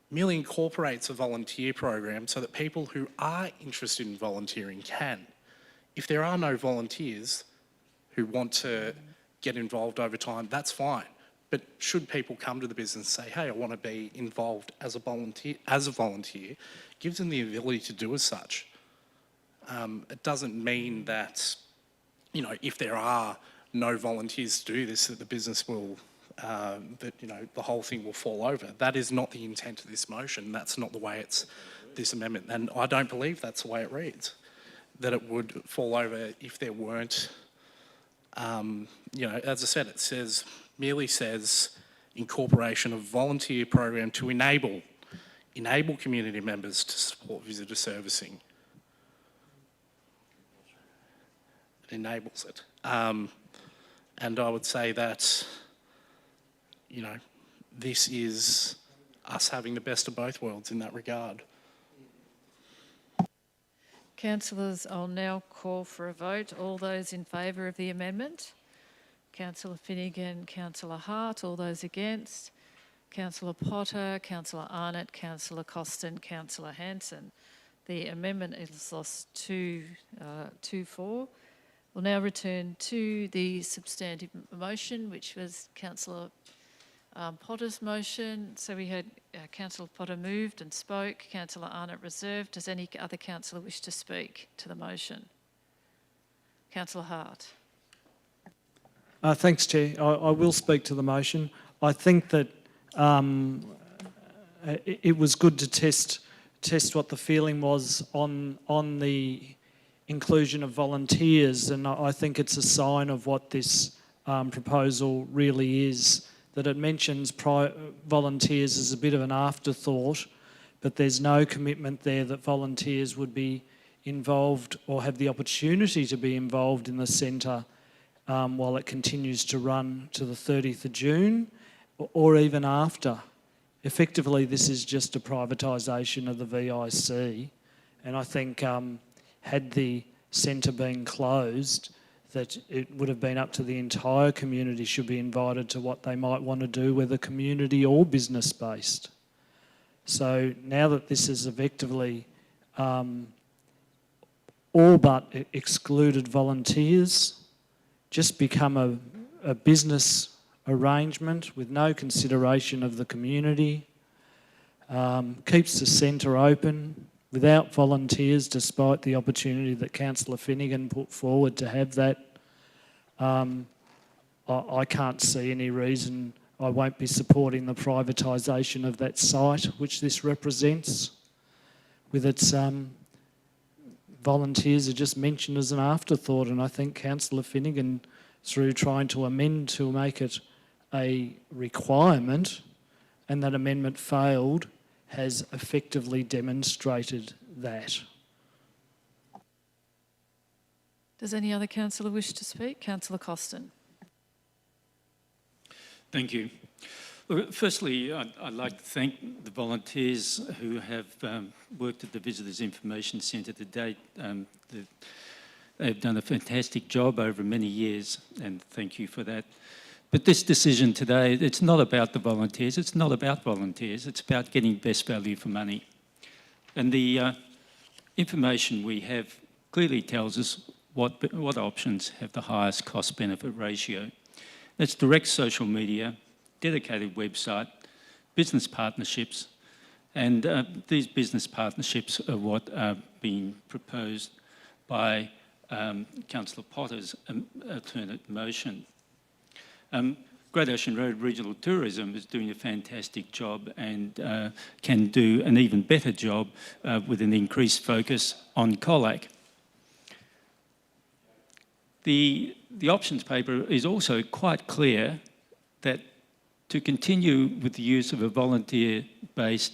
Merely incorporates a volunteer program so that people who are interested in volunteering can. If there are no volunteers who want to get involved over time, that's fine. But should people come to the business and say, hey, I want to be involved as a volunteer, gives them the ability to do as such. It doesn't mean that, you know, if there are no volunteers to do this, that the business will, the whole thing will fall over. That is not the intent of this motion. That's not the way this amendment, and I don't believe that's the way it reads, that it would fall over if there weren't, as I said, it merely says incorporation of volunteer program to enable community members to support visitor servicing. Enables it. And I would say that, this is us having the best of both worlds in that regard. Councillors, I'll now call for a vote. All those in favour of the amendment? Councillor Finnegan, Councillor Hart. All those against? Councillor Potter, Councillor Arnott, Councillor Costin, Councillor Hanson. The amendment is lost 2-4. We'll now return to the substantive motion, which was Councillor Potter's motion. So we had Councillor Potter moved and spoke, Councillor Arnott reserved. Does any other councillor wish to speak to the motion? Councillor Hart. Thanks, Chair. I will speak to the motion. I think that it was good to test what the feeling was on the inclusion of volunteers, and I think it's a sign of what this proposal really is, that it mentions volunteers as a bit of an afterthought, but there's no commitment there that volunteers would be involved or have the opportunity to be involved in the centre while it continues to run to the 30th of June or even after. Effectively, this is just a privatisation of the VIC, and I think had the centre been closed, that it would have been up to the entire community should be invited to what they might want to do, whether community or business-based. So now that this is effectively all but excluded volunteers, just become a business arrangement with no consideration of the community, keeps the centre open without volunteers, despite the opportunity that Councillor Finnegan put forward to have that. I can't see any reason I won't be supporting the privatisation of that site which this represents. with its volunteers are just mentioned as an afterthought, and I think Councillor Finnegan, through trying to amend to make it a requirement, and that amendment failed, has effectively demonstrated that. Does any other councillor wish to speak? Councillor Costin. Thank you. Well, firstly, I'd like to thank the volunteers who have worked at the Visitors Information Centre to date. They've done a fantastic job over many years, and thank you for that. But this decision today, it's not about the volunteers, it's not about volunteers, it's about getting best value for money. And the information we have clearly tells us what options have the highest cost-benefit ratio. That's direct social media, dedicated website, business partnerships, and these business partnerships are what are being proposed by Councillor Potter's alternate motion. Great Ocean Road Regional Tourism is doing a fantastic job and can do an even better job with an increased focus on Colac. The options paper is also quite clear that to continue with the use of a volunteer-based,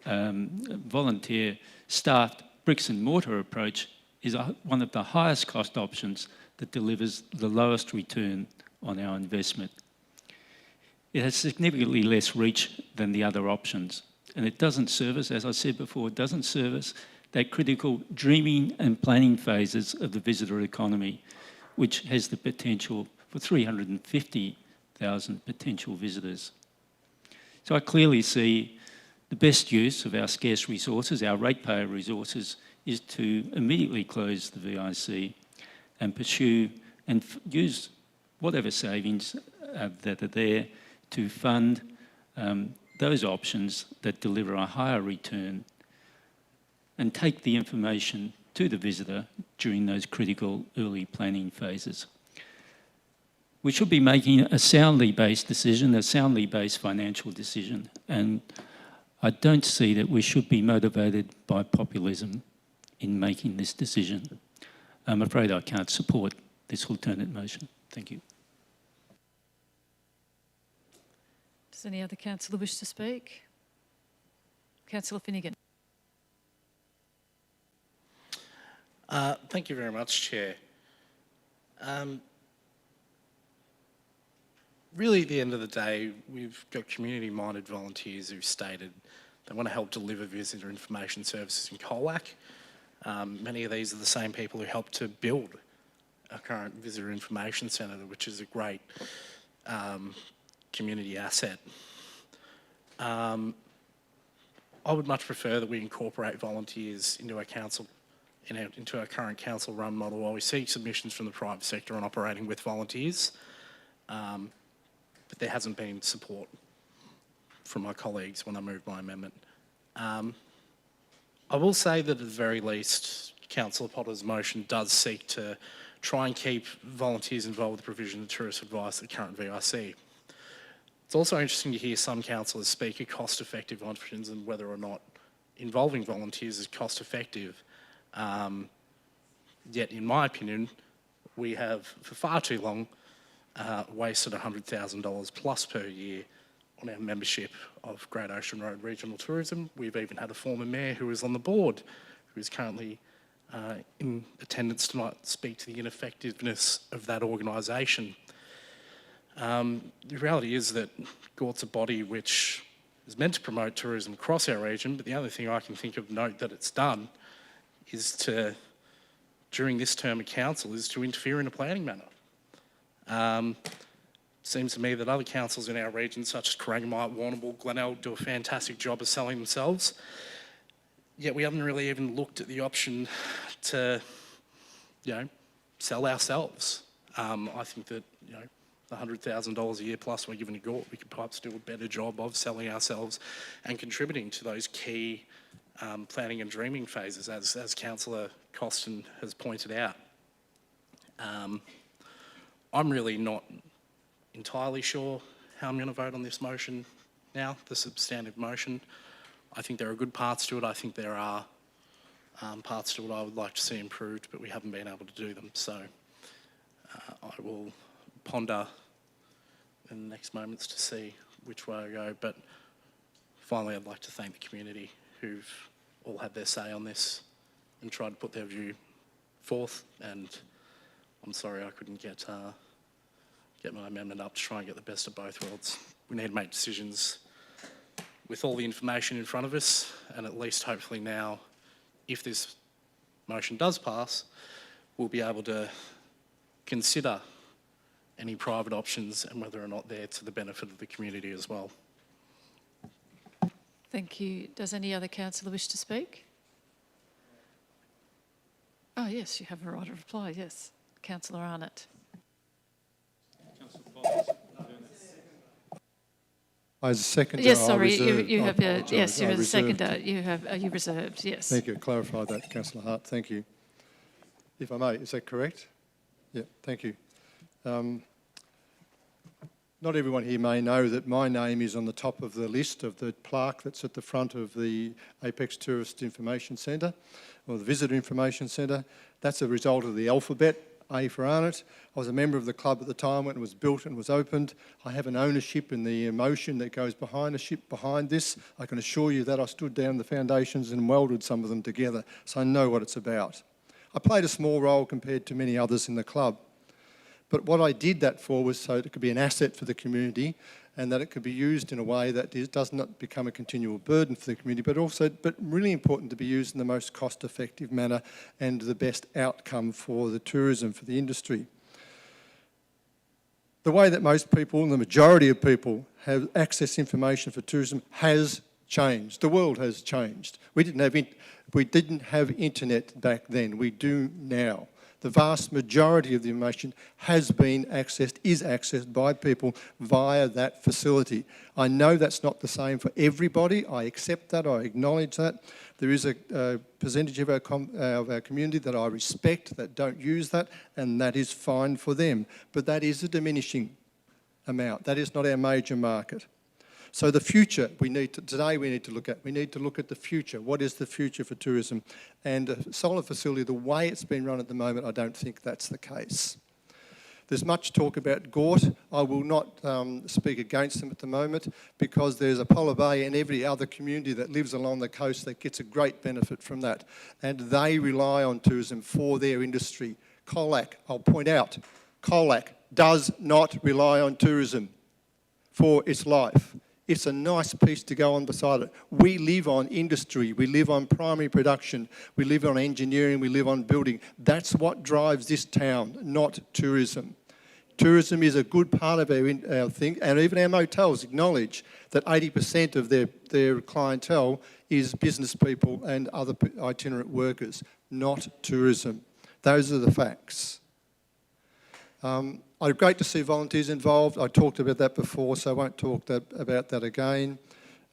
volunteer-staffed bricks and mortar approach is one of the highest cost options that delivers the lowest return on our investment. It has significantly less reach than the other options, and it doesn't service, as I said before, it doesn't service that critical dreaming and planning phases of the visitor economy, which has the potential for 350,000 potential visitors. So I clearly see the best use of our scarce resources, our ratepayer resources, is to immediately close the VIC and pursue and use whatever savings that are there to fund those options that deliver a higher return and take the information to the visitor during those critical early planning phases. We should be making a soundly based decision, a soundly based financial decision, and I don't see that we should be motivated by populism in making this decision. I'm afraid I can't support this alternate motion. Thank you. Does any other councillor wish to speak? Councillor Finnegan. Thank you very much, Chair. Really, at the end of the day, we've got community-minded volunteers who've stated they want to help deliver visitor information services in Colac. Many of these are the same people who helped to build our current visitor information centre, which is a great community asset. I would much prefer that we incorporate volunteers into our council, into our current council-run model, while we seek submissions from the private sector on operating with volunteers. But there hasn't been support from my colleagues when I moved my amendment. I will say that at the very least, Councillor Potter's motion does seek to try and keep volunteers involved with the provision of tourist advice at current VIC. It's also interesting to hear some councillors speak of cost-effective options and whether or not involving volunteers is cost-effective. Yet, in my opinion, we have, for far too long, wasted $100,000 plus per year on our membership of Great Ocean Road Regional Tourism. We've even had a former mayor who is on the board, who is currently in attendance tonight, speak to the ineffectiveness of that organisation. The reality is that GORT's a body which is meant to promote tourism across our region, but the only thing I can think of note that it's done is to, during this term of council, is to interfere in a planning matter. Seems to me that other councils in our region, such as Corangamite, Warrnambool, Glenelg, do a fantastic job of selling themselves. Yet we haven't really even looked at the option to, sell ourselves. I think that, the $100,000 a year plus we're giving to GORT, we could perhaps do a better job of selling ourselves and contributing to those key planning and dreaming phases, as Councillor Costin has pointed out. I'm really not entirely sure how I'm going to vote on this motion now, the substantive motion. I think there are good parts to it. I think there are parts to it I would like to see improved, but we haven't been able to do them. So I will ponder in the next moments to see which way I go. But finally, I'd like to thank the community who've all had their say on this and tried to put their view forth. And I'm sorry I couldn't get my amendment up to try and get the best of both worlds. We need to make decisions with all the information in front of us, and at least hopefully now, if this motion does pass, we'll be able to consider any private options and whether or not they're to the benefit of the community as well. Thank you. Does any other councillor wish to speak? Oh, yes, you have a right of reply, yes. Councillor Arnott. As a seconder, yes, I sorry, reserved. you I have apologise. yes, you're I a reserved. seconder. Are you reserved? Yes. Thank you. Clarify that, Councillor Hart. Thank you. If I may, is that correct? Yeah, thank you. Not everyone here may know that my name is on the top of the list of the plaque that's at the front of the Apex Tourist Information Centre, or the Visitor Information Centre. That's a result of the alphabet, A for Arnott. I was a member of the club at the time when it was built and was opened. I have an ownership in the emotion that goes behind this. I can assure you that I stood down the foundations and welded some of them together, so I know what it's about. I played a small role compared to many others in the club. But what I did that for was so it could be an asset for the community and that it could be used in a way that does not become a continual burden for the community, but really important to be used in the most cost-effective manner and the best outcome for the tourism, for the industry. The way that most people, and the majority of people, have access information for tourism has changed. The world has changed. We didn't have internet back then. We do now. The vast majority of the information is accessed by people via that facility. I know that's not the same for everybody. I accept that, I acknowledge that. There is a percentage of our community that I respect that don't use that, and that is fine for them. But that is a diminishing amount. That is not our major market. So the future today we need to look at. We need to look at the future. What is the future for tourism? And a solar facility, the way it's been run at the moment, I don't think that's the case. There's much talk about Gort. I will not speak against them at the moment because there's Apollo Bay and every other community that lives along the coast that gets a great benefit from that. And they rely on tourism for their industry. Colac, I'll point out, Colac does not rely on tourism for its life. It's a nice piece to go on beside it. We live on industry, we live on primary production, we live on engineering, we live on building. That's what drives this town, not tourism. Tourism is a good part of our thing, and even our motels acknowledge that 80% of their clientele is business people and other itinerant workers, not tourism. Those are the facts. It's great to see volunteers involved. I talked about that before, so I won't talk about that again.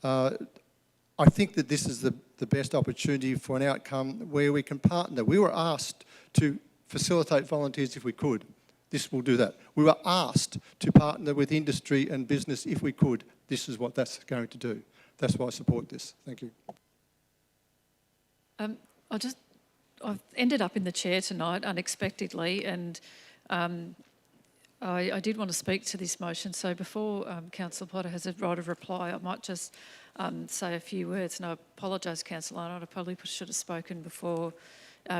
I think that this is the best opportunity for an outcome where we can partner. We were asked to facilitate volunteers if we could. This will do that. We were asked to partner with industry and business if we could. This is what that's going to do. That's why I support this. Thank you. I've ended up in the chair tonight unexpectedly, and I did want to speak to this motion. So before Councillor Potter has a right of reply, I might just say a few words. And I apologise, Councillor Arnott, I probably should have spoken before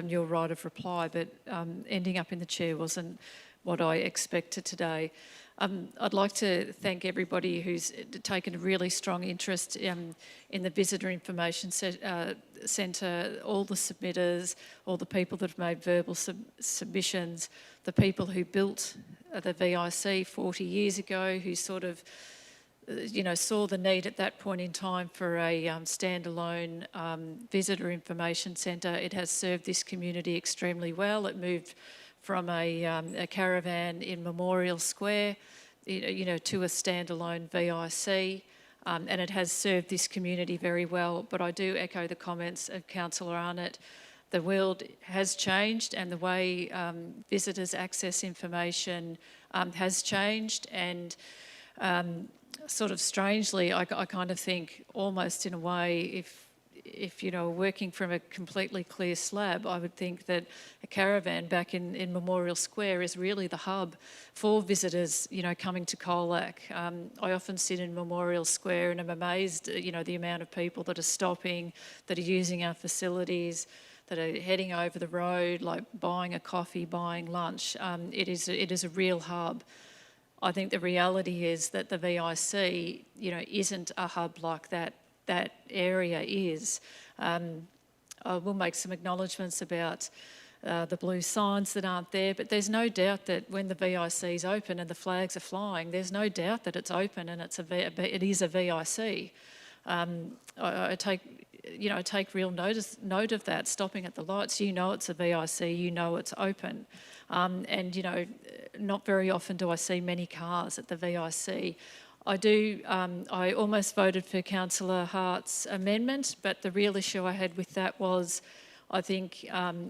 your right of reply, but ending up in the chair wasn't what I expected today. I'd like to thank everybody who's taken a really strong interest in the Visitor Information Centre, all the submitters, all the people that have made verbal submissions, the people who built the VIC 40 years ago, who sort of, saw the need at that point in time for a standalone Visitor Information Centre. It has served this community extremely well. It moved from a caravan in Memorial Square, to a standalone VIC, and it has served this community very well. But I do echo the comments of Councillor Arnott. The world has changed, and the way visitors access information has changed, and sort of strangely, I kind of think almost in a way, if you know, working from a completely clear slab, I would think that a caravan back in Memorial Square is really the hub for visitors, you know, coming to Colac. I often sit in Memorial Square and I'm amazed, you know, the amount of people that are stopping, that are using our facilities, that are heading over the road, like buying a coffee, buying lunch. It is a real hub. I think the reality is that the VIC, you know, isn't a hub like that area is. I will make some acknowledgements about the blue signs that aren't there, but there's no doubt that when the VIC is open and the flags are flying, there's no doubt that it's open and it is a VIC. I take real note of that. Stopping at the lights, you know it's a VIC, you know it's open. And, you know, not very often do I see many cars at the VIC. I almost voted for Councillor Hart's amendment, but the real issue I had with that was, I think,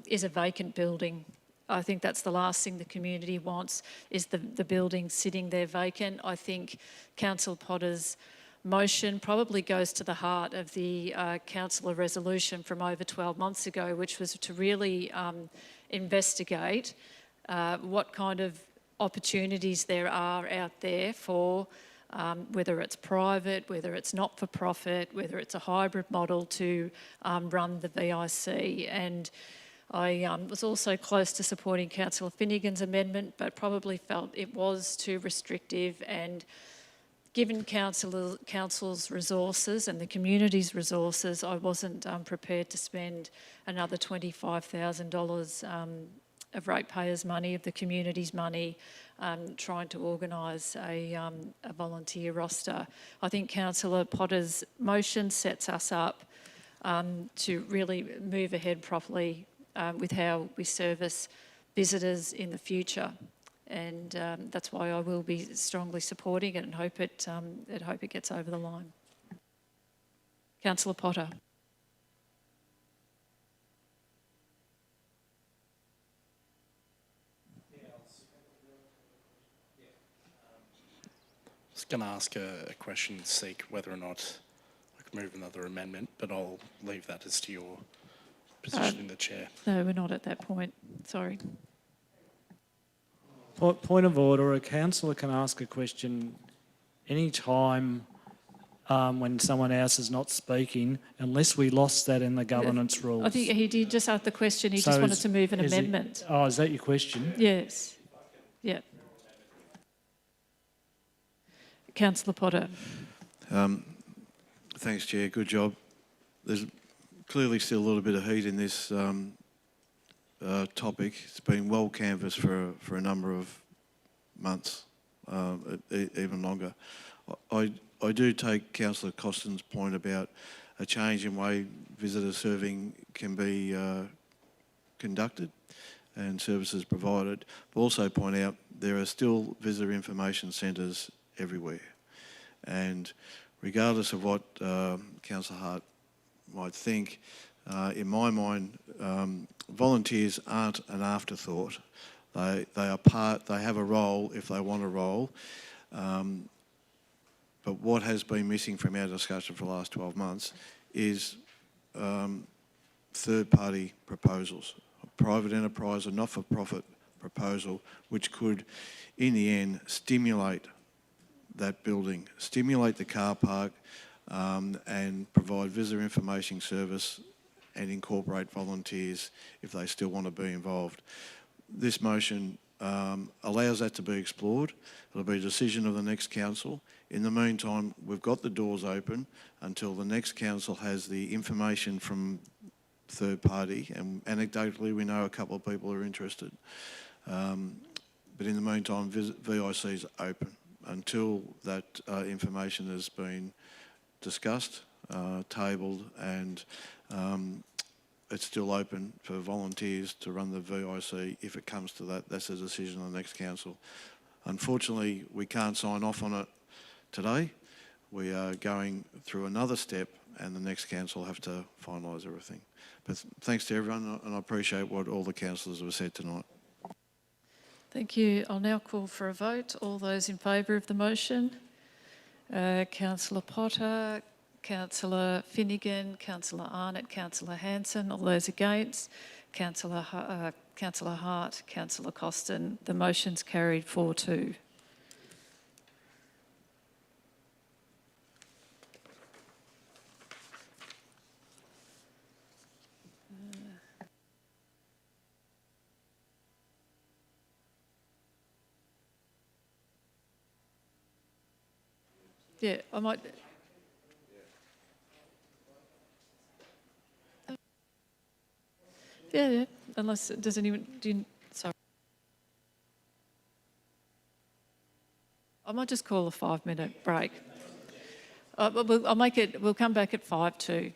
is a vacant building. I think that's the last thing the community wants, is the building sitting there vacant. I think Councillor Potter's motion probably goes to the heart of the councillor resolution from over 12 months ago, which was to really investigate what kind of opportunities there are out there for whether it's private, whether it's not-for-profit, whether it's a hybrid model to run the VIC. And I was also close to supporting Councillor Finnegan's amendment, but probably felt it was too restrictive, and given council's resources and the community's resources, I wasn't prepared to spend another $25,000 of ratepayers' money, of the community's money, trying to organise a volunteer roster. I think Councillor Potter's motion sets us up to really move ahead properly with how we service visitors in the future. And that's why I will be strongly supporting it and hope it gets over the line. Councillor Potter. I was going to ask a question, seek whether or not I could move another amendment, but I'll leave that as to your position in the chair. No, we're not at that point. Sorry. Point of order, a councillor can ask a question any time when someone else is not speaking, unless we lost that in the governance rules. I think he did just ask the question, he just wanted to move an amendment. Is that your question? Yes. Yeah. Councillor Potter. Thanks, Chair. Good job. There's clearly still a little bit of heat in this topic. It's been well canvassed for a number of months, even longer. I do take Councillor Costin's point about a change in way visitor serving can be conducted and services provided. But also point out there are still visitor information centres everywhere, and regardless of what Councillor Hart might think, in my mind, volunteers aren't an afterthought. They are part. They have a role if they want a role. But what has been missing from our discussion for the last 12 months is third-party proposals, a private enterprise, a not-for-profit proposal, which could, in the end, stimulate that building, stimulate the car park, and provide visitor information service and incorporate volunteers if they still want to be involved. This motion allows that to be explored. It'll be a decision of the next council. In the meantime, we've got the doors open until the next council has the information from third party, and anecdotally we know a couple of people are interested. But in the meantime, VIC is open until that information has been discussed, tabled, and it's still open for volunteers to run the VIC. If it comes to that, that's a decision of the next council. Unfortunately, we can't sign off on it today. We are going through another step, and the next council have to finalise everything. But thanks to everyone, and I appreciate what all the councillors have said tonight. Thank you. I'll now call for a vote. All those in favour of the motion? Councillor Potter, Councillor Finnegan, Councillor Arnott, Councillor Hanson. All those against? Councillor Hart, Councillor Costin. The motion's carried 4-2. Yeah, I might. Yeah. Unless, does anyone, sorry. I might just call a 5-minute break. We'll come back at 5-2.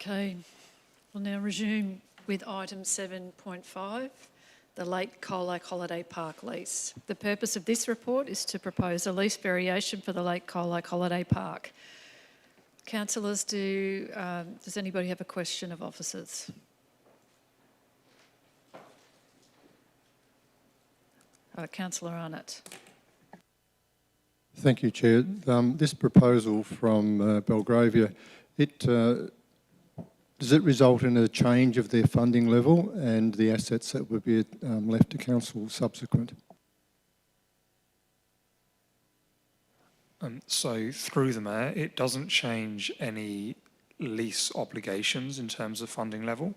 Okay, we'll now resume with item 7.5, the Lake Colac Holiday Park lease. The purpose of this report is to propose a lease variation for the Lake Colac Holiday Park. Councillors, does anybody have a question of officers? Councillor Arnott. Thank you, Chair. This proposal from Belgravia, does it result in a change of their funding level and the assets that would be left to council subsequent? So through the Mayor, it doesn't change any lease obligations in terms of funding level.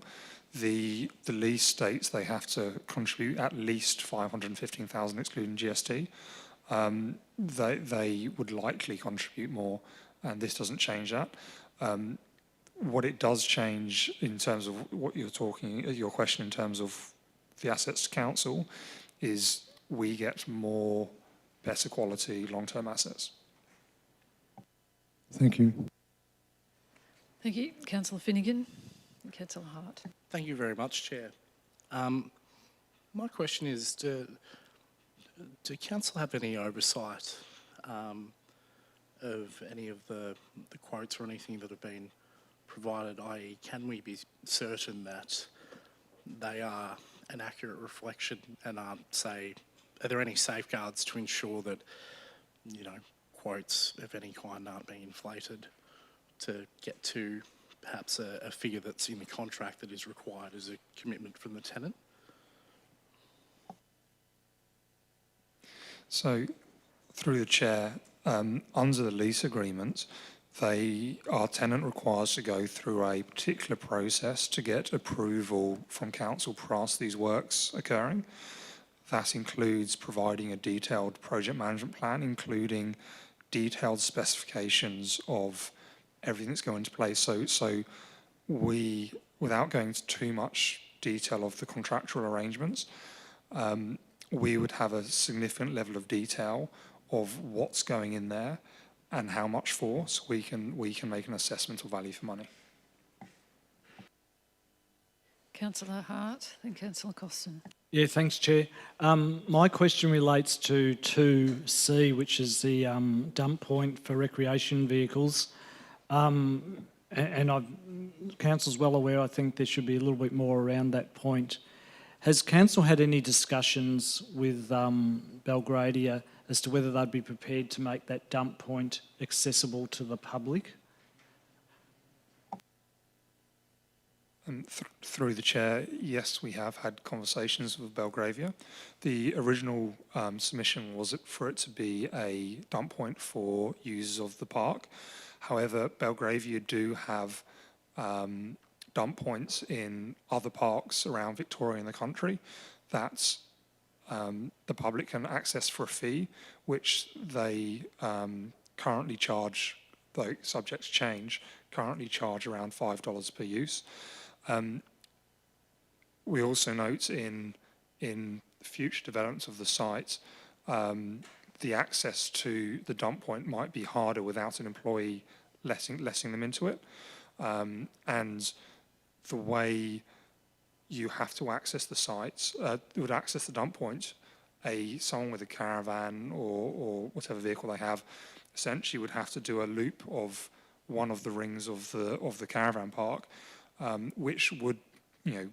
The lease states they have to contribute at least 515,000 excluding GST. They would likely contribute more, and this doesn't change that. What it does change in terms of what you're talking, your question in terms of the assets to council, is we get more better quality long-term assets. Thank you. Thank you. Councillor Finnegan and Councillor Hart. Thank you very much, Chair. My question is, do council have any oversight of any of the quotes or anything that have been provided, i.e. can we be certain that they are an accurate reflection and aren't, say, are there any safeguards to ensure that, you know, quotes of any kind aren't being inflated to get to perhaps a figure that's in the contract that is required as a commitment from the tenant? So, through the Chair, under the lease agreement, our tenant requires to go through a particular process to get approval from council prior to these works occurring. That includes providing a detailed project management plan, including detailed specifications of everything that's going into place. So we, without going into too much detail of the contractual arrangements, we would have a significant level of detail of what's going in there and how much for, so we can make an assessment of value for money. Councillor Hart, then Councillor Costin. Yeah, thanks, Chair. My question relates to 2C, which is the dump point for recreation vehicles. And Council's well aware, I think there should be a little bit more around that point. Has Council had any discussions with Belgravia as to whether they'd be prepared to make that dump point accessible to the public? Through the Chair, yes, we have had conversations with Belgravia. The original submission was for it to be a dump point for users of the park. However, Belgravia do have dump points in other parks around Victoria in the country that the public can access for a fee, which they currently charge, though subject to change, currently charge around $5 per use. We also note in future developments of the site, the access to the dump point might be harder without an employee letting them into it. And the way you have to access the sites, would access the dump point, someone with a caravan or whatever vehicle they have, essentially would have to do a loop of one of the rings of the caravan park, which would,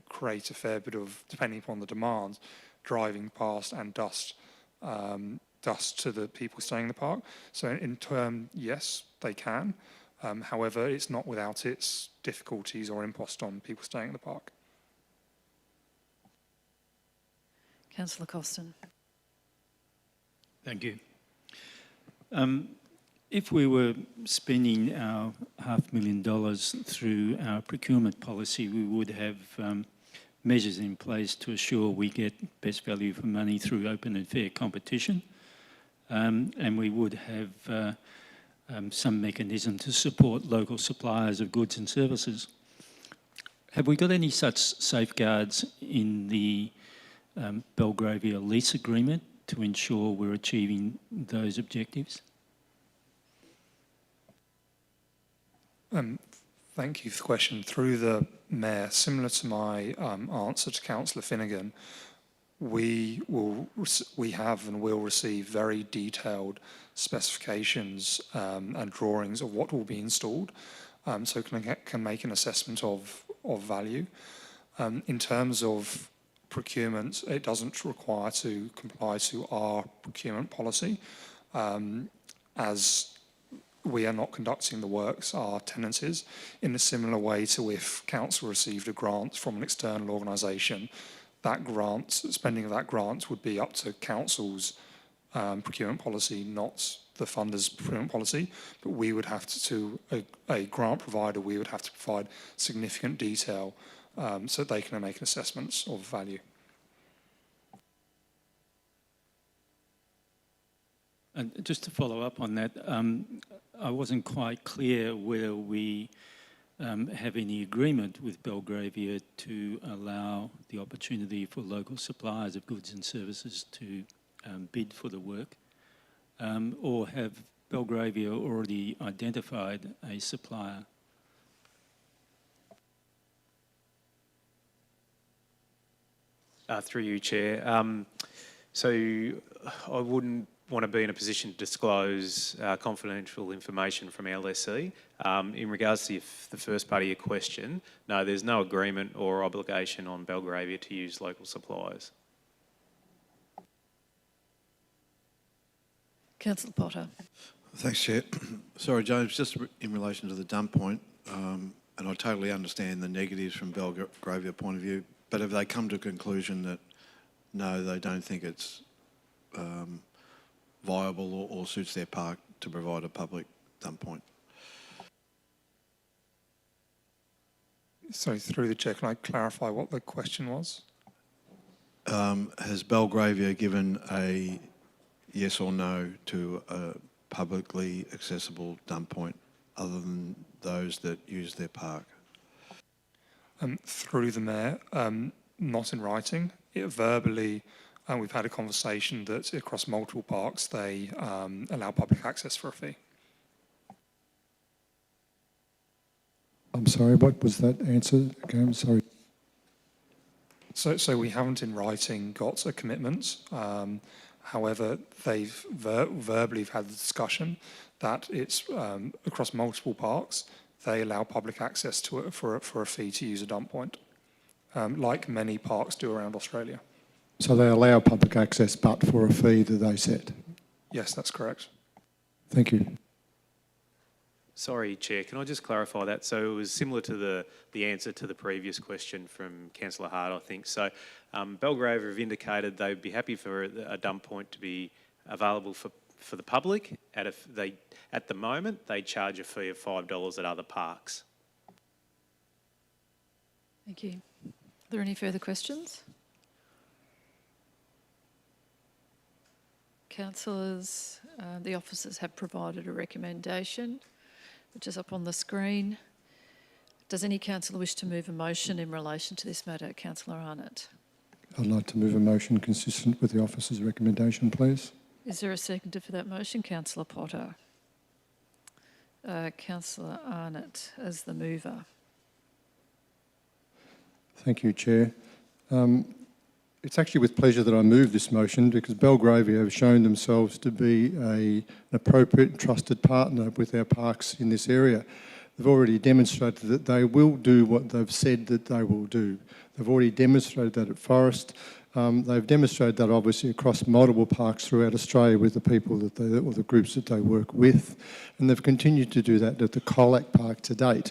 create a fair bit of, depending upon the demand, driving past and dust to the people staying in the park. So in turn, yes, they can. However, it's not without its difficulties or impost on people staying in the park. Councillor Costin. Thank you. If we were spending our $500,000 through our procurement policy, we would have measures in place to assure we get best value for money through open and fair competition. And we would have some mechanism to support local suppliers of goods and services. Have we got any such safeguards in the Belgravia lease agreement to ensure we're achieving those objectives? Thank you for the question. Through the Mayor, similar to my answer to Councillor Finnegan, we have and will receive very detailed specifications and drawings of what will be installed, so can make an assessment of value. In terms of procurement, it doesn't require to comply to our procurement policy, as we are not conducting the works, our tenant is, in a similar way to if council received a grant from an external organisation. That grant, spending of that grant would be up to council's procurement policy, not the funder's procurement policy, but we would have to a grant provider, we would have to provide significant detail so that they can make an assessment of value. And just to follow up on that, I wasn't quite clear whether we have any agreement with Belgravia to allow the opportunity for local suppliers of goods and services to bid for the work, or have Belgravia already identified a supplier? Through you, Chair. So I wouldn't want to be in a position to disclose confidential information from our lessee. In regards to the first part of your question, no, there's no agreement or obligation on Belgravia to use local suppliers. Councillor Potter. Thanks, Chair. Sorry, James, just in relation to the dump point, and I totally understand the negatives from Belgravia point of view, but have they come to a conclusion that no, they don't think it's viable or suits their park to provide a public dump point? So through the Chair, can I clarify what the question was? Has Belgravia given a yes or no to a publicly accessible dump point other than those that use their park? Through the Mayor, not in writing. Verbally, we've had a conversation that across multiple parks they allow public access for a fee. I'm sorry, what was that answer? Okay, I'm sorry. So we haven't in writing got a commitment. However, they've verbally had the discussion that it's across multiple parks, they allow public access to it for a fee to use a dump point, like many parks do around Australia. So they allow public access, but for a fee that they set? Yes, that's correct. Thank you. Sorry, Chair, can I just clarify that? So it was similar to the answer to the previous question from Councillor Hart, I think. So Belgravia have indicated they'd be happy for a dump point to be available for the public. At the moment, they charge a fee of $5 at other parks. Thank you. Are there any further questions? Councillors, the officers have provided a recommendation, which is up on the screen. Does any councillor wish to move a motion in relation to this matter? Councillor Arnott. I'd like to move a motion consistent with the officer's recommendation, please. Is there a seconder for that motion? Councillor Potter. Councillor Arnott as the mover. Thank you, Chair. It's actually with pleasure that I move this motion because Belgravia have shown themselves to be an appropriate and trusted partner with our parks in this area. They've already demonstrated that they will do what they've said that they will do. They've already demonstrated that at Forest. They've demonstrated that obviously across multiple parks throughout Australia with the people that they, or the groups that they work with. And they've continued to do that at the Colac Park to date,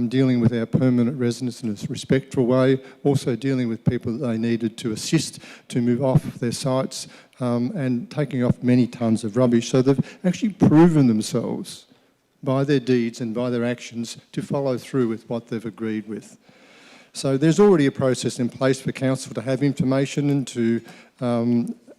dealing with our permanent residents in a respectful way, also dealing with people that they needed to assist to move off their sites and taking off many tonnes of rubbish. So they've actually proven themselves by their deeds and by their actions to follow through with what they've agreed with. So there's already a process in place for council to have information and to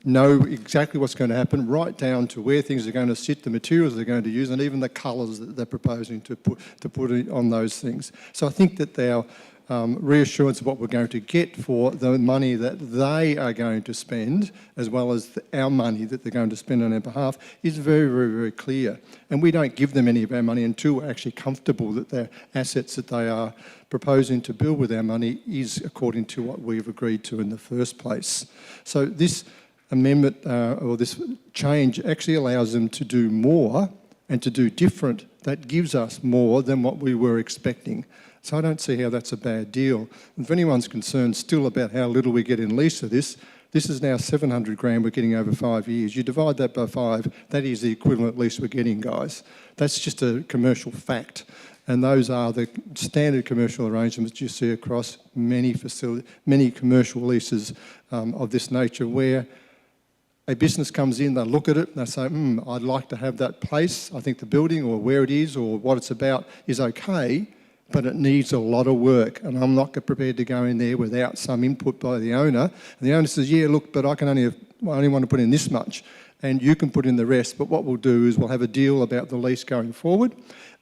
know exactly what's going to happen, right down to where things are going to sit, the materials they're going to use, and even the colours that they're proposing to put on those things. So I think that our reassurance of what we're going to get for the money that they are going to spend, as well as our money that they're going to spend on our behalf, is very, very, very clear. And we don't give them any of our money until we're actually comfortable that their assets that they are proposing to build with our money is according to what we've agreed to in the first place. So this amendment or this change actually allows them to do more and to do different. That gives us more than what we were expecting. So I don't see how that's a bad deal. If anyone's concerned still about how little we get in lease of this is now 700 grand we're getting over 5 years. You divide that by 5, that is the equivalent lease we're getting, guys. That's just a commercial fact. And those are the standard commercial arrangements you see across many commercial leases of this nature, where a business comes in, they look at it, and they say, I'd like to have that place. I think the building or where it is or what it's about is okay, but it needs a lot of work, and I'm not prepared to go in there without some input by the owner. And the owner says, yeah, look, but I only want to put in this much, and you can put in the rest. But what we'll do is we'll have a deal about the lease going forward,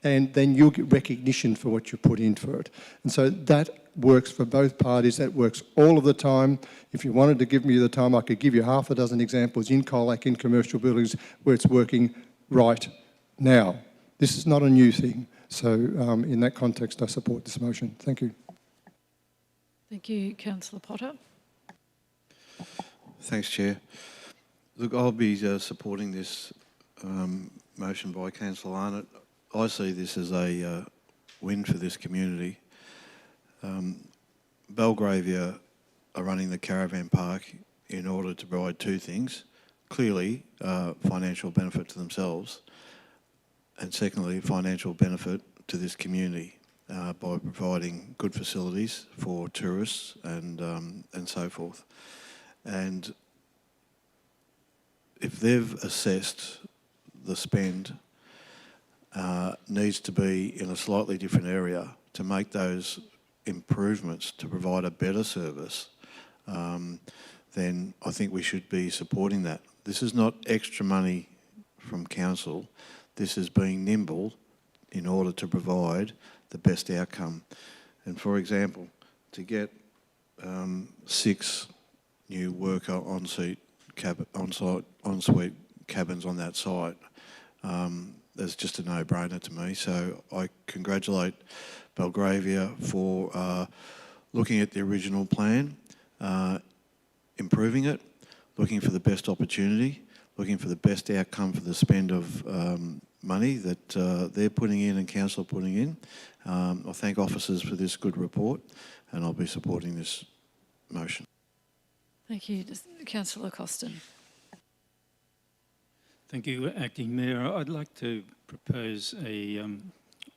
and then you'll get recognition for what you put in for it. And so that works for both parties. That works all of the time. If you wanted to give me the time, I could give you half a dozen examples in Colac, in commercial buildings, where it's working right now. This is not a new thing. So in that context, I support this motion. Thank you. Thank you, Councillor Potter. Thanks, Chair. Look, I'll be supporting this motion by Councillor Arnott. I see this as a win for this community. Belgravia are running the caravan park in order to provide two things. Clearly, financial benefit to themselves, and secondly, financial benefit to this community by providing good facilities for tourists and so forth. And if they've assessed the spend needs to be in a slightly different area to make those improvements to provide a better service, then I think we should be supporting that. This is not extra money from council. This is being nimble in order to provide the best outcome. And for example, to get 6 new worker ensuite cabins on that site, that's just a no-brainer to me. So I congratulate Belgravia for looking at the original plan, improving it, looking for the best opportunity, looking for the best outcome for the spend of money that they're putting in and council are putting in. I thank officers for this good report, and I'll be supporting this motion. Thank you. Councillor Costin. Thank you, Acting Mayor. I'd like to propose a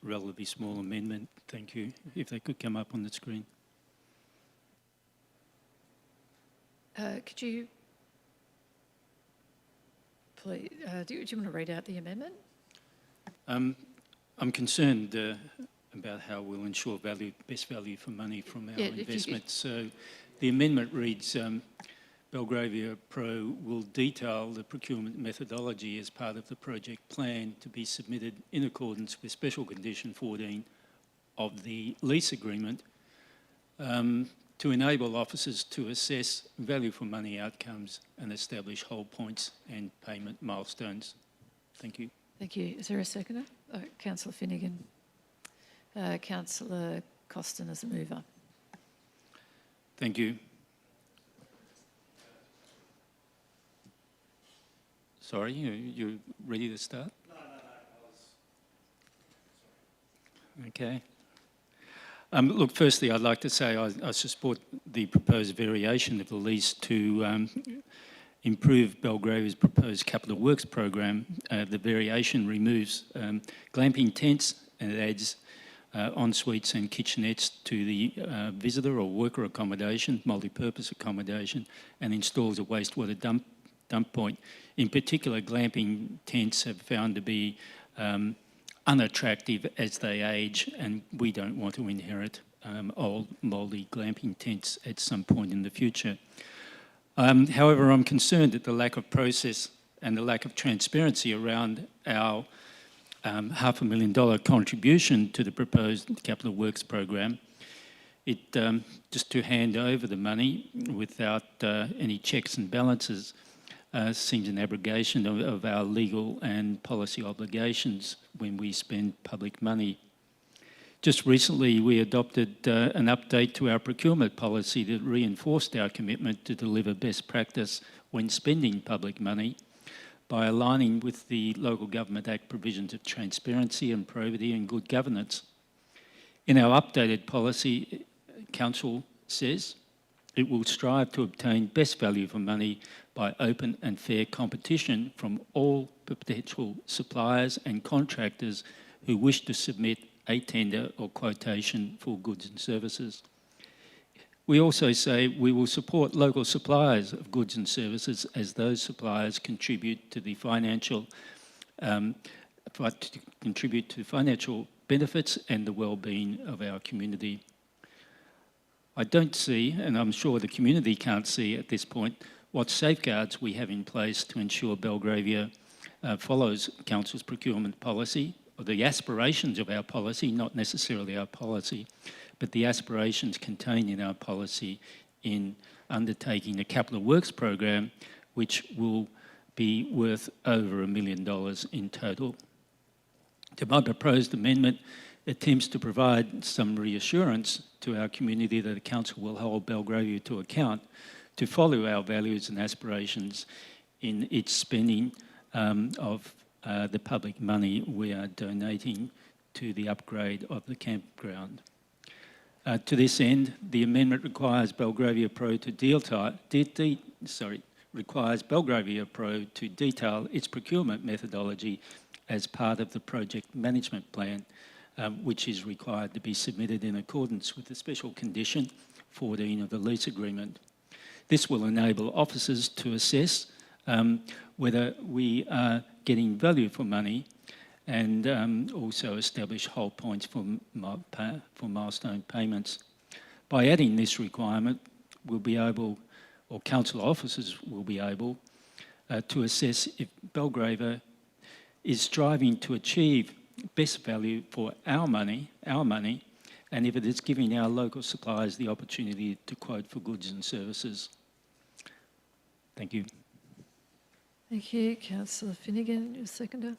relatively small amendment. Thank you. If they could come up on the screen. Could you please, do you want to read out the amendment? I'm concerned about how we'll ensure best value for money from our investments. So the amendment reads, Belgravia Pro will detail the procurement methodology as part of the project plan to be submitted in accordance with Special Condition 14 of the lease agreement to enable officers to assess value for money outcomes and establish hold points and payment milestones. Thank you. Thank you. Is there a seconder? Councillor Finnegan. Councillor Costin as a mover. Thank you. Sorry, you're ready to start? No. Okay. Look, firstly, I'd like to say I support the proposed variation of the lease to improve Belgravia's proposed capital works program. The variation removes glamping tents and it adds en-suites and kitchenettes to the visitor or worker accommodation, multi-purpose accommodation, and installs a wastewater dump point. In particular, glamping tents have found to be unattractive as they age, and we don't want to inherit old, mouldy glamping tents at some point in the future. However, I'm concerned at the lack of process and the lack of transparency around our $500,000 contribution to the proposed capital works program. It just to hand over the money without any checks and balances seems an abrogation of our legal and policy obligations when we spend public money. Just recently, we adopted an update to our procurement policy that reinforced our commitment to deliver best practice when spending public money by aligning with the Local Government Act provisions of transparency and probity and good governance. In our updated policy, Council says it will strive to obtain best value for money by open and fair competition from all potential suppliers and contractors who wish to submit a tender or quotation for goods and services. We also say we will support local suppliers of goods and services as those suppliers contribute to the financial benefits and the well-being of our community. I don't see, and I'm sure the community can't see at this point, what safeguards we have in place to ensure Belgravia follows Council's procurement policy, or the aspirations of our policy, not necessarily our policy, but the aspirations contained in our policy in undertaking a capital works program, which will be worth over $1 million in total. To my proposed amendment attempts to provide some reassurance to our community that the Council will hold Belgravia to account to follow our values and aspirations in its spending of the public money we are donating to the upgrade of the campground. To this end, the amendment requires Belgravia Pro to detail its procurement methodology as part of the project management plan, which is required to be submitted in accordance with the special condition 14 of the lease agreement. This will enable officers to assess whether we are getting value for money and also establish hold points for milestone payments. By adding this requirement, we'll be able, or council officers will be able, to assess if Belgravia is striving to achieve best value for our money, and if it is giving our local suppliers the opportunity to quote for goods and services. Thank you. Thank you. Councillor Finnegan, your seconder.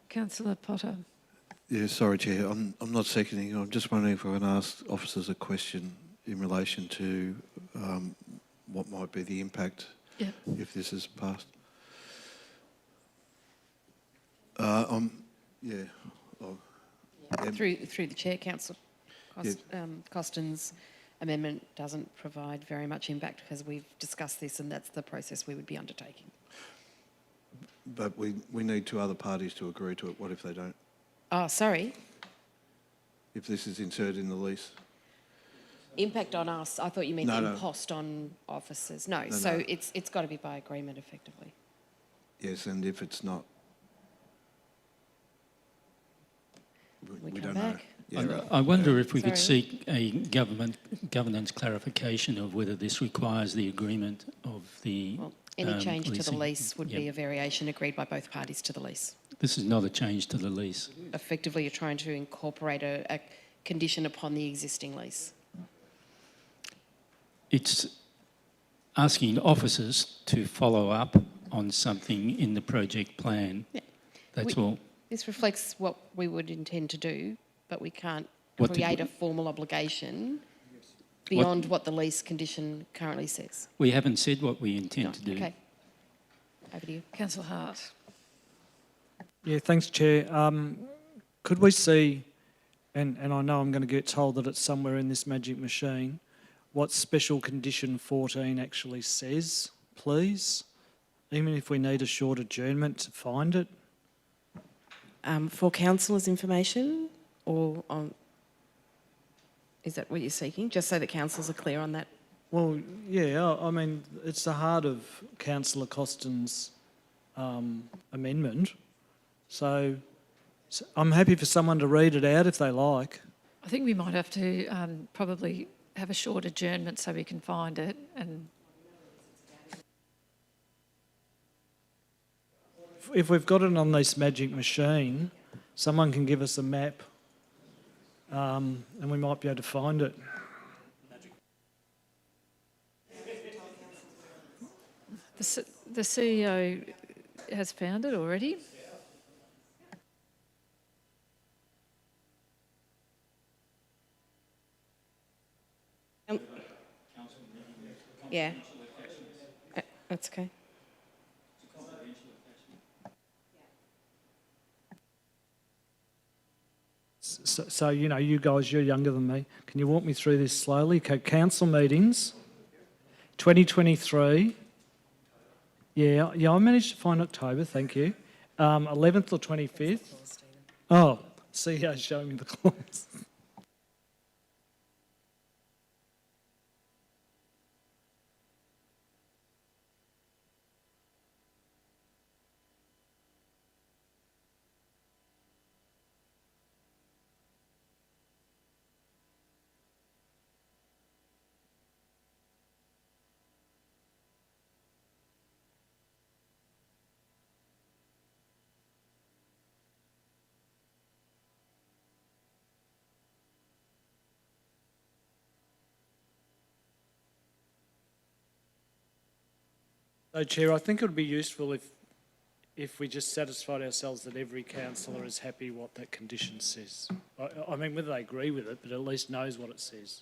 Councillor Potter. Yeah, sorry, Chair. I'm not seconding. I'm just wondering if I can ask officers a question in relation to what might be the impact if this is passed. Through the Chair, Councillor Costin's amendment doesn't provide very much impact because we've discussed this and that's the process we would be undertaking. But we need two other parties to agree to it. What if they don't? Oh, sorry. If this is inserted in the lease? Impact on us? I thought you meant No. impost on officers. No, so it's got to be by agreement effectively. Yes, and if it's not, we come don't know. back? Yeah, right. I wonder if we could seek a governance clarification of whether this requires the agreement of the Any change to the leasing. lease would be a variation agreed by both parties to the lease. This is not a change to the lease. Effectively, you're trying to incorporate a condition upon the existing lease. It's asking officers to follow up on something in the project plan. Yeah. That's all. This reflects what we would intend to do, but we can't What did create a formal obligation beyond what the lease condition currently says. We haven't said what we intend to do. Okay. Over to you. Councillor Hart. Yeah, thanks, Chair. Could we see, and I know I'm going to get told that it's somewhere in this magic machine, what special condition 14 actually says, please? Even if we need a short adjournment to find it. For councillors' information, or on, is that what you're seeking? Just so that councillors are clear on that. Well, yeah, I mean, it's the heart of Councillor Costin's amendment. So I'm happy for someone to read it out if they like. I think we might have to probably have a short adjournment so we can find it. And if we've got it on this magic machine, someone can give us a map and we might be able to find it. The CEO has found it already. Yeah. That's okay. So, you know, you guys, you're younger than me. Can you walk me through this slowly? Okay, council meetings, 2023. Yeah, I managed to find October, thank you. 11th or 25th. Oh, CEO's showing me the clause. So, Chair, I think it would be useful if we just satisfied ourselves that every councillor is happy what that condition says. I mean, whether they agree with it, but at least knows what it says.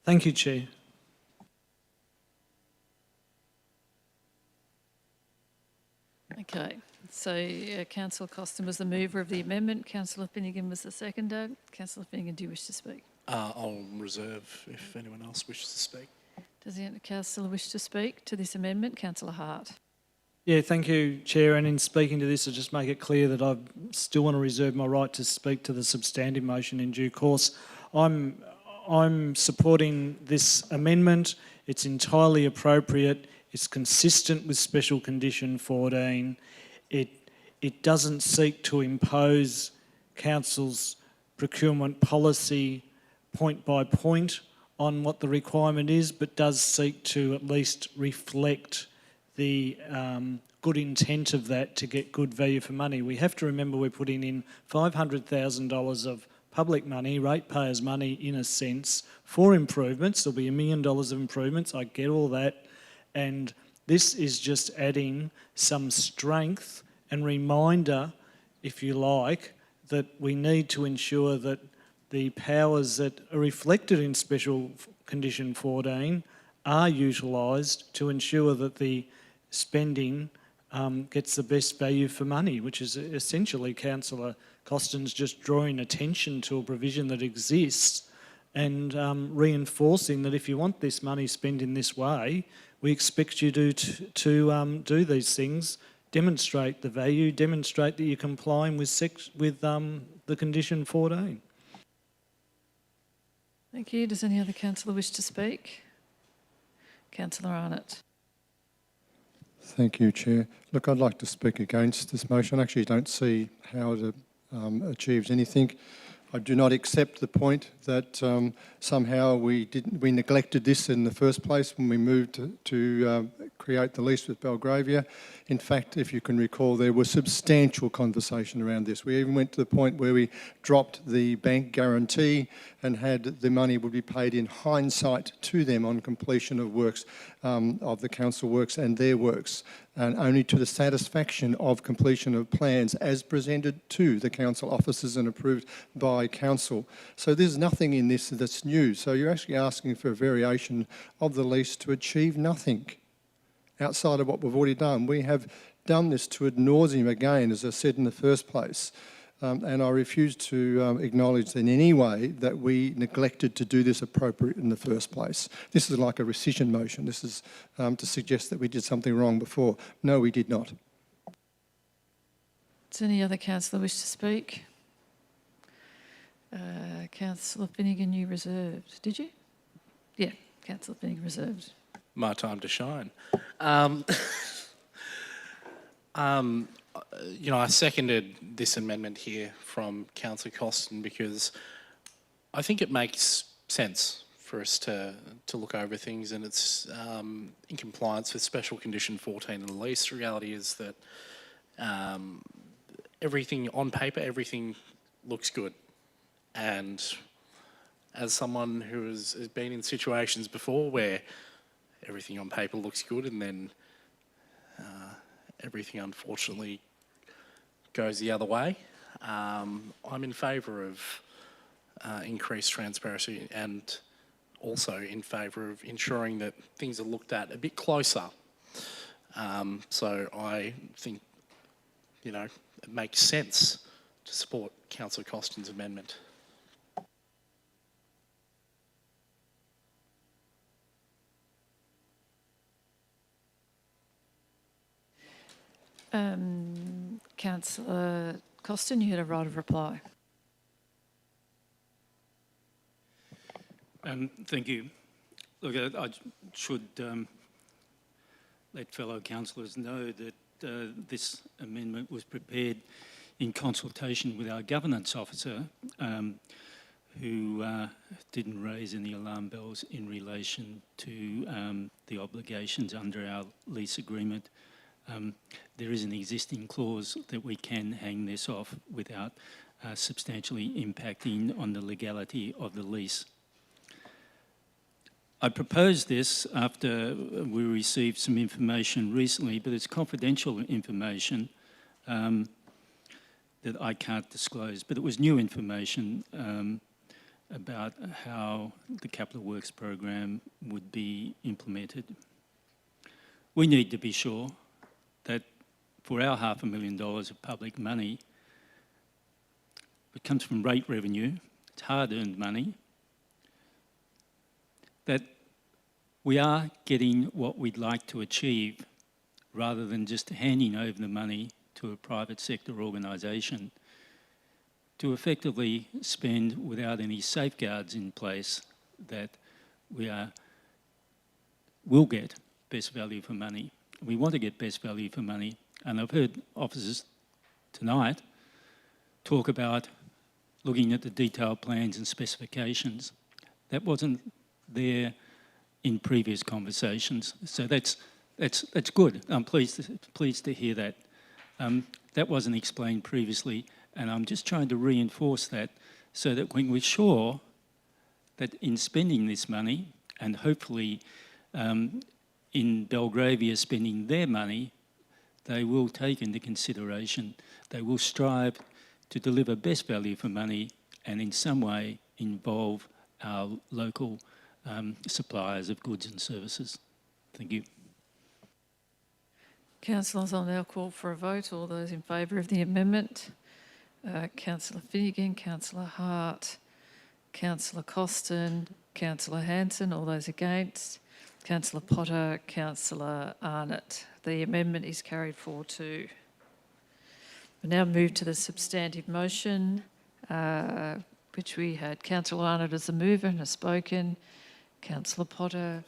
Thank you, Chair. Okay, so Councillor Costin was the mover of the amendment. Councillor Finnegan was the seconder. Councillor Finnegan, do you wish to speak? I'll reserve if anyone else wishes to speak. Does the councillor wish to speak to this amendment? Councillor Hart. Yeah, thank you, Chair. And in speaking to this, I just make it clear that I still want to reserve my right to speak to the substantive motion in due course. I'm supporting this amendment. It's entirely appropriate. It's consistent with Special Condition 14. It doesn't seek to impose council's procurement policy point by point on what the requirement is, but does seek to at least reflect the good intent of that to get good value for money. We have to remember we're putting in $500,000 of public money, ratepayers' money in a sense, for improvements. There'll be $1 million of improvements, I get all that. And this is just adding some strength and reminder, if you like, that we need to ensure that the powers that are reflected in Special Condition 14 are utilised to ensure that the spending gets the best value for money, which is essentially Councillor Costin's just drawing attention to a provision that exists and reinforcing that if you want this money spent in this way, we expect you to do these things, demonstrate the value, demonstrate that you're complying with the Condition 14. Thank you. Does any other councillor wish to speak? Councillor Arnott. Thank you, Chair. Look, I'd like to speak against this motion. I actually don't see how it achieves anything. I do not accept the point that somehow we neglected this in the first place when we moved to create the lease with Belgravia. In fact, if you can recall, there was substantial conversation around this. We even went to the point where we dropped the bank guarantee and had the money would be paid in hindsight to them on completion of works, of the council works and their works, and only to the satisfaction of completion of plans as presented to the council officers and approved by council. So there's nothing in this that's new. So you're actually asking for a variation of the lease to achieve nothing outside of what we've already done. We have done this to ad nauseam again, as I said in the first place. And I refuse to acknowledge in any way that we neglected to do this appropriate in the first place. This is like a rescission motion. This is to suggest that we did something wrong before. No, we did not. Does any other councillor wish to speak? Councillor Finnegan, you reserved, did you? Yeah, Councillor Finnegan reserved. My time to shine. I seconded this amendment here from Councillor Costin because I think it makes sense for us to look over things, and it's in compliance with Special Condition 14 of the lease. The reality is that everything on paper, everything looks good. And as someone who has been in situations before where everything on paper looks good and then everything unfortunately goes the other way, I'm in favour of increased transparency and also in favour of ensuring that things are looked at a bit closer. So I think, it makes sense to support Councillor Costin's amendment. Councillor Costin, you had a right of reply. Thank you. Look, I should let fellow councillors know that this amendment was prepared in consultation with our governance officer, who didn't raise any alarm bells in relation to the obligations under our lease agreement. There is an existing clause that we can hang this off without substantially impacting on the legality of the lease. I proposed this after we received some information recently, but it's confidential information that I can't disclose. But it was new information about how the Capital Works program would be implemented. We need to be sure that for our $500,000 of public money, it comes from rate revenue, it's hard-earned money, that we are getting what we'd like to achieve rather than just handing over the money to a private sector organisation to effectively spend without any safeguards in place that we will get best value for money. We want to get best value for money, and I've heard officers tonight talk about looking at the detailed plans and specifications. That wasn't there in previous conversations, so that's good. I'm pleased to hear that. That wasn't explained previously, and I'm just trying to reinforce that so that when we're sure that in spending this money, and hopefully in Belgravia spending their money, they will take into consideration, they will strive to deliver best value for money and in some way involve our local suppliers of goods and services. Thank you. Councillors, I'll now call for a vote. All those in favour of the amendment? Councillor Finnegan, Councillor Hart, Councillor Costin, Councillor Hanson. All those against? Councillor Potter, Councillor Arnott. The amendment is carried 4-2. We now move to the substantive motion, which we had Councillor Arnott as the mover and has spoken. Councillor Potter,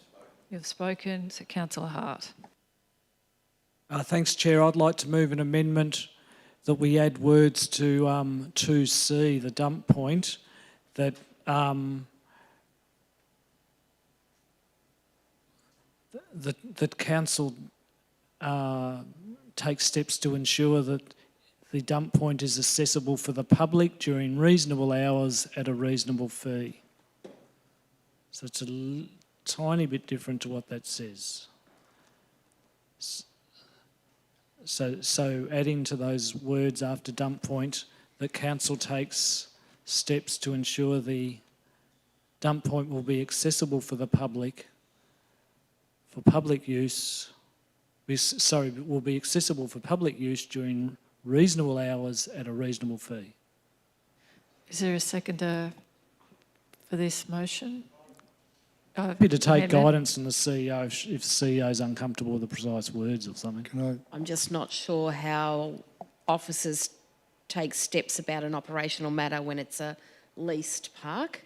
you've spoken. So Councillor Hart. Thanks, Chair. I'd like to move an amendment that we add words to 2C, the dump point, that that council takes steps to ensure that the dump point is accessible for the public during reasonable hours at a reasonable fee. So it's a tiny bit different to what that says. So adding to those words after dump point, that council takes steps to ensure the dump point will be accessible for the public, for public use, will be accessible for public use during reasonable hours at a reasonable fee. Is there a seconder for this motion? Happy to take guidance from the CEO if the CEO is uncomfortable with the precise words or something. I'm just not sure how officers take steps about an operational matter when it's a leased park.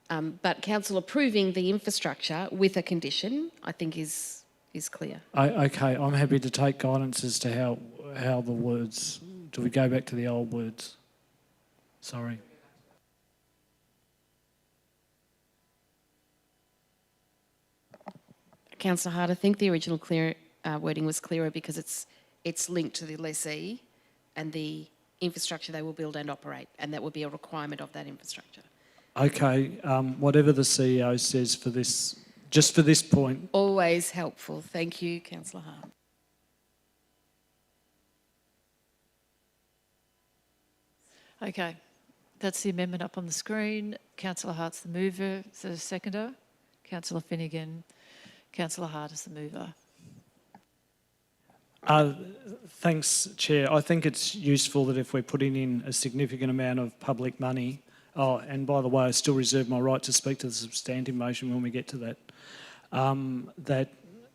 But council approving the infrastructure with a condition, I think is clear. Okay, I'm happy to take guidance as to how the words, do we go back to the old words? Sorry. Councillor Hart, I think the original wording was clearer because it's linked to the lessee and the infrastructure they will build and operate, and that would be a requirement of that infrastructure. Okay, whatever the CEO says for this, just for this point. Always helpful. Thank you, Councillor Hart. Okay, that's the amendment up on the screen. Councillor Hart's the mover, is there a seconder? Councillor Finnegan. Councillor Hart is the mover. Thanks, Chair. I think it's useful that if we're putting in a significant amount of public money, and by the way, I still reserve my right to speak to the substantive motion when we get to that, that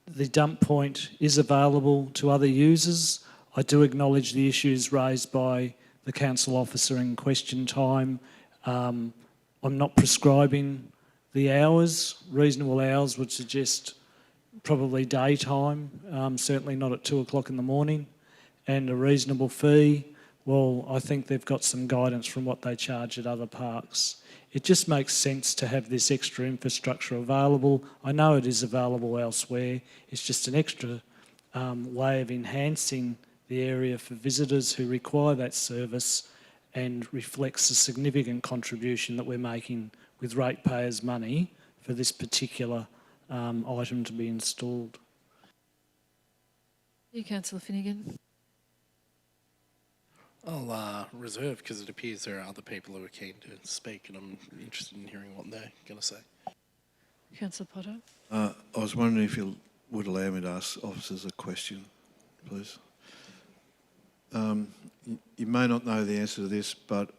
the dump point is available to other users. I do acknowledge the issues raised by the council officer in question time. I'm not prescribing the hours. Reasonable hours would suggest probably daytime, certainly not at 2 o'clock in the morning. And a reasonable fee, well, I think they've got some guidance from what they charge at other parks. It just makes sense to have this extra infrastructure available. I know it is available elsewhere. It's just an extra way of enhancing the area for visitors who require that service, and reflects a significant contribution that we're making with ratepayers' money for this particular item to be installed. You, Councillor Finnegan. I'll reserve because it appears there are other people who are keen to speak, and I'm interested in hearing what they're going to say. Councillor Potter. I was wondering if you would allow me to ask officers a question, please. You may not know the answer to this, but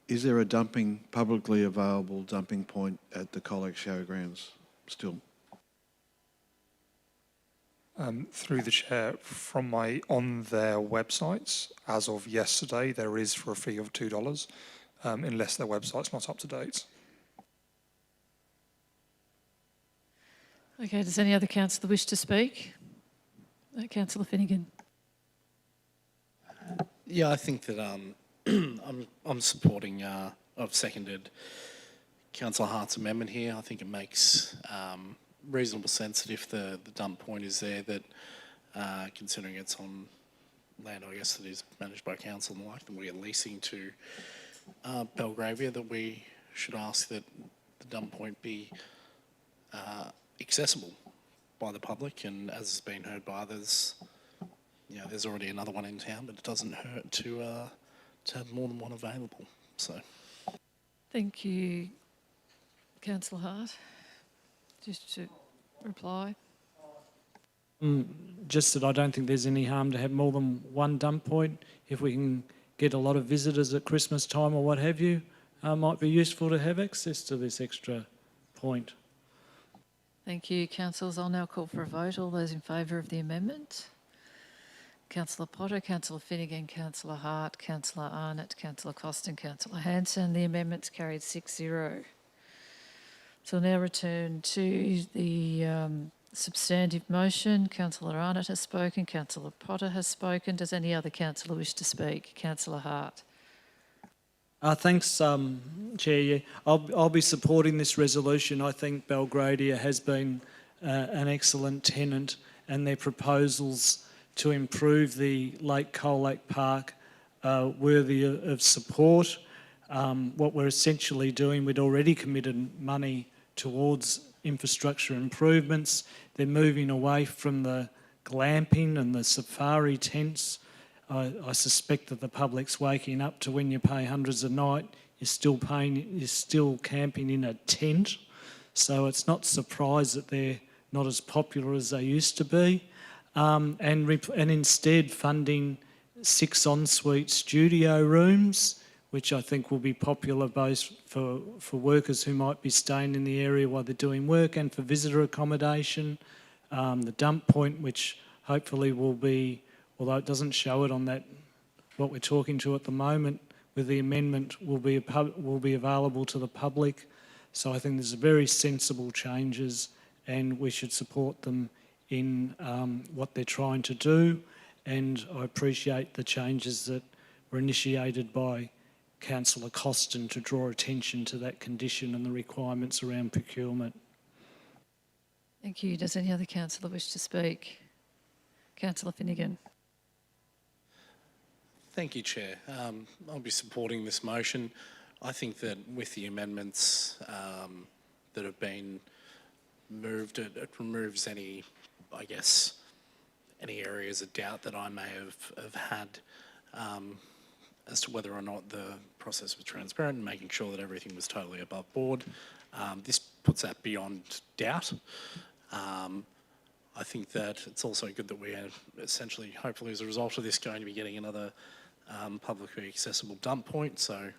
is there a publicly available dumping point at the Colac Showgrounds still? Through the chair, on their websites, as of yesterday, there is for a fee of $2, unless their website's not up to date. Okay, does any other councillor wish to speak? Councillor Finnegan. Yeah, I think that I'm supporting. I've seconded Councillor Hart's amendment here. I think it makes reasonable sense that if the dump point is there, that considering it's on land, I guess, that is managed by council and the like, that we are leasing to Belgravia, that we should ask that the dump point be accessible by the public, and as has been heard by others, you know, there's already another one in town, but it doesn't hurt to have more than one available. So, thank you, Councillor Hart. Just to reply. Just that I don't think there's any harm to have more than one dump point. If we can get a lot of visitors at Christmas time or what have you, might be useful to have access to this extra point. Thank you, councillors. I'll now call for a vote. All those in favour of the amendment? Councillor Potter, Councillor Finnegan, Councillor Hart, Councillor Arnott, Councillor Costin, Councillor Hanson. The amendment's carried 6-0. So we'll now return to the substantive motion. Councillor Arnott has spoken. Councillor Potter has spoken. Does any other councillor wish to speak? Councillor Hart. Thanks, Chair. Yeah. I'll be supporting this resolution. I think Belgravia has been an excellent tenant, and their proposals to improve the Lake Colac Park are worthy of support. What we're essentially doing, we'd already committed money towards infrastructure improvements. They're moving away from the glamping and the safari tents. I suspect that the public's waking up to when you pay hundreds a night, you're still camping in a tent. So it's not surprised that they're not as popular as they used to be. And instead funding 6 ensuite studio rooms, which I think will be popular both for workers who might be staying in the area while they're doing work, and for visitor accommodation. The dump point, which hopefully will be, although it doesn't show it on that what we're talking to at the moment with the amendment will be available to the public. So I think there's very sensible changes and we should support them in what they're trying to do. And I appreciate the changes that were initiated by Councillor Costin to draw attention to that condition and the requirements around procurement. Thank you. Does any other councillor wish to speak? Councillor Finnegan. Thank you, Chair. I'll be supporting this motion. I think that with the amendments that have been moved, it removes any, I guess, any areas of doubt that I may have had as to whether or not the process was transparent and making sure that everything was totally above board. This puts that beyond doubt. I think that it's also good that we are essentially, hopefully as a result of this, going to be getting another publicly accessible dump point. So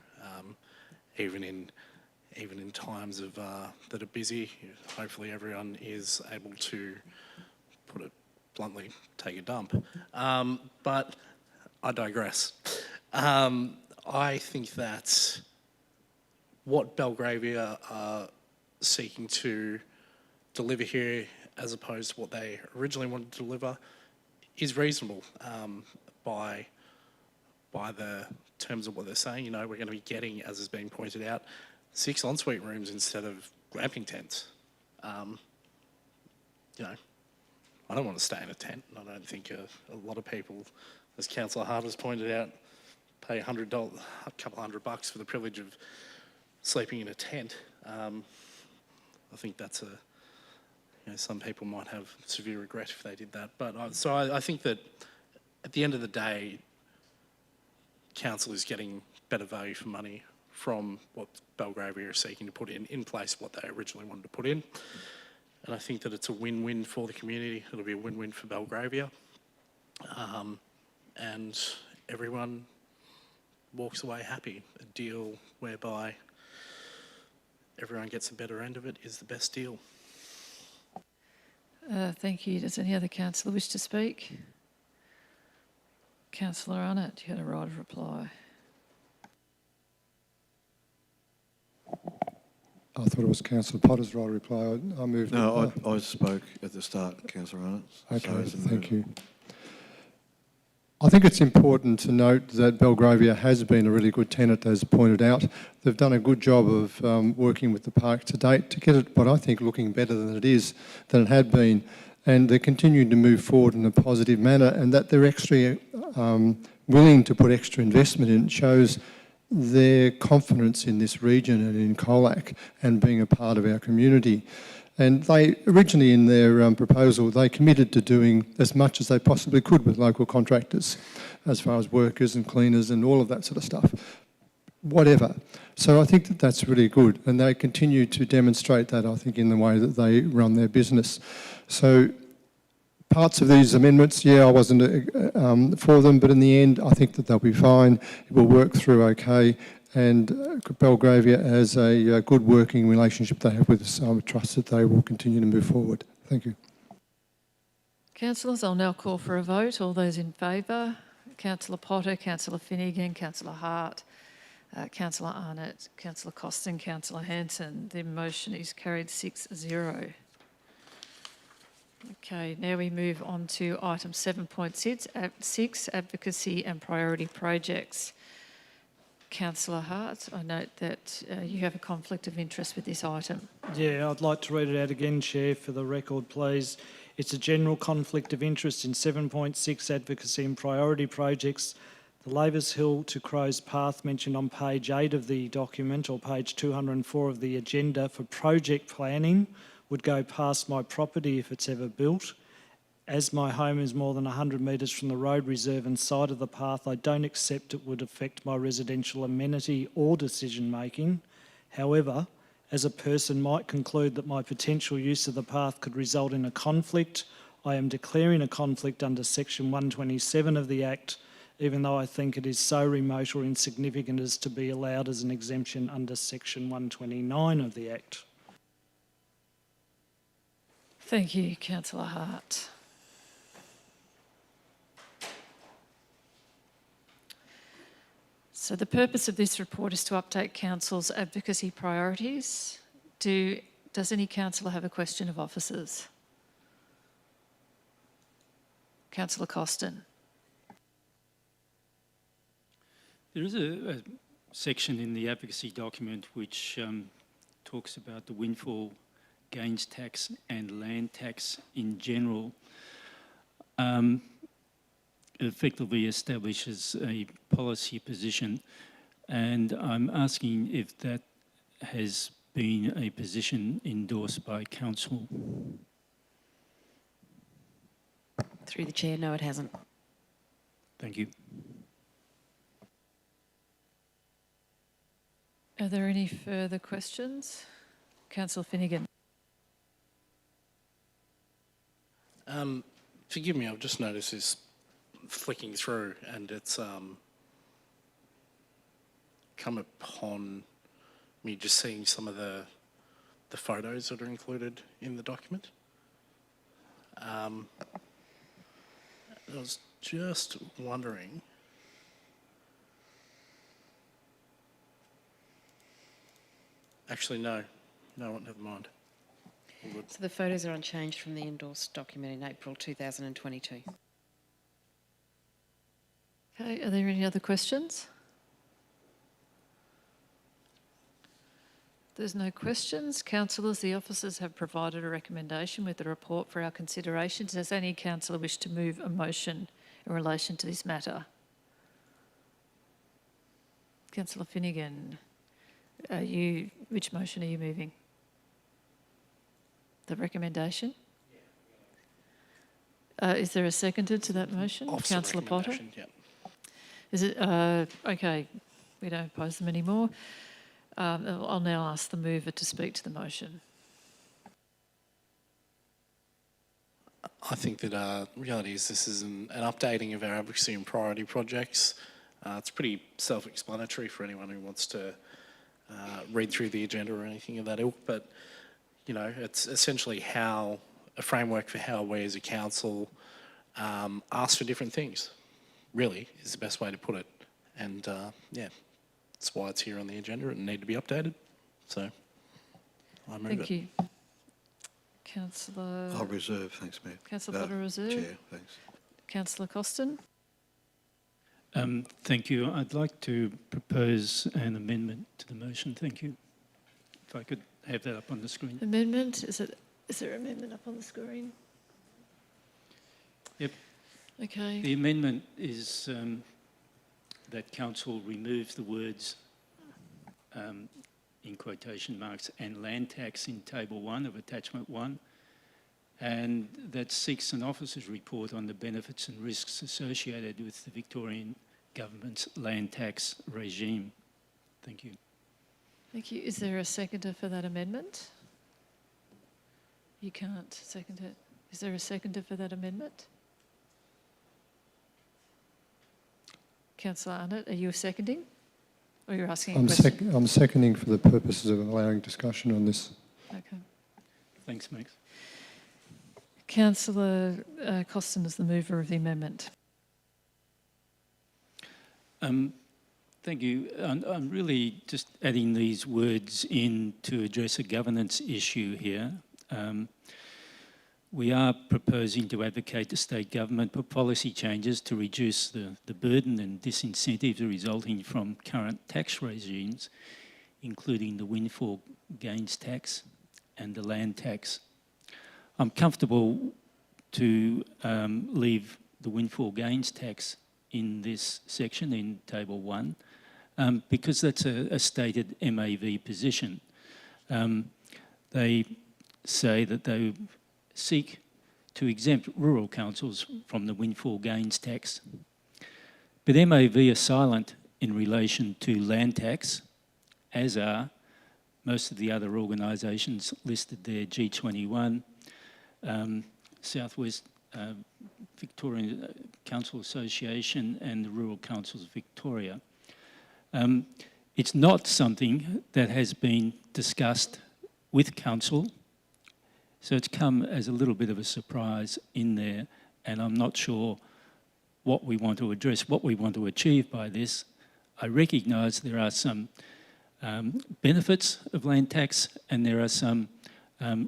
even in times of that are busy, hopefully everyone is able to, put it bluntly, take a dump. But I digress. I think that what Belgravia are seeking to deliver here, as opposed to what they originally wanted to deliver, is reasonable by the terms of what they're saying. You know, we're going to be getting, as is being pointed out, 6 ensuite rooms instead of glamping tents. You know, I don't want to stay in a tent. I don't think a lot of people, as Councillor Hart has pointed out, pay $100, a couple $100 for the privilege of sleeping in a tent. I think that's some people might have severe regret if they did that. But I think that at the end of the day, council is getting better value for money from what Belgravia are seeking to put in place what they originally wanted to put in. And I think that it's a win-win for the community. It'll be a win-win for Belgravia. And everyone walks away happy. A deal whereby everyone gets a better end of it is the best deal. Thank you. Does any other councillor wish to speak? Councillor Arnott, you had a right of reply. I thought it was Councillor Potter's right of reply. I moved. No, I spoke at the start, Councillor Arnott. Okay, thank you. I think it's important to note that Belgravia has been a really good tenant, as pointed out. They've done a good job of working with the park to date to get it, what I think, looking better than it had been. And they're continuing to move forward in a positive manner, and that they're actually willing to put extra investment in shows their confidence in this region and in Colac and being a part of our community. And they originally, in their proposal, they committed to doing as much as they possibly could with local contractors, as far as workers and cleaners and all of that sort of stuff, whatever. So I think that that's really good, and they continue to demonstrate that, I think, in the way that they run their business. So parts of these amendments, yeah, I wasn't for them, but in the end, I think that they'll be fine. It will work through okay. And Belgravia has a good working relationship they have with us, so I trust that they will continue to move forward. Thank you. Councillors, I'll now call for a vote. All those in favour? Councillor Potter, Councillor Finnegan, Councillor Hart, Councillor Arnott, Councillor Costin, Councillor Hanson. The motion is carried 6-0. Okay, now we move on to item 7.6, advocacy and priority projects. Councillor Hart, I note that you have a conflict of interest with this item. Yeah, I'd like to read it out again, Chair, for the record, please. It's a general conflict of interest in 7.6 advocacy and priority projects. The Lavers Hill to Crows Path mentioned on page 8 of the document, or page 204 of the agenda for project planning, would go past my property if it's ever built. As my home is more than 100 metres from the road reserve and side of the path, I don't accept it would affect my residential amenity or decision making. However, as a person might conclude that my potential use of the path could result in a conflict, I am declaring a conflict under section 127 of the Act, even though I think it is so remote or insignificant as to be allowed as an exemption under section 129 of the Act. Thank you, Councillor Hart. So the purpose of this report is to update council's advocacy priorities. Does any councillor have a question of officers? Councillor Costin. There is a section in the advocacy document which talks about the windfall gains tax and land tax in general. It effectively establishes a policy position, and I'm asking if that has been a position endorsed by council. Through the chair, no, it hasn't. Thank you. Are there any further questions? Councillor Finnegan. Forgive me, I've just noticed this flicking through, and it's come upon me just seeing some of the photos that are included in the document. I was just wondering. Actually, no, never mind. All good. So the photos are unchanged from the endorsed document in April 2022. Okay, are there any other questions? There's no questions. Councillors, the officers have provided a recommendation with the report for our consideration. Does any councillor wish to move a motion in relation to this matter? Councillor Finnegan, which motion are you moving? The recommendation? Is there a seconder to that motion? Councillor Potter? Yep. Is it, okay, we don't oppose them anymore. I'll now ask the mover to speak to the motion. I think that reality is this is an updating of our advocacy and priority projects. It's pretty self-explanatory for anyone who wants to read through the agenda or anything of that ilk, but you know, it's essentially a framework for how we as a council ask for different things, really, is the best way to put it. And yeah, that's why it's here on the agenda and need to be updated. So I move it. Thank you. Councillor... I'll reserve, thanks, Mayor. Councillor Potter, reserve. Chair, thanks. Councillor Costin. Thank you. I'd like to propose an amendment to the motion. Thank you. If I could have that up on the screen. Amendment? Is there an amendment up on the screen? Yep. Okay. The amendment is that council removes the words in quotation marks and land tax in table 1 of attachment 1, and that seeks an officer's report on the benefits and risks associated with the Victorian government's land tax regime. Thank you. Thank you. Is there a seconder for that amendment? You can't second it. Is there a seconder for that amendment? Councillor Arnott, are you seconding? Or you're asking a question? I'm seconding for the purposes of allowing discussion on this. Okay. Thanks, Max. Councillor Costin is the mover of the amendment. Thank you. I'm really just adding these words in to address a governance issue here. We are proposing to advocate the state government for policy changes to reduce the burden and disincentives resulting from current tax regimes, including the windfall gains tax and the land tax. I'm comfortable to leave the windfall gains tax in this section in table 1 because that's a stated MAV position. They say that they seek to exempt rural councils from the windfall gains tax. But MAV are silent in relation to land tax, as are most of the other organisations listed there, G21, Southwest Victorian Council Association and the Rural Councils of Victoria. It's not something that has been discussed with council, so it's come as a little bit of a surprise in there, and I'm not sure what we want to address, what we want to achieve by this. I recognise there are some benefits of land tax and there are some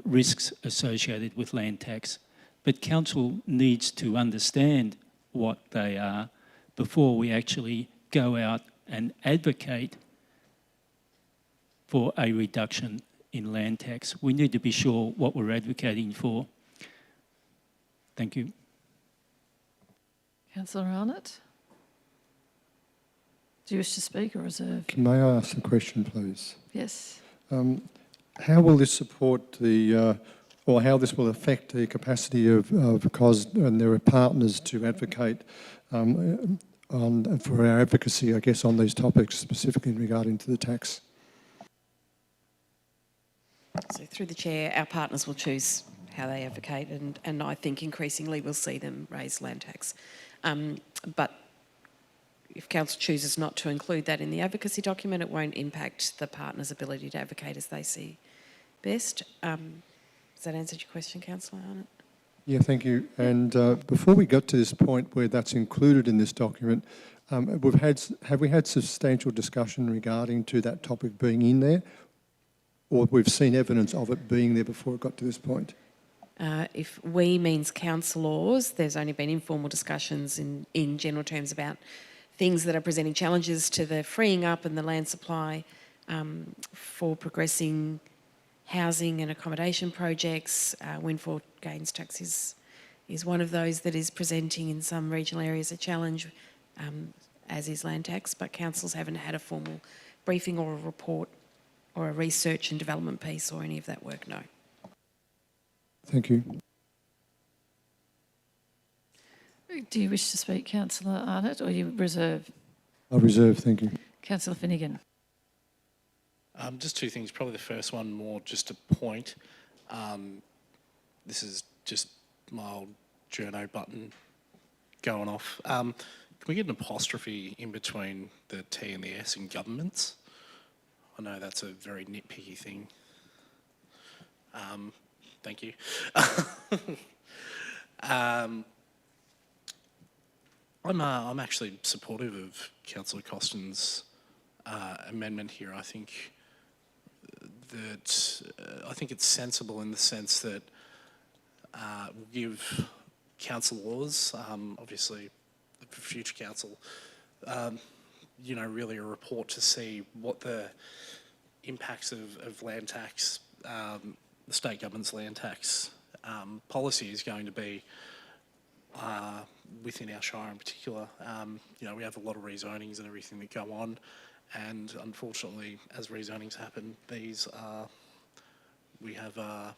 risks associated with land tax. But council needs to understand what they are before we actually go out and advocate for a reduction in land tax. We need to be sure what we're advocating for. Thank you. Councillor Arnott? Do you wish to speak or reserve? May I ask a question, please? Yes. How will this support the, or how this will affect the capacity of COS and their partners to advocate for our advocacy, I guess, on these topics, specifically regarding to the tax? So through the chair, our partners will choose how they advocate, and I think increasingly we'll see them raise land tax. But if council chooses not to include that in the advocacy document, it won't impact the partners' ability to advocate as they see best. Does that answer your question, Councillor Arnott? Yeah, thank you. And before we got to this point where that's included in this document, have we had substantial discussion regarding to that topic being in there, or we've seen evidence of it being there before it got to this point? If we means councillors, there's only been informal discussions in general terms about things that are presenting challenges to the freeing up and the land supply for progressing housing and accommodation projects. Windfall gains tax is one of those that is presenting in some regional areas a challenge, as is land tax, but councils haven't had a formal briefing or a report or a research and development piece or any of that work, no. Thank you. Do you wish to speak, Councillor Arnott, or you reserve? I reserve, thank you. Councillor Finnegan. Just two things. Probably the first one more just a point. This is just my old journo button going off. Can we get an apostrophe in between the T and the S in governments? I know that's a very nitpicky thing. Thank you. I'm actually supportive of Councillor Costin's amendment here. I think it's sensible in the sense that we'll give councillors, obviously for future council, really a report to see what the impacts of land tax, the state government's land tax policy is going to be within our shire in particular. We have a lot of rezonings and everything that go on, and unfortunately, as rezonings happen, we have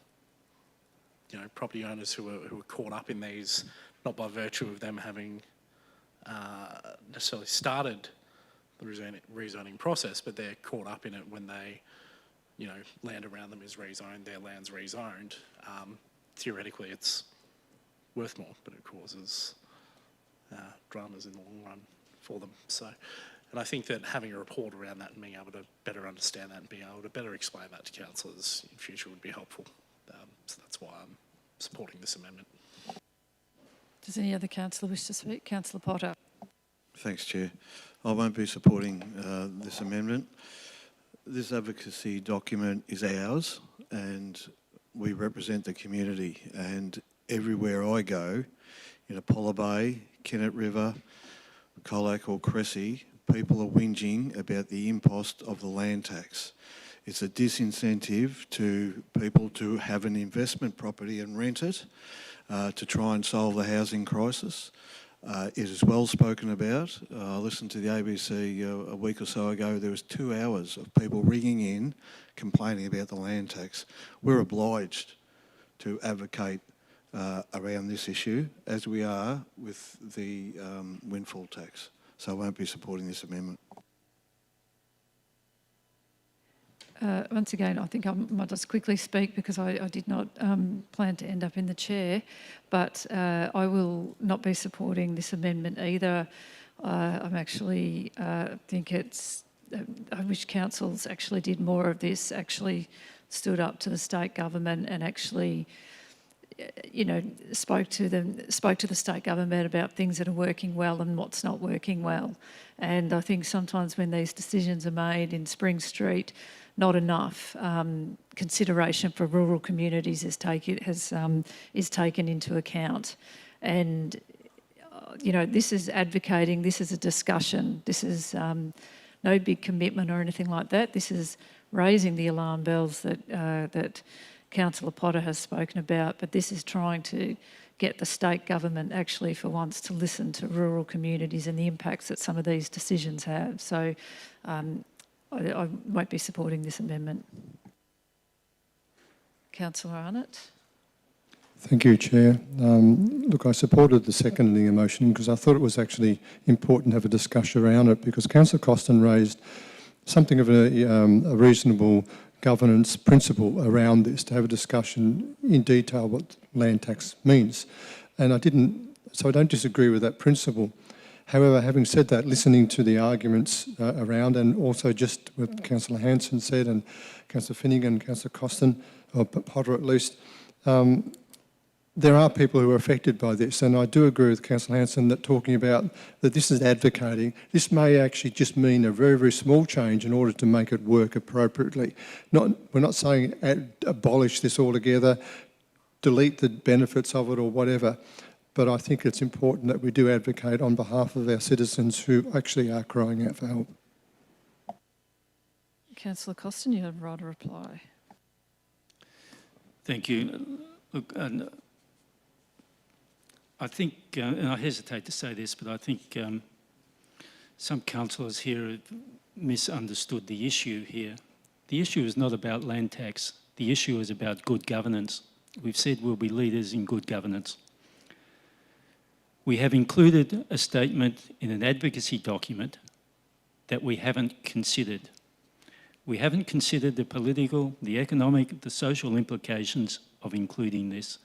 property owners who are caught up in these, not by virtue of them having necessarily started the rezoning process, but they're caught up in it when they, land around them is rezoned, their land's rezoned. Theoretically, it's worth more, but it causes dramas in the long run for them. So, and I think that having a report around that and being able to better understand that and being able to better explain that to councillors in future would be helpful. So that's why I'm supporting this amendment. Does any other councillor wish to speak? Councillor Potter. Thanks, Chair. I won't be supporting this amendment. This advocacy document is ours and we represent the community, and everywhere I go, in Apollo Bay, Kennet River, Colac or Cressy, people are whinging about the impost of the land tax. It's a disincentive to people to have an investment property and rent it to try and solve the housing crisis. It is well spoken about. I listened to the ABC a week or so ago. There was 2 hours of people ringing in complaining about the land tax. We're obliged to advocate around this issue, as we are with the windfall tax. So I won't be supporting this amendment. Once again, I think I might just quickly speak because I did not plan to end up in the chair, but I will not be supporting this amendment either. I'm actually think it's. I wish councils actually did more of this. Actually, stood up to the state government and actually, spoke to the state government about things that are working well and what's not working well. And I think sometimes when these decisions are made in Spring Street, not enough consideration for rural communities is taken into account. And this is advocating, this is a discussion, this is no big commitment or anything like that. This is raising the alarm bells that Councillor Potter has spoken about, but this is trying to get the state government actually for once to listen to rural communities and the impacts that some of these decisions have. So I won't be supporting this amendment. Councillor Arnott. Thank you, Chair. Look, I supported the seconding the motion because I thought it was actually important to have a discussion around it, because Councillor Costin raised something of a reasonable governance principle around this, to have a discussion in detail what land tax means. And I don't disagree with that principle. However, having said that, listening to the arguments around, and also just what Councillor Hanson said, and Councillor Finnegan, Councillor Costin, or Potter at least, there are people who are affected by this, and I do agree with Councillor Hanson that talking about that this is advocating, this may actually just mean a very, very small change in order to make it work appropriately. We're not saying abolish this altogether, delete the benefits of it or whatever, but I think it's important that we do advocate on behalf of our citizens who actually are crying out for help. Councillor Costin, you have a right to reply. Thank you. Look, I think, and I hesitate to say this, but I think some councillors here have misunderstood the issue here. The issue is not about land tax. The issue is about good governance. We've said we'll be leaders in good governance. We have included a statement in an advocacy document that we haven't considered. We haven't considered the political, the economic, the social implications of including this.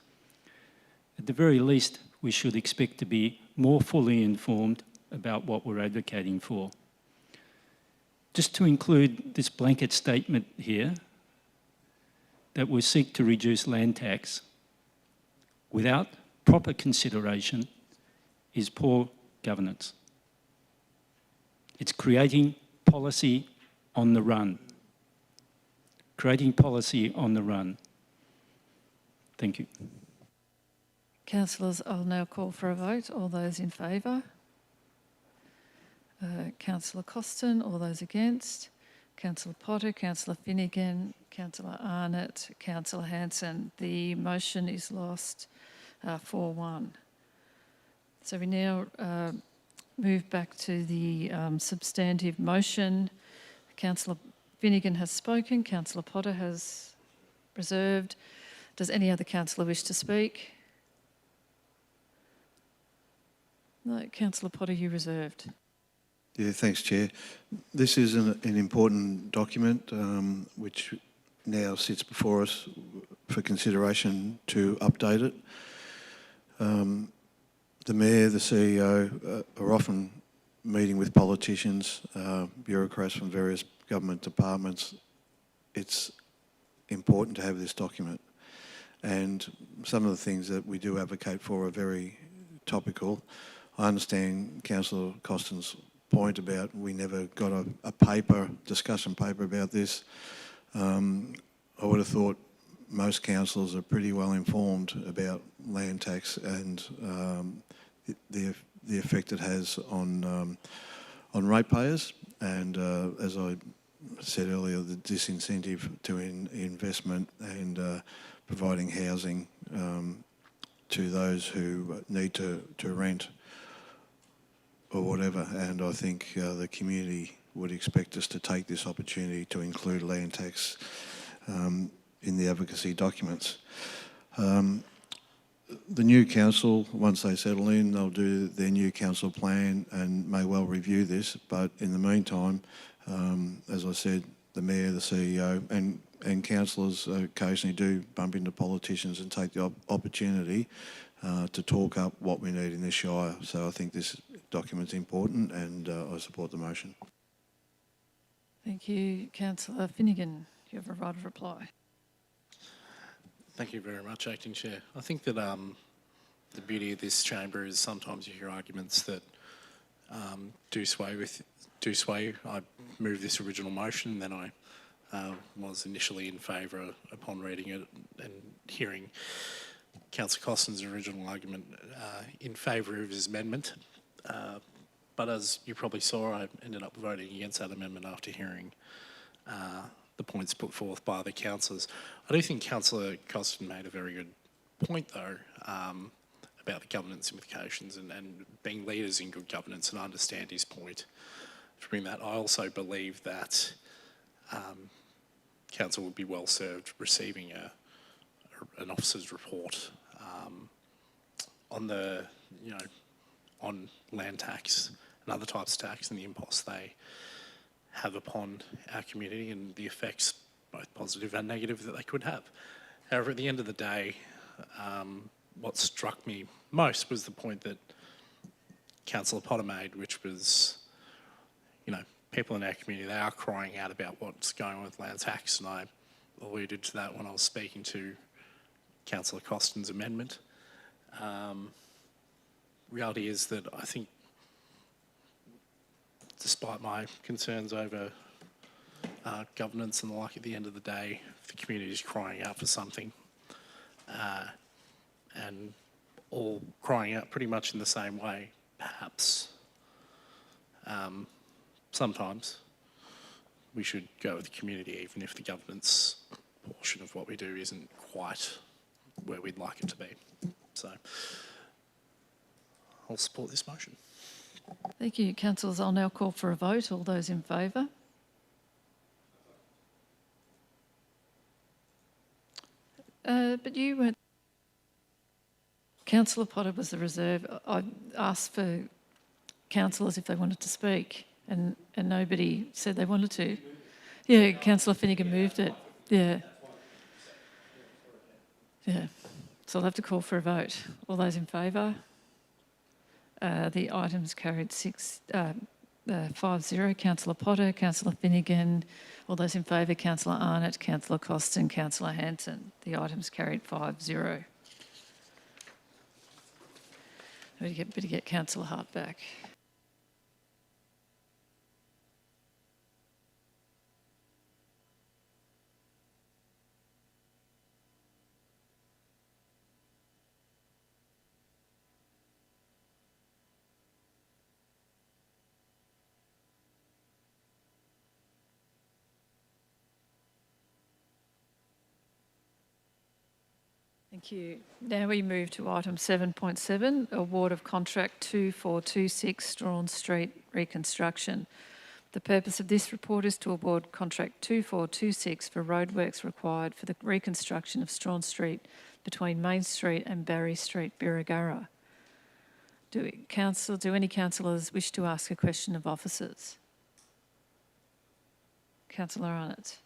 At the very least, we should expect to be more fully informed about what we're advocating for. Just to include this blanket statement here, that we seek to reduce land tax without proper consideration is poor governance. It's creating policy on the run. Creating policy on the run. Thank you. Councillors, I'll now call for a vote. All those in favour? Councillor Costin, all those against? Councillor Potter, Councillor Finnegan, Councillor Arnott, Councillor Hanson. The motion is lost 4-1. So we now move back to the substantive motion. Councillor Finnegan has spoken. Councillor Potter has reserved. Does any other councillor wish to speak? No, Councillor Potter, you reserved. Yeah, thanks, Chair. This is an important document which now sits before us for consideration to update it. The Mayor, the CEO are often meeting with politicians, bureaucrats from various government departments. It's important to have this document. And some of the things that we do advocate for are very topical. I understand Councillor Costin's point about we never got a discussion paper about this. I would have thought most councillors are pretty well informed about land tax and the effect it has on ratepayers, and as I said earlier, the disincentive to investment and providing housing to those who need to rent or whatever. And I think the community would expect us to take this opportunity to include land tax in the advocacy documents. The new council, once they settle in, they'll do their new council plan and may well review this. But in the meantime, as I said, the Mayor, the CEO and councillors occasionally do bump into politicians and take the opportunity to talk up what we need in this Shire. So I think this document's important and I support the motion. Thank you. Councillor Finnegan, you have a right of reply. Thank you very much, Acting Chair. I think that the beauty of this chamber is sometimes you hear arguments that do sway. I moved this original motion, and then I was initially in favour upon reading it and hearing Councillor Costin's original argument in favour of his amendment. But as you probably saw, I ended up voting against that amendment after hearing the points put forth by the councillors. I do think Councillor Costin made a very good point, though, about the governance implications and being leaders in good governance, and I understand his point to bring that. I also believe that council would be well served receiving an officer's report on the, on land tax and other types of tax and the impost they have upon our community and the effects, both positive and negative, that they could have. However, at the end of the day, what struck me most was the point that Councillor Potter made, which was, people in our community, they are crying out about what's going on with land tax, and I alluded to that when I was speaking to Councillor Costin's amendment. Reality is that I think, despite my concerns over governance and the like, at the end of the day, the community is crying out for something, and all crying out pretty much in the same way, perhaps. Sometimes we should go with the community, even if the governance portion of what we do isn't quite where we'd like it to be. So I'll support this motion. Thank you, councillors. I'll now call for a vote. All those in favour? But you weren't. Councillor Potter was the reserve. I asked for councillors if they wanted to speak, and nobody said they wanted to. Yeah, Councillor Finnegan moved it. Yeah. Yeah. So I'll have to call for a vote. All those in favour? The item's carried 5-0. Councillor Potter, Councillor Finnegan. All those in favour, Councillor Arnott, Councillor Costin, Councillor Hanson. The item's carried 5-0. Better get Councillor Hart back. Thank you. Now we move to item 7.7, award of contract 2426 Strawn Street reconstruction. The purpose of this report is to award contract 2426 for roadworks required for the reconstruction of Strawn Street between Main Street and Barry Street, Birregurra. Do any councillors wish to ask a question of officers? Councillor Arnott.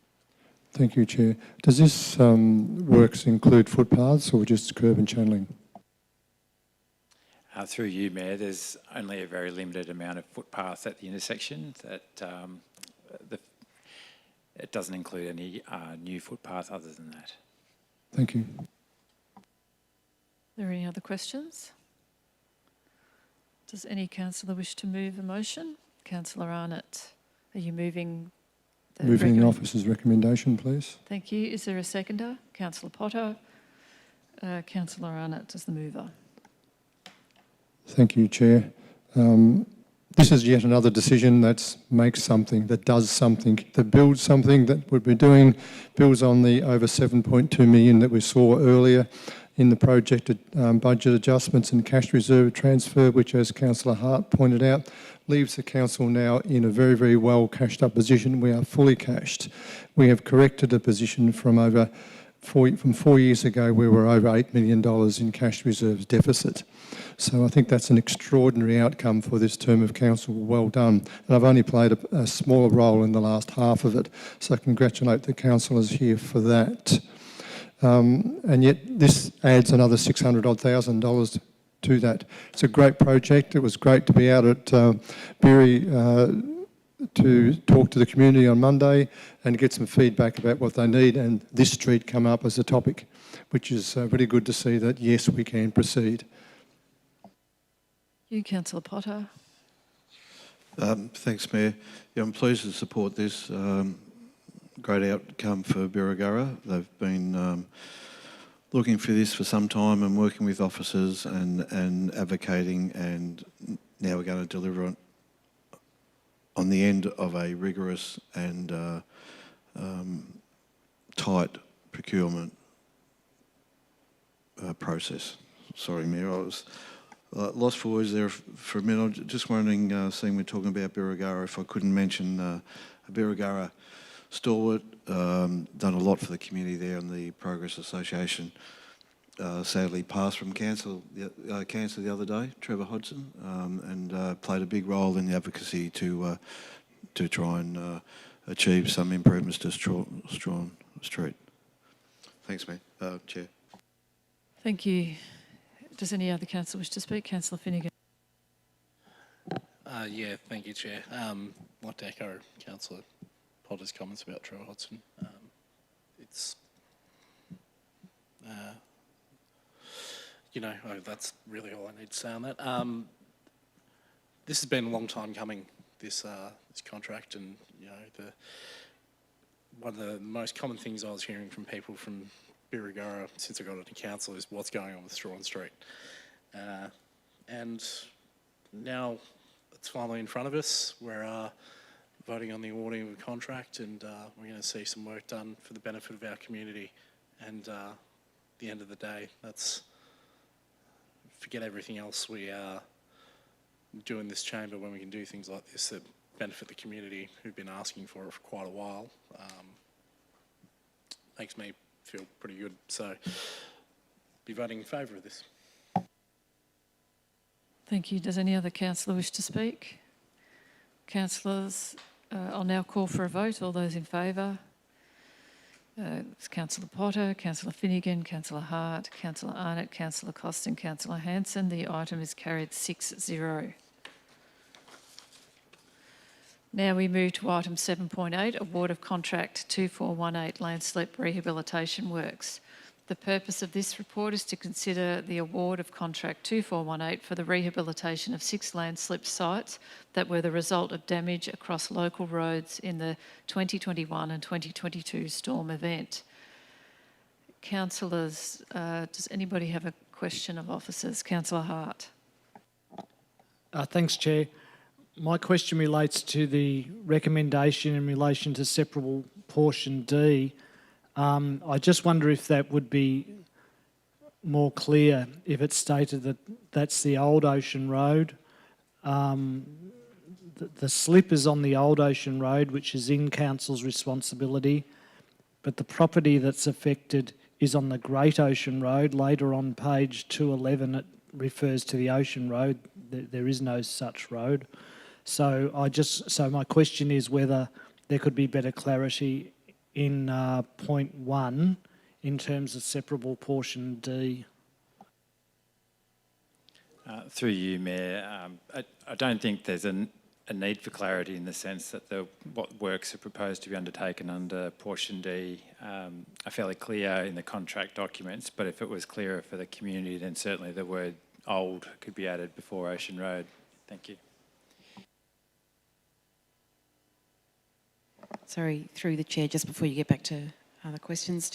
Thank you, Chair. Does this works include footpaths or just curb and channeling? Through you, Mayor, there's only a very limited amount of footpaths at the intersection. It doesn't include any new footpath other than that. Thank you. Are there any other questions? Does any councillor wish to move a motion? Councillor Arnott, are you moving? Moving the officer's recommendation, please. Thank you. Is there a seconder? Councillor Potter. Councillor Arnott is the mover. Thank you, Chair. This is yet another decision that makes something, that does something, that builds something that we've been doing, builds on the over 7.2 million that we saw earlier in the projected budget adjustments and cash reserve transfer, which, as Councillor Hart pointed out, leaves the council now in a very, very well cashed up position. We are fully cashed. We have corrected a position from 4 years ago where we were over $8 million in cash reserves deficit. So I think that's an extraordinary outcome for this term of council. Well done. And I've only played a smaller role in the last half of it. So I congratulate the councillors here for that. And yet this adds another $600,000 to that. It's a great project. It was great to be out at Berry to talk to the community on Monday and get some feedback about what they need, and this street come up as a topic. which is really good to see that, yes, we can proceed. You, Councillor Potter. Thanks, Mayor. Yeah, I'm pleased to support this. Great outcome for Birregurra. They've been looking for this for some time and working with officers and advocating, and now we're going to deliver on the end of a rigorous and tight procurement process. Sorry, Mayor, I was lost for words there for a minute. I'm just wondering, seeing we're talking about Birregurra, if I couldn't mention Birregurra stalwart, done a lot for the community there, and the Progress Association sadly passed from cancer the other day, Trevor Hodgson, and played a big role in the advocacy to try and achieve some improvements to Strawn Street. Thanks, Mayor. Chair. Thank you. Does any other councillor wish to speak? Councillor Finnegan. Yeah, thank you, Chair. I'd like to echo Councillor Potter's comments about Trevor Hodgson. It's, that's really all I need to say on that. This has been a long time coming, this contract, and one of the most common things I was hearing from people from Birregurra since I got into council is what's going on with Strawn Street. And now it's finally in front of us. We're voting on the awarding of a contract, and we're going to see some work done for the benefit of our community. And at the end of the day, forget everything else we do in this chamber when we can do things like this that benefit the community who've been asking for it for quite a while. Makes me feel pretty good. So, be voting in favour of this. Thank you. Does any other councillor wish to speak? Councillors, I'll now call for a vote. All those in favour? It's Councillor Potter, Councillor Finnegan, Councillor Hart, Councillor Arnott, Councillor Costin, Councillor Hanson. The item is carried 6-0. Now we move to item 7.8, award of contract 2418 landslip rehabilitation works. The purpose of this report is to consider the award of contract 2418 for the rehabilitation of 6 landslip sites that were the result of damage across local roads in the 2021 and 2022 storm event. Councillors, does anybody have a question of officers? Councillor Hart. Thanks, Chair. My question relates to the recommendation in relation to separable portion D. I just wonder if that would be more clear if it's stated that that's the old Ocean Road. The slip is on the old Ocean Road, which is in council's responsibility, but the property that's affected is on the Great Ocean Road. Later on page 211 it refers to the Ocean Road. There is no such road. So my question is whether there could be better clarity in point 1 in terms of separable portion D. Through you, Mayor, I don't think there's a need for clarity in the sense that what works are proposed to be undertaken under portion D are fairly clear in the contract documents, but if it was clearer for the community, then certainly the word old could be added before Ocean Road. Thank you. Sorry, through the chair, just before you get back to other questions,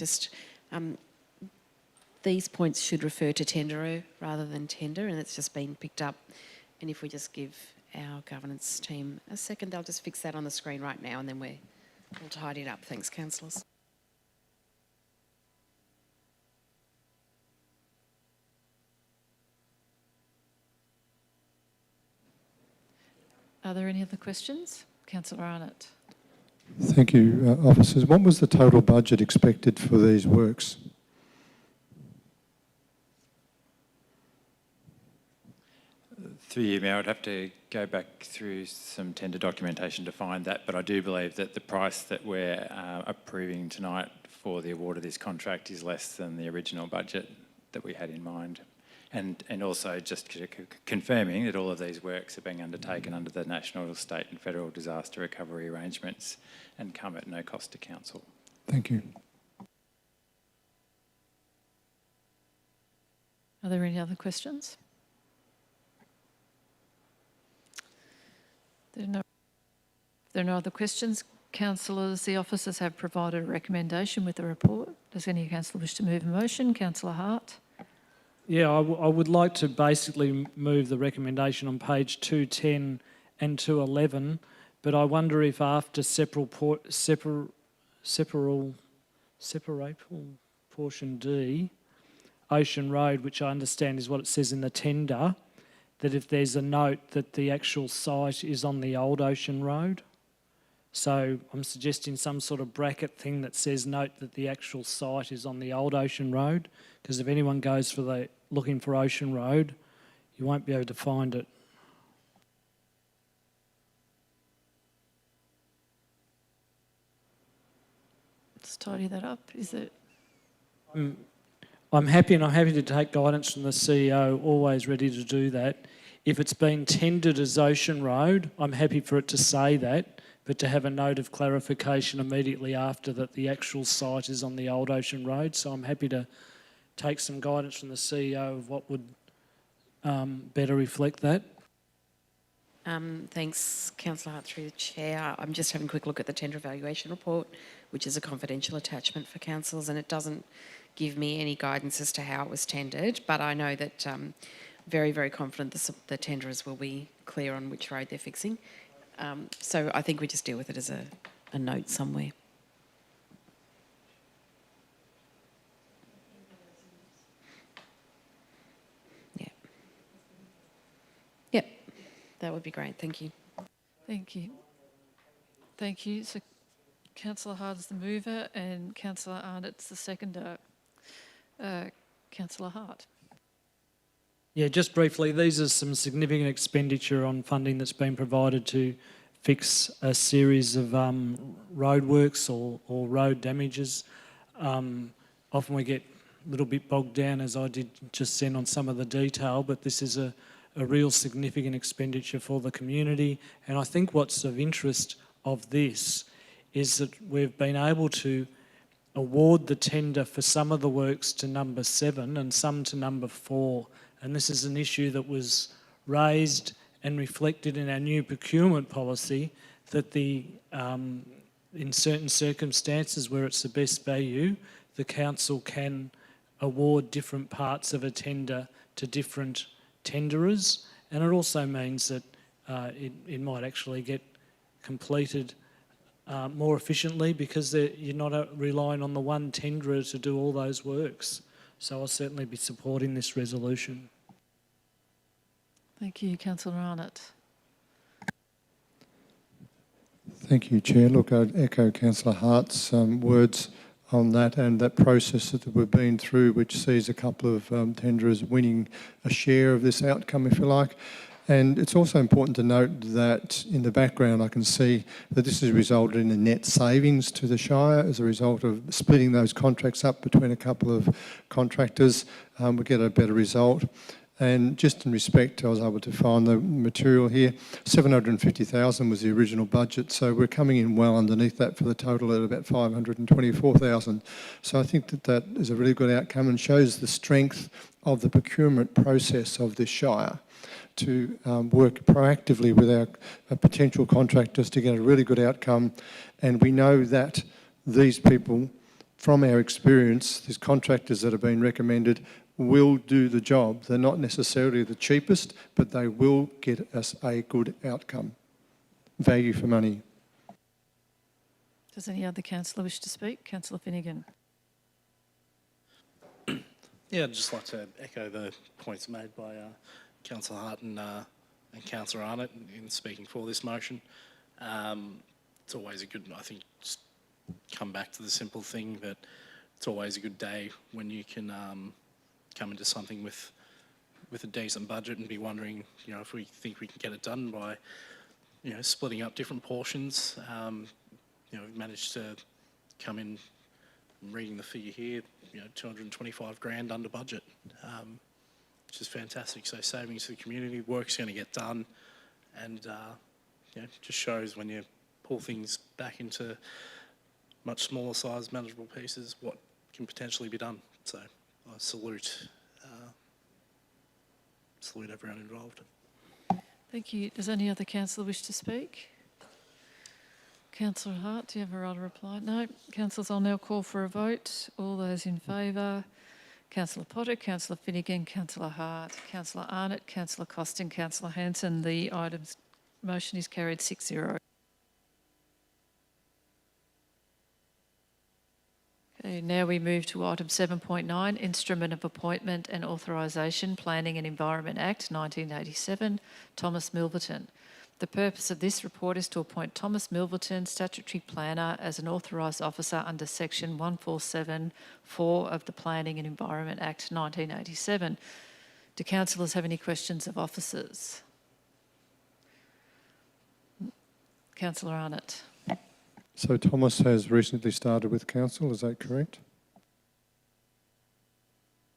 these points should refer to tenderer rather than tender, and it's just been picked up. And if we just give our governance team a second, I'll just fix that on the screen right now, and then we'll tidy it up. Thanks, councillors. Are there any other questions? Councillor Arnott. Thank you, officers. What was the total budget expected for these works? Through you, Mayor, I'd have to go back through some tender documentation to find that, but I do believe that the price that we're approving tonight for the award of this contract is less than the original budget that we had in mind. And also just confirming that all of these works are being undertaken under the national, state and federal disaster recovery arrangements and come at no cost to council. Thank you. Are there any other questions? There are no other questions. Councillors, the officers have provided a recommendation with the report. Does any councillor wish to move a motion? Councillor Hart. Yeah, I would like to basically move the recommendation on page 210 and 211, but I wonder if after separate portion D, Ocean Road, which I understand is what it says in the tender, that if there's a note that the actual site is on the old Ocean Road. So I'm suggesting some sort of bracket thing that says note that the actual site is on the old Ocean Road, because if anyone goes for looking for Ocean Road, you won't be able to find it. Let's tidy that up. Is it? I'm happy to take guidance from the CEO, always ready to do that. If it's been tendered as Ocean Road, I'm happy for it to say that, but to have a note of clarification immediately after that the actual site is on the old Ocean Road. So I'm happy to take some guidance from the CEO of what would better reflect that. Thanks, Councillor Hart, through the Chair. I'm just having a quick look at the tender evaluation report, which is a confidential attachment for councils, and it doesn't give me any guidance as to how it was tendered, but I know that very, very confident the tenderers will be clear on which road they're fixing. So I think we just deal with it as a note somewhere. Yeah. Yep, that would be great. Thank you. Thank you. Thank you. So Councillor Hart is the mover and Councillor Arnott's the seconder. Councillor Hart. Yeah, just briefly, these are some significant expenditure on funding that's been provided to fix a series of roadworks or road damages. Often we get a little bit bogged down, as I did just then, on some of the detail, but this is a real significant expenditure for the community. And I think what's of interest of this is that we've been able to award the tender for some of the works to number 7 and some to number 4. And this is an issue that was raised and reflected in our new procurement policy, that in certain circumstances where it's the best value, the council can award different parts of a tender to different tenderers. And it also means that it might actually get completed more efficiently, because you're not relying on the one tenderer to do all those works. So I'll certainly be supporting this resolution. Thank you, Councillor Arnott. Thank you, Chair. Look, I'd echo Councillor Hart's words on that and that process that we've been through, which sees a couple of tenderers winning a share of this outcome, if you like. And it's also important to note that in the background I can see that this has resulted in a net savings to the Shire as a result of splitting those contracts up between a couple of contractors. We get a better result. And just in respect, I was able to find the material here. 750,000 was the original budget, so we're coming in well underneath that for the total at about 524,000. So I think that is a really good outcome and shows the strength of the procurement process of this Shire to work proactively with our potential contractors to get a really good outcome. And we know that these people, from our experience, these contractors that have been recommended, will do the job. They're not necessarily the cheapest, but they will get us a good outcome. Value for money. Does any other councillor wish to speak? Councillor Finnegan. Yeah, I'd just like to echo the points made by Councillor Hart and Councillor Arnott in speaking for this motion. It's always a good, I think, just come back to the simple thing that it's always a good day when you can come into something with a decent budget and be wondering, if we think we can get it done by, splitting up different portions. We've managed to come in, I'm reading the figure here, 225 grand under budget, which is fantastic. So savings to the community, work's going to get done, and it just shows when you pull things back into much smaller size, manageable pieces, what can potentially be done. So I salute salute everyone involved. Thank you. Does any other councillor wish to speak? Councillor Hart, do you have a right to reply? No. Councillors, I'll now call for a vote. All those in favour? Councillor Potter, Councillor Finnegan, Councillor Hart, Councillor Arnott, Councillor Costin, Councillor Hanson. The motion is carried 6-0. Okay, now we move to item 7.9, Instrument of Appointment and Authorisation, Planning and Environment Act 1987, Thomas Milverton. The purpose of this report is to appoint Thomas Milverton, Statutory Planner, as an authorised officer under section 147(4) of the Planning and Environment Act 1987. Do councillors have any questions of officers? Councillor Arnott. So Thomas has recently started with council, is that correct?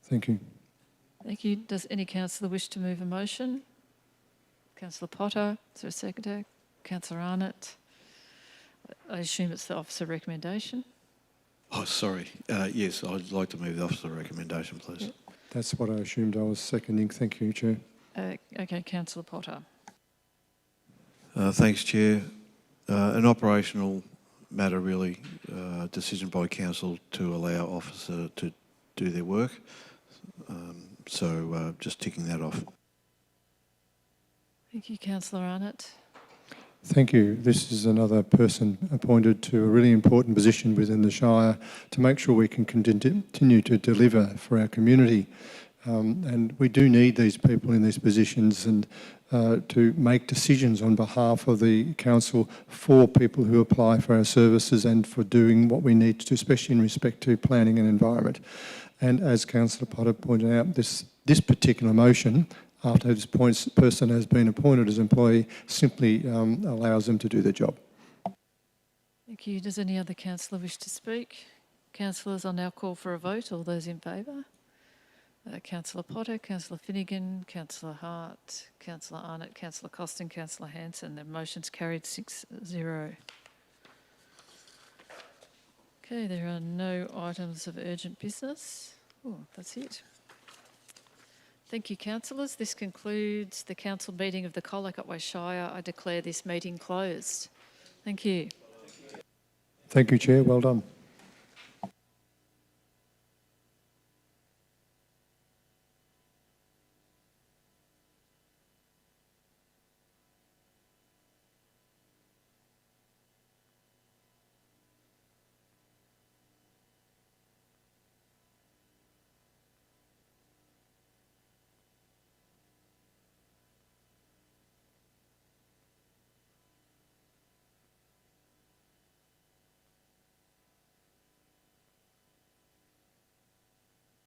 Thank you. Thank you. Does any councillor wish to move a motion? Councillor Potter, is there a seconder? Councillor Arnott. I assume it's the officer recommendation. Oh, sorry. Yes, I'd like to move the officer recommendation, please. Yep. That's what I assumed I was seconding. Thank you, Chair. Okay, Councillor Potter. Thanks, Chair. An operational matter, really, decision by council to allow officer to do their work. So just ticking that off. Thank you, Councillor Arnott. Thank you. This is another person appointed to a really important position within the Shire to make sure we can continue to deliver for our community. And we do need these people in these positions and to make decisions on behalf of the council for people who apply for our services and for doing what we need to, especially in respect to planning and environment. And as Councillor Potter pointed out, this particular motion, after this person has been appointed as employee, simply allows them to do their job. Thank you. Does any other councillor wish to speak? Councillors, I'll now call for a vote. All those in favour? Councillor Potter, Councillor Finnegan, Councillor Hart, Councillor Arnott, Councillor Costin, Councillor Hanson. The motion's carried 6-0. Okay, there are no items of urgent business. Oh, that's it. Thank you, councillors. This concludes the council meeting of the Colac Otway Shire. I declare this meeting closed. Thank you. Thank you, Chair. Well done.